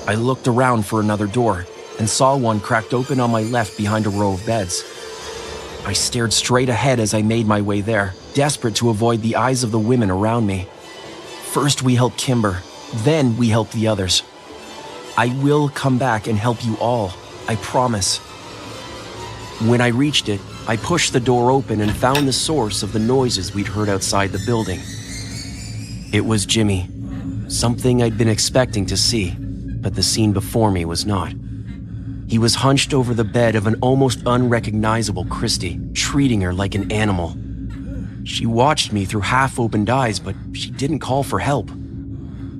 I looked around for another door and saw one cracked open on my left behind a row of beds. I stared straight ahead as I made my way there, desperate to avoid the eyes of the women around me. First we helped Kimber, then we helped the others. I will come back and help you all, I promise. When I reached it, I pushed the door open and found the source of the noises we'd heard outside the building. It was Jimmy, something I'd been expecting to see, but the scene before me was not. He was hunched over the bed of an almost unrecognizable Christy, treating her like an animal. She watched me through half-opened eyes, but she didn't call for help.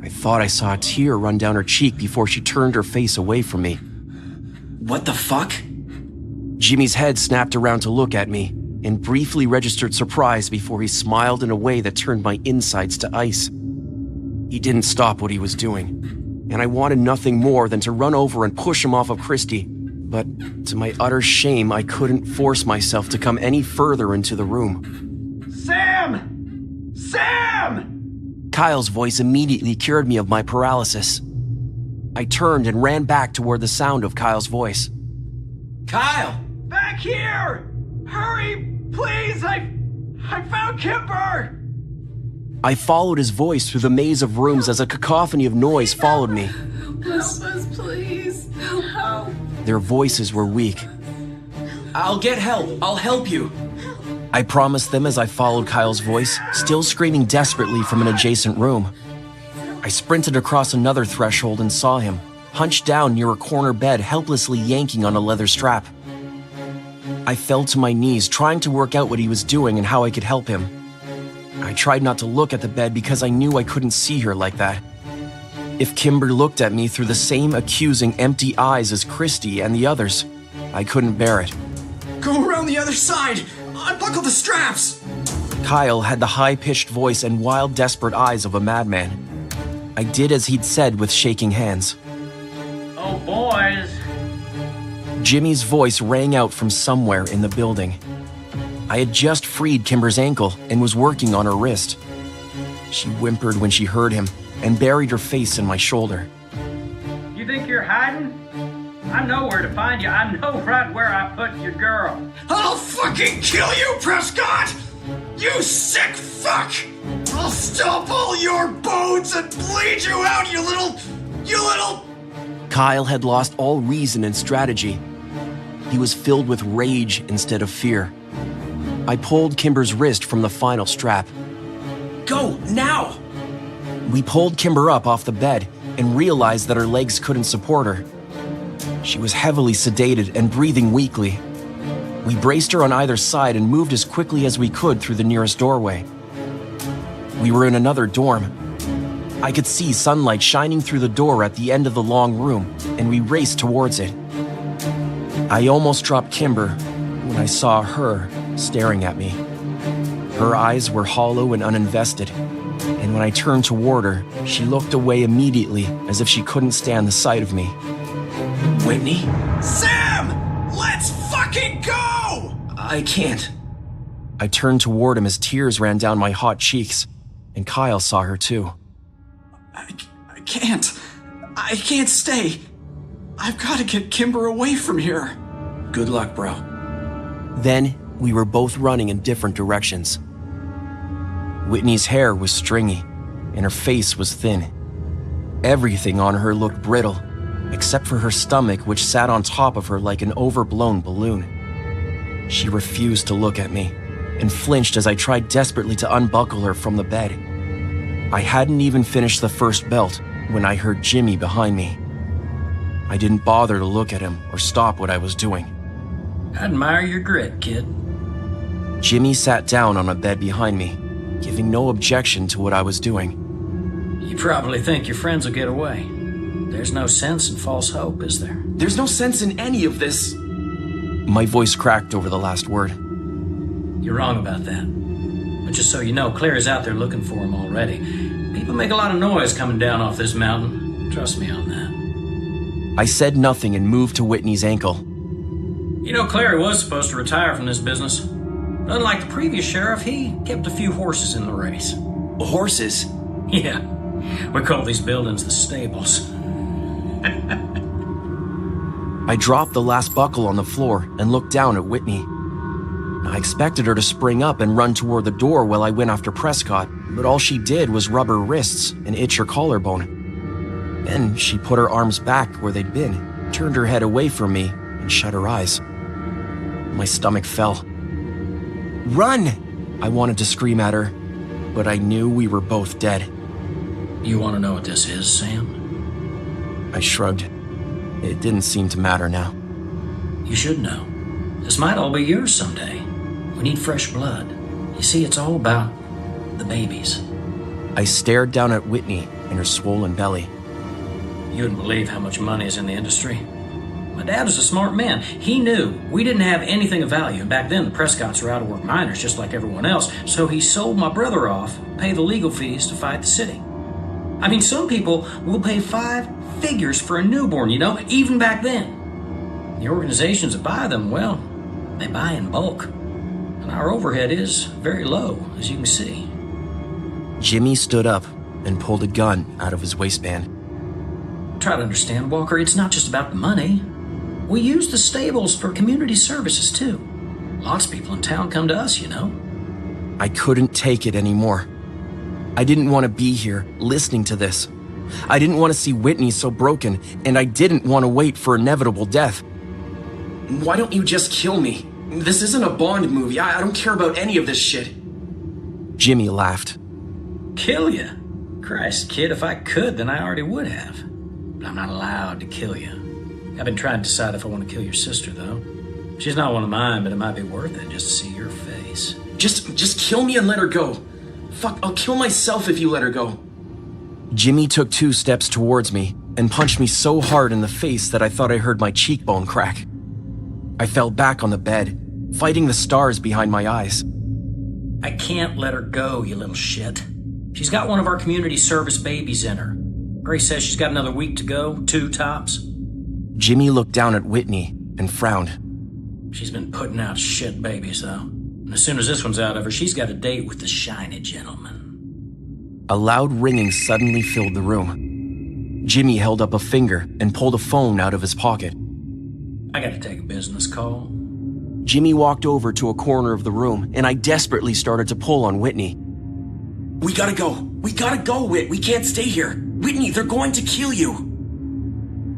I thought I saw a tear run down her cheek before she turned her face away from me. What the fuck? Jimmy's head snapped around to look at me and briefly registered surprise before he smiled in a way that turned my insides to ice. He didn't stop what he was doing, and I wanted nothing more than to run over and push him off of Christy, but to my utter shame, I couldn't force myself to come any further into the room. Sam! Sam! Kyle's voice immediately cured me of my paralysis. I turned and ran back toward the sound of Kyle's voice. Kyle! Back here! Hurry, please! I found Kimber! I followed his voice through the maze of rooms as a cacophony of noise followed me. Help us, please. Help. Their voices were weak. I'll get help. I'll help you. I promised them as I followed Kyle's voice, still screaming desperately from an adjacent room. I sprinted across another threshold and saw him, hunched down near a corner bed, helplessly yanking on a leather strap. I fell to my knees, trying to work out what he was doing and how I could help him. I tried not to look at the bed because I knew I couldn't see her like that. If Kimber looked at me through the same accusing, empty eyes as Christy and the others, I couldn't bear it. Go around the other side! Unbuckle the straps! Kyle had the high-pitched voice and wild, desperate eyes of a madman. I did as he'd said with shaking hands. Oh, boys. Jimmy's voice rang out from somewhere in the building. I had just freed Kimber's ankle and was working on her wrist. She whimpered when she heard him and buried her face in my shoulder. You think you're hiding? I know where to find you. I know right where I put your girl. I'll fucking kill you, Prescott! You sick fuck! I'll stomp all your bones and bleed you out, you little... Kyle had lost all reason and strategy. He was filled with rage instead of fear. I pulled Kimber's wrist from the final strap. Go, now! We pulled Kimber up off the bed and realized that her legs couldn't support her. She was heavily sedated and breathing weakly. We braced her on either side and moved as quickly as we could through the nearest doorway. We were in another dorm. I could see sunlight shining through the door at the end of the long room, and we raced towards it. I almost dropped Kimber when I saw her staring at me. Her eyes were hollow and uninvested, and when I turned toward her, she looked away immediately as if she couldn't stand the sight of me. Whitney? Sam! Let's fucking go! I can't. I turned toward him as tears ran down my hot cheeks, and Kyle saw her too. I can't stay. I've got to get Kimber away from here. Good luck, bro. Then we were both running in different directions. Whitney's hair was stringy, and her face was thin. Everything on her looked brittle, except for her stomach, which sat on top of her like an overblown balloon. She refused to look at me, and flinched as I tried desperately to unbuckle her from the bed. I hadn't even finished the first belt when I heard Jimmy behind me. I didn't bother to look at him or stop what I was doing. I admire your grit, kid. Jimmy sat down on a bed behind me, giving no objection to what I was doing. You probably think your friends will get away. There's no sense in false hope, is there? There's no sense in any of this. My voice cracked over the last word. You're wrong about that. But just so you know, Claire's out there looking for him already. People make a lot of noise coming down off this mountain. Trust me on that. I said nothing and moved to Whitney's ankle. You know, Claire was supposed to retire from this business. Unlike the previous sheriff, he kept a few horses in the race. Horses? Yeah. We call these buildings the stables. I dropped the last buckle on the floor and looked down at Whitney. I expected her to spring up and run toward the door while I went after Prescott, but all she did was rub her wrists and itch her collarbone. Then she put her arms back where they'd been, turned her head away from me, and shut her eyes. My stomach fell. Run! I wanted to scream at her, but I knew we were both dead. You want to know what this is, Sam? I shrugged. It didn't seem to matter now. You should know. This might all be yours someday. We need fresh blood. You see, it's all about the babies. I stared down at Whitney and her swollen belly. You wouldn't believe how much money is in the industry. My dad was a smart man. He knew we didn't have anything of value, and back then the Prescotts were out-of-work miners just like everyone else, so he sold my brother off, pay the legal fees to fight the city. I mean, some people will pay 5 figures for a newborn, you know, even back then. The organizations that buy them, well, they buy in bulk. And our overhead is very low, as you can see. Jimmy stood up and pulled a gun out of his waistband. Try to understand, Walker, it's not just about the money. We use the stables for community services, too. Lots of people in town come to us, you know. I couldn't take it anymore. I didn't want to be here, listening to this. I didn't want to see Whitney so broken, and I didn't want to wait for inevitable death. Why don't you just kill me? This isn't a Bond movie. I don't care about any of this shit. Jimmy laughed. Kill you? Christ, kid, if I could, then I already would have. but I'm not allowed to kill you. I've been trying to decide if I want to kill your sister, though. She's not one of mine, but it might be worth it just to see your face. Just kill me and let her go. Fuck, I'll kill myself if you let her go. Jimmy took 2 steps towards me and punched me so hard in the face that I thought I heard my cheekbone crack. I fell back on the bed, fighting the stars behind my eyes. I can't let her go, you little shit. She's got one of our community service babies in her. Grace says she's got another week to go, 2 tops. Jimmy looked down at Whitney and frowned. She's been putting out shit babies, though. And as soon as this one's out of her, she's got a date with the shiny gentleman. A loud ringing suddenly filled the room. Jimmy held up a finger and pulled a phone out of his pocket. I gotta take a business call. Jimmy walked over to a corner of the room, and I desperately started to pull on Whitney. We gotta go, Whit. We can't stay here. Whitney, they're going to kill you.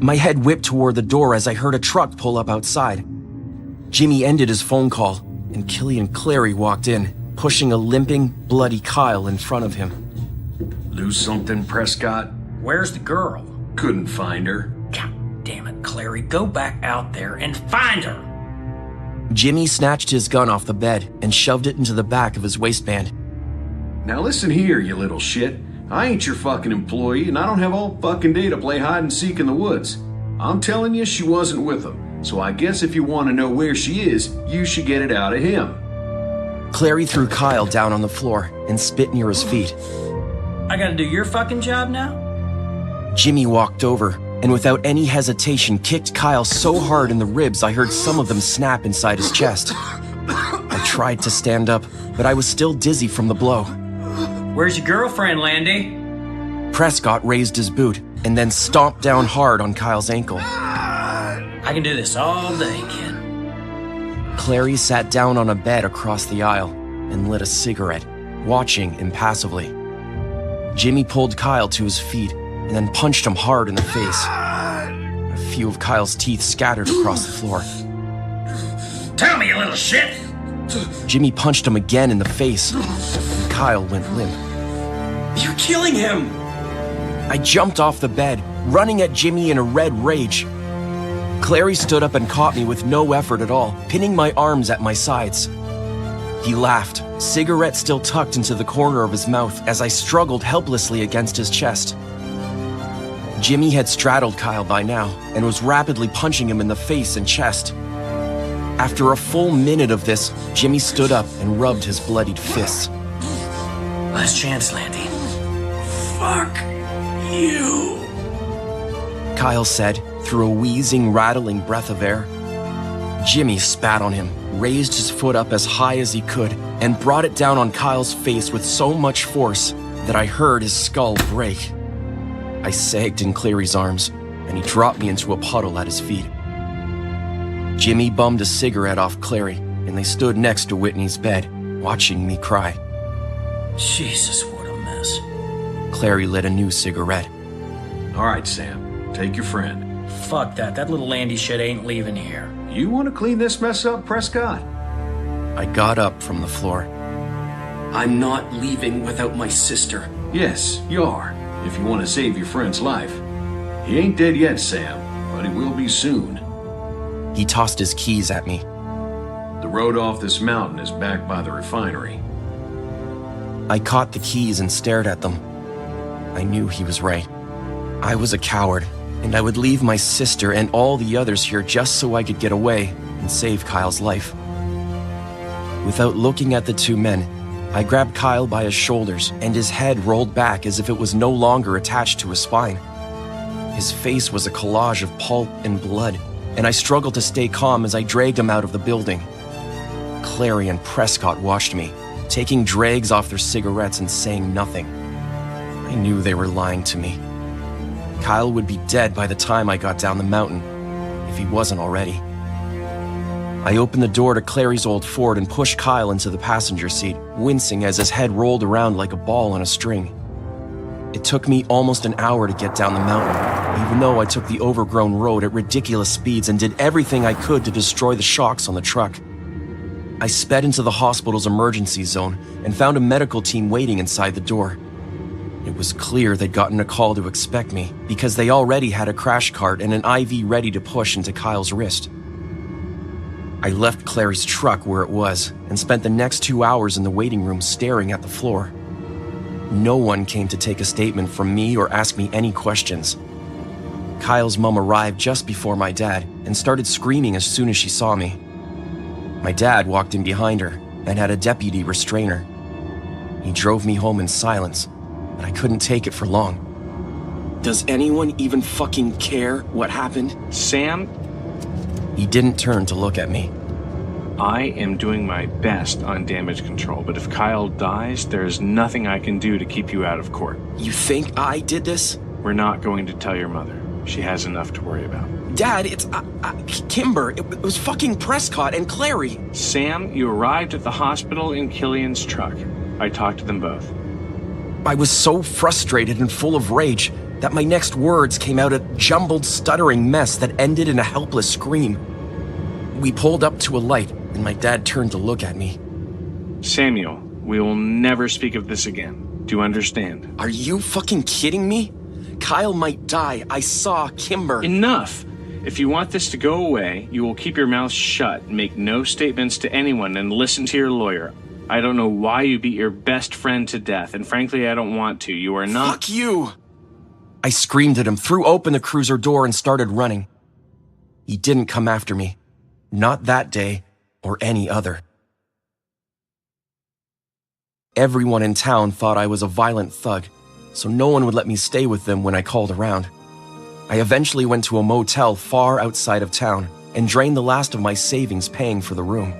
My head whipped toward the door as I heard a truck pull up outside. Jimmy ended his phone call, and Killian Clary walked in, pushing a limping, bloody Kyle in front of him. Lose something, Prescott? Where's the girl? Couldn't find her. God damn it, Clary. Go back out there and find her. Jimmy snatched his gun off the bed and shoved it into the back of his waistband. Now listen here, you little shit. I ain't your fucking employee, and I don't have all fucking day to play hide and seek in the woods. I'm telling you, she wasn't with him. So I guess if you want to know where she is, you should get it out of him. Clary threw Kyle down on the floor and spit near his feet. I gotta do your fucking job now? Jimmy walked over and without any hesitation kicked Kyle so hard in the ribs I heard some of them snap inside his chest. I tried to stand up, but I was still dizzy from the blow. Where's your girlfriend, Landy? Prescott raised his boot and then stomped down hard on Kyle's ankle. I can do this all day, kid. Clary sat down on a bed across the aisle and lit a cigarette, watching impassively. Jimmy pulled Kyle to his feet and then punched him hard in the face. A few of Kyle's teeth scattered across the floor. Tell me, you little shit! Jimmy punched him again in the face, and Kyle went limp. You're killing him! I jumped off the bed, running at Jimmy in a red rage. Clary stood up and caught me with no effort at all, pinning my arms at my sides. He laughed, cigarette still tucked into the corner of his mouth as I struggled helplessly against his chest. Jimmy had straddled Kyle by now and was rapidly punching him in the face and chest. After a full minute of this, Jimmy stood up and rubbed his bloodied fists. Last chance, Landy. Fuck you, Kyle said through a wheezing, rattling breath of air. Jimmy spat on him, raised his foot up as high as he could, and brought it down on Kyle's face with so much force that I heard his skull break. I sagged in Clary's arms, and he dropped me into a puddle at his feet. Jimmy bummed a cigarette off Clary, and they stood next to Whitney's bed, watching me cry. Jesus, what a mess. Clary lit a new cigarette. All right, Sam, take your friend. Fuck that. That little Landy shit ain't leaving here. You want to clean this mess up, Prescott? I got up from the floor. I'm not leaving without my sister. Yes, you are, if you want to save your friend's life. He ain't dead yet, Sam, but he will be soon. He tossed his keys at me. The road off this mountain is back by the refinery. I caught the keys and stared at them. I knew he was right. I was a coward, and I would leave my sister and all the others here just so I could get away and save Kyle's life. Without looking at the two men, I grabbed Kyle by his shoulders, and his head rolled back as if it was no longer attached to his spine. His face was a collage of pulp and blood, and I struggled to stay calm as I dragged him out of the building. Clary and Prescott watched me, taking drags off their cigarettes and saying nothing. I knew they were lying to me. Kyle would be dead by the time I got down the mountain, if he wasn't already. I opened the door to Clary's old Ford and pushed Kyle into the passenger seat, wincing as his head rolled around like a ball on a string. It took me almost an hour to get down the mountain, even though I took the overgrown road at ridiculous speeds and did everything I could to destroy the shocks on the truck. I sped into the hospital's emergency zone and found a medical team waiting inside the door. It was clear they'd gotten a call to expect me because they already had a crash cart and an IV ready to push into Kyle's wrist. I left Clary's truck where it was and spent the next 2 hours in the waiting room staring at the floor. No one came to take a statement from me or ask me any questions. Kyle's mom arrived just before my dad and started screaming as soon as she saw me. My dad walked in behind her and had a deputy restrain her. He drove me home in silence, but I couldn't take it for long. Does anyone even fucking care what happened? Sam? He didn't turn to look at me. I am doing my best on damage control, but if Kyle dies, there's nothing I can do to keep you out of court. You think I did this? We're not going to tell your mother. She has enough to worry about. Dad, it's Kimber. It was fucking Prescott and Clary. Sam, you arrived at the hospital in Killian's truck. I talked to them both. I was so frustrated and full of rage that my next words came out a jumbled, stuttering mess that ended in a helpless scream. We pulled up to a light, and my dad turned to look at me. Samuel, we will never speak of this again. Do you understand? Are you fucking kidding me? Kyle might die. I saw Kimber. Enough! If you want this to go away, you will keep your mouth shut, make no statements to anyone, and listen to your lawyer. I don't know why you beat your best friend to death, and frankly, I don't want to. You are not— Fuck you! I screamed at him, threw open the cruiser door, and started running. He didn't come after me. Not that day, or any other. Everyone in town thought I was a violent thug, so no one would let me stay with them when I called around. I eventually went to a motel far outside of town and drained the last of my savings paying for the room.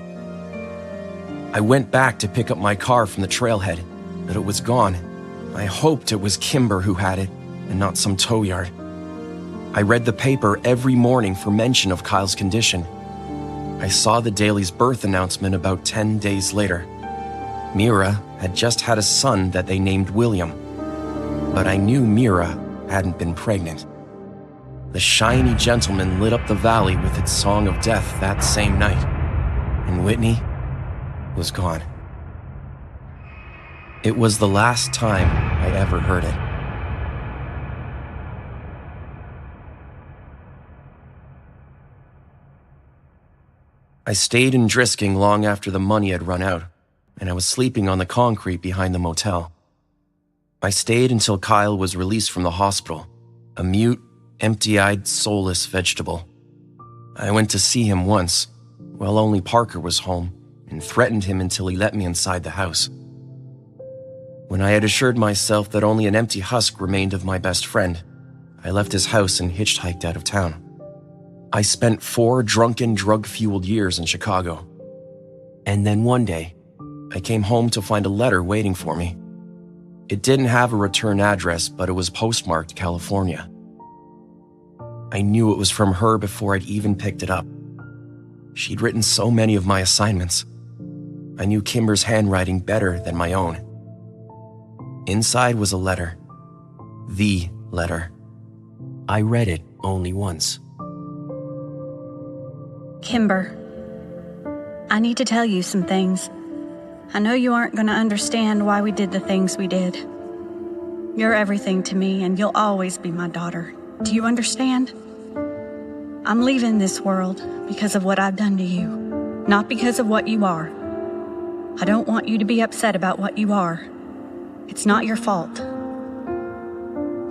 I went back to pick up my car from the trailhead, but it was gone. I hoped it was Kimber who had it, and not some tow yard. I read the paper every morning for mention of Kyle's condition. I saw the Daily's birth announcement about 10 days later. Mira had just had a son that they named William, but I knew Mira hadn't been pregnant. The shiny gentleman lit up the valley with its song of death that same night, and Whitney was gone. It was the last time I ever heard it. I stayed in Drisking long after the money had run out, and I was sleeping on the concrete behind the motel. I stayed until Kyle was released from the hospital, a mute, empty-eyed, soulless vegetable. I went to see him once, while only Parker was home, and threatened him until he let me inside the house. When I had assured myself that only an empty husk remained of my best friend, I left his house and hitchhiked out of town. I spent 4 drunken, drug-fueled years in Chicago. And then one day, I came home to find a letter waiting for me. It didn't have a return address, but it was postmarked California. I knew it was from her before I'd even picked it up. She'd written so many of my assignments. I knew Kimber's handwriting better than my own. Inside was a letter. The letter. I read it only once. Kimber, I need to tell you some things. I know you aren't going to understand why we did the things we did. You're everything to me, and you'll always be my daughter. Do you understand? I'm leaving this world because of what I've done to you, not because of what you are. I don't want you to be upset about what you are. It's not your fault.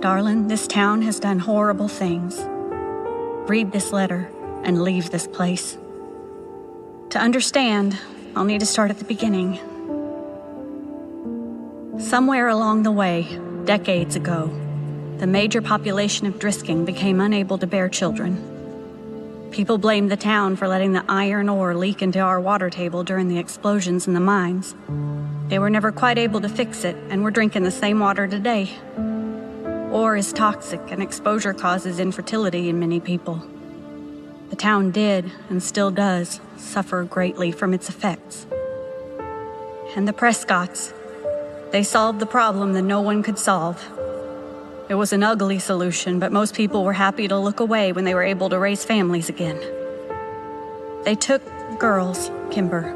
Darling, this town has done horrible things. Read this letter and leave this place. To understand, I'll need to start at the beginning. Somewhere along the way, decades ago, the major population of Drisking became unable to bear children. People blamed the town for letting the iron ore leak into our water table during the explosions in the mines. They were never quite able to fix it, and we're drinking the same water today. Ore is toxic, and exposure causes infertility in many people. The town did, and still does, suffer greatly from its effects. And the Prescotts, they solved the problem that no one could solve. It was an ugly solution, but most people were happy to look away when they were able to raise families again. They took girls, Kimber,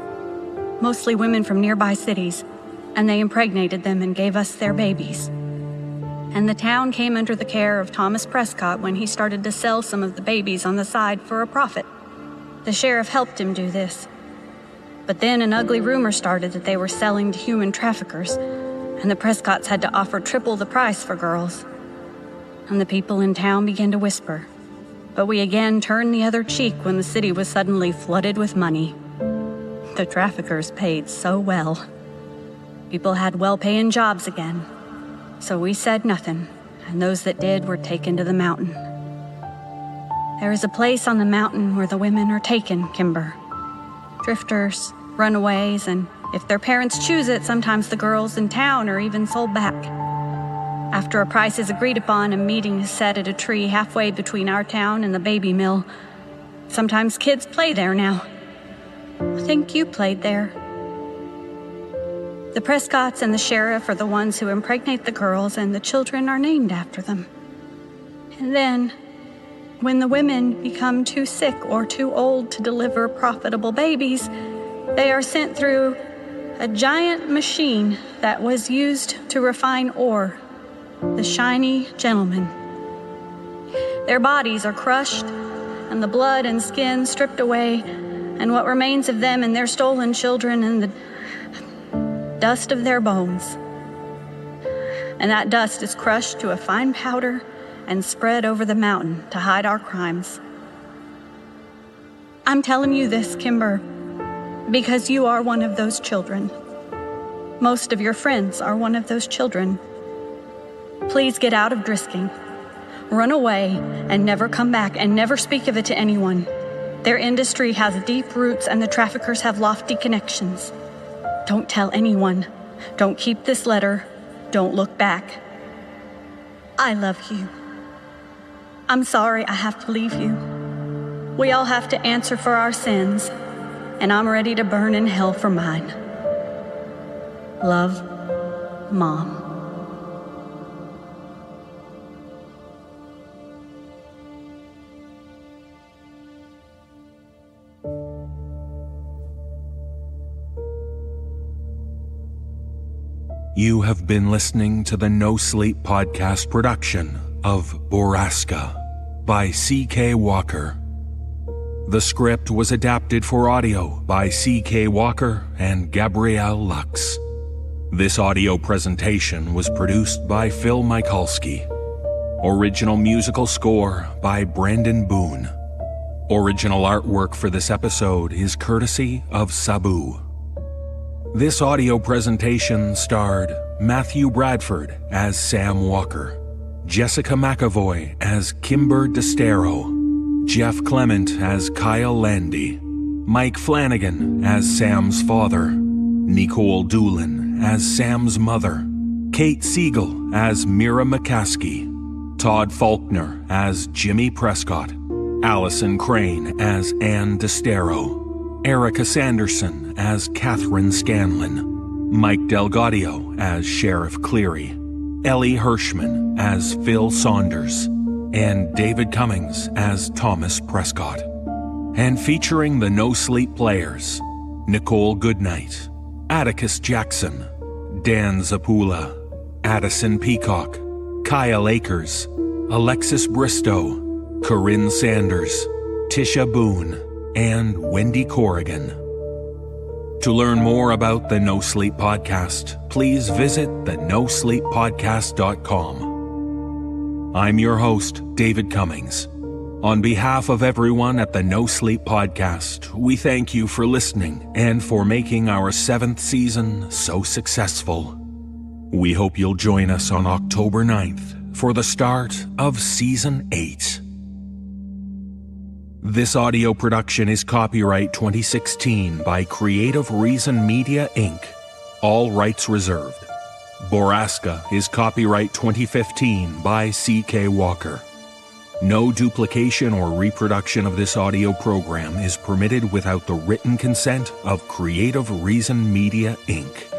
mostly women from nearby cities, and they impregnated them and gave us their babies. and the town came under the care of Thomas Prescott when he started to sell some of the babies on the side for a profit. The sheriff helped him do this. But then an ugly rumor started that they were selling to human traffickers, and the Prescotts had to offer triple the price for girls. And the people in town began to whisper. But we again turned the other cheek when the city was suddenly flooded with money. The traffickers paid so well. People had well-paying jobs again. So we said nothing, and those that did were taken to the mountain. There is a place on the mountain where the women are taken, Kimber. Drifters, runaways, and if their parents choose it, sometimes the girls in town are even sold back. After a price is agreed upon, a meeting is set at a tree halfway between our town and the baby mill. Sometimes kids play there now. I think you played there. The Prescotts and the sheriff are the ones who impregnate the girls, and the children are named after them. And then, when the women become too sick or too old to deliver profitable babies, they are sent through a giant machine that was used to refine ore, the Shiny Gentleman. Their bodies are crushed, and the blood and skin stripped away, and what remains of them and their stolen children and the dust of their bones. And that dust is crushed to a fine powder and spread over the mountain to hide our crimes. I'm telling you this, Kimber, because you are one of those children. Most of your friends are one of those children. Please get out of Drisking. Run away and never come back, and never speak of it to anyone. Their industry has deep roots and the traffickers have lofty connections. Don't tell anyone. Don't keep this letter. Don't look back. I love you. I'm sorry I have to leave you. We all have to answer for our sins, and I'm ready to burn in hell for mine. Love, Mom. You have been listening to the No Sleep podcast production of Borrasca by C.K. Walker. The script was adapted for audio by C.K. Walker and Gabrielle Lux. This audio presentation was produced by Phil Michalski. Original musical score by Brandon Boone. Original artwork for this episode is courtesy of Sabu. This audio presentation starred Matthew Bradford as Sam Walker, Jessica McAvoy as Kimber DeStero, Jeff Clement as Kyle Landy, Mike Flanagan as Sam's father, Nicole Doolin as Sam's mother, Kate Siegel as Mira McCaskey, Todd Faulkner as Jimmy Prescott, Allison Crane as Ann DeStero, Erica Sanderson as Catherine Scanlon, Mike Delgadio as Sheriff Cleary, Ellie Hirschman as Phil Saunders, and David Cummings as Thomas Prescott. And featuring the No Sleep players, Nicole Goodnight, Atticus Jackson, Dan Zapula, Addison Peacock, Kyle Akers, Alexis Bristow, Corinne Sanders, Tisha Boone, and Wendy Corrigan. To learn more about the No Sleep Podcast, please visit thenosleeppodcast.com. I'm your host, David Cummings. On behalf of everyone at the No Sleep Podcast, we thank you for listening and for making our 7th season so successful. We hope you'll join us on October 9th for the start of Season 8. This audio production is copyright 2016 by Creative Reason Media, Inc. All rights reserved. Borrasca is copyright 2015 by C.K. Walker. No duplication or reproduction of this audio program is permitted without the written consent of Creative Reason Media, Inc.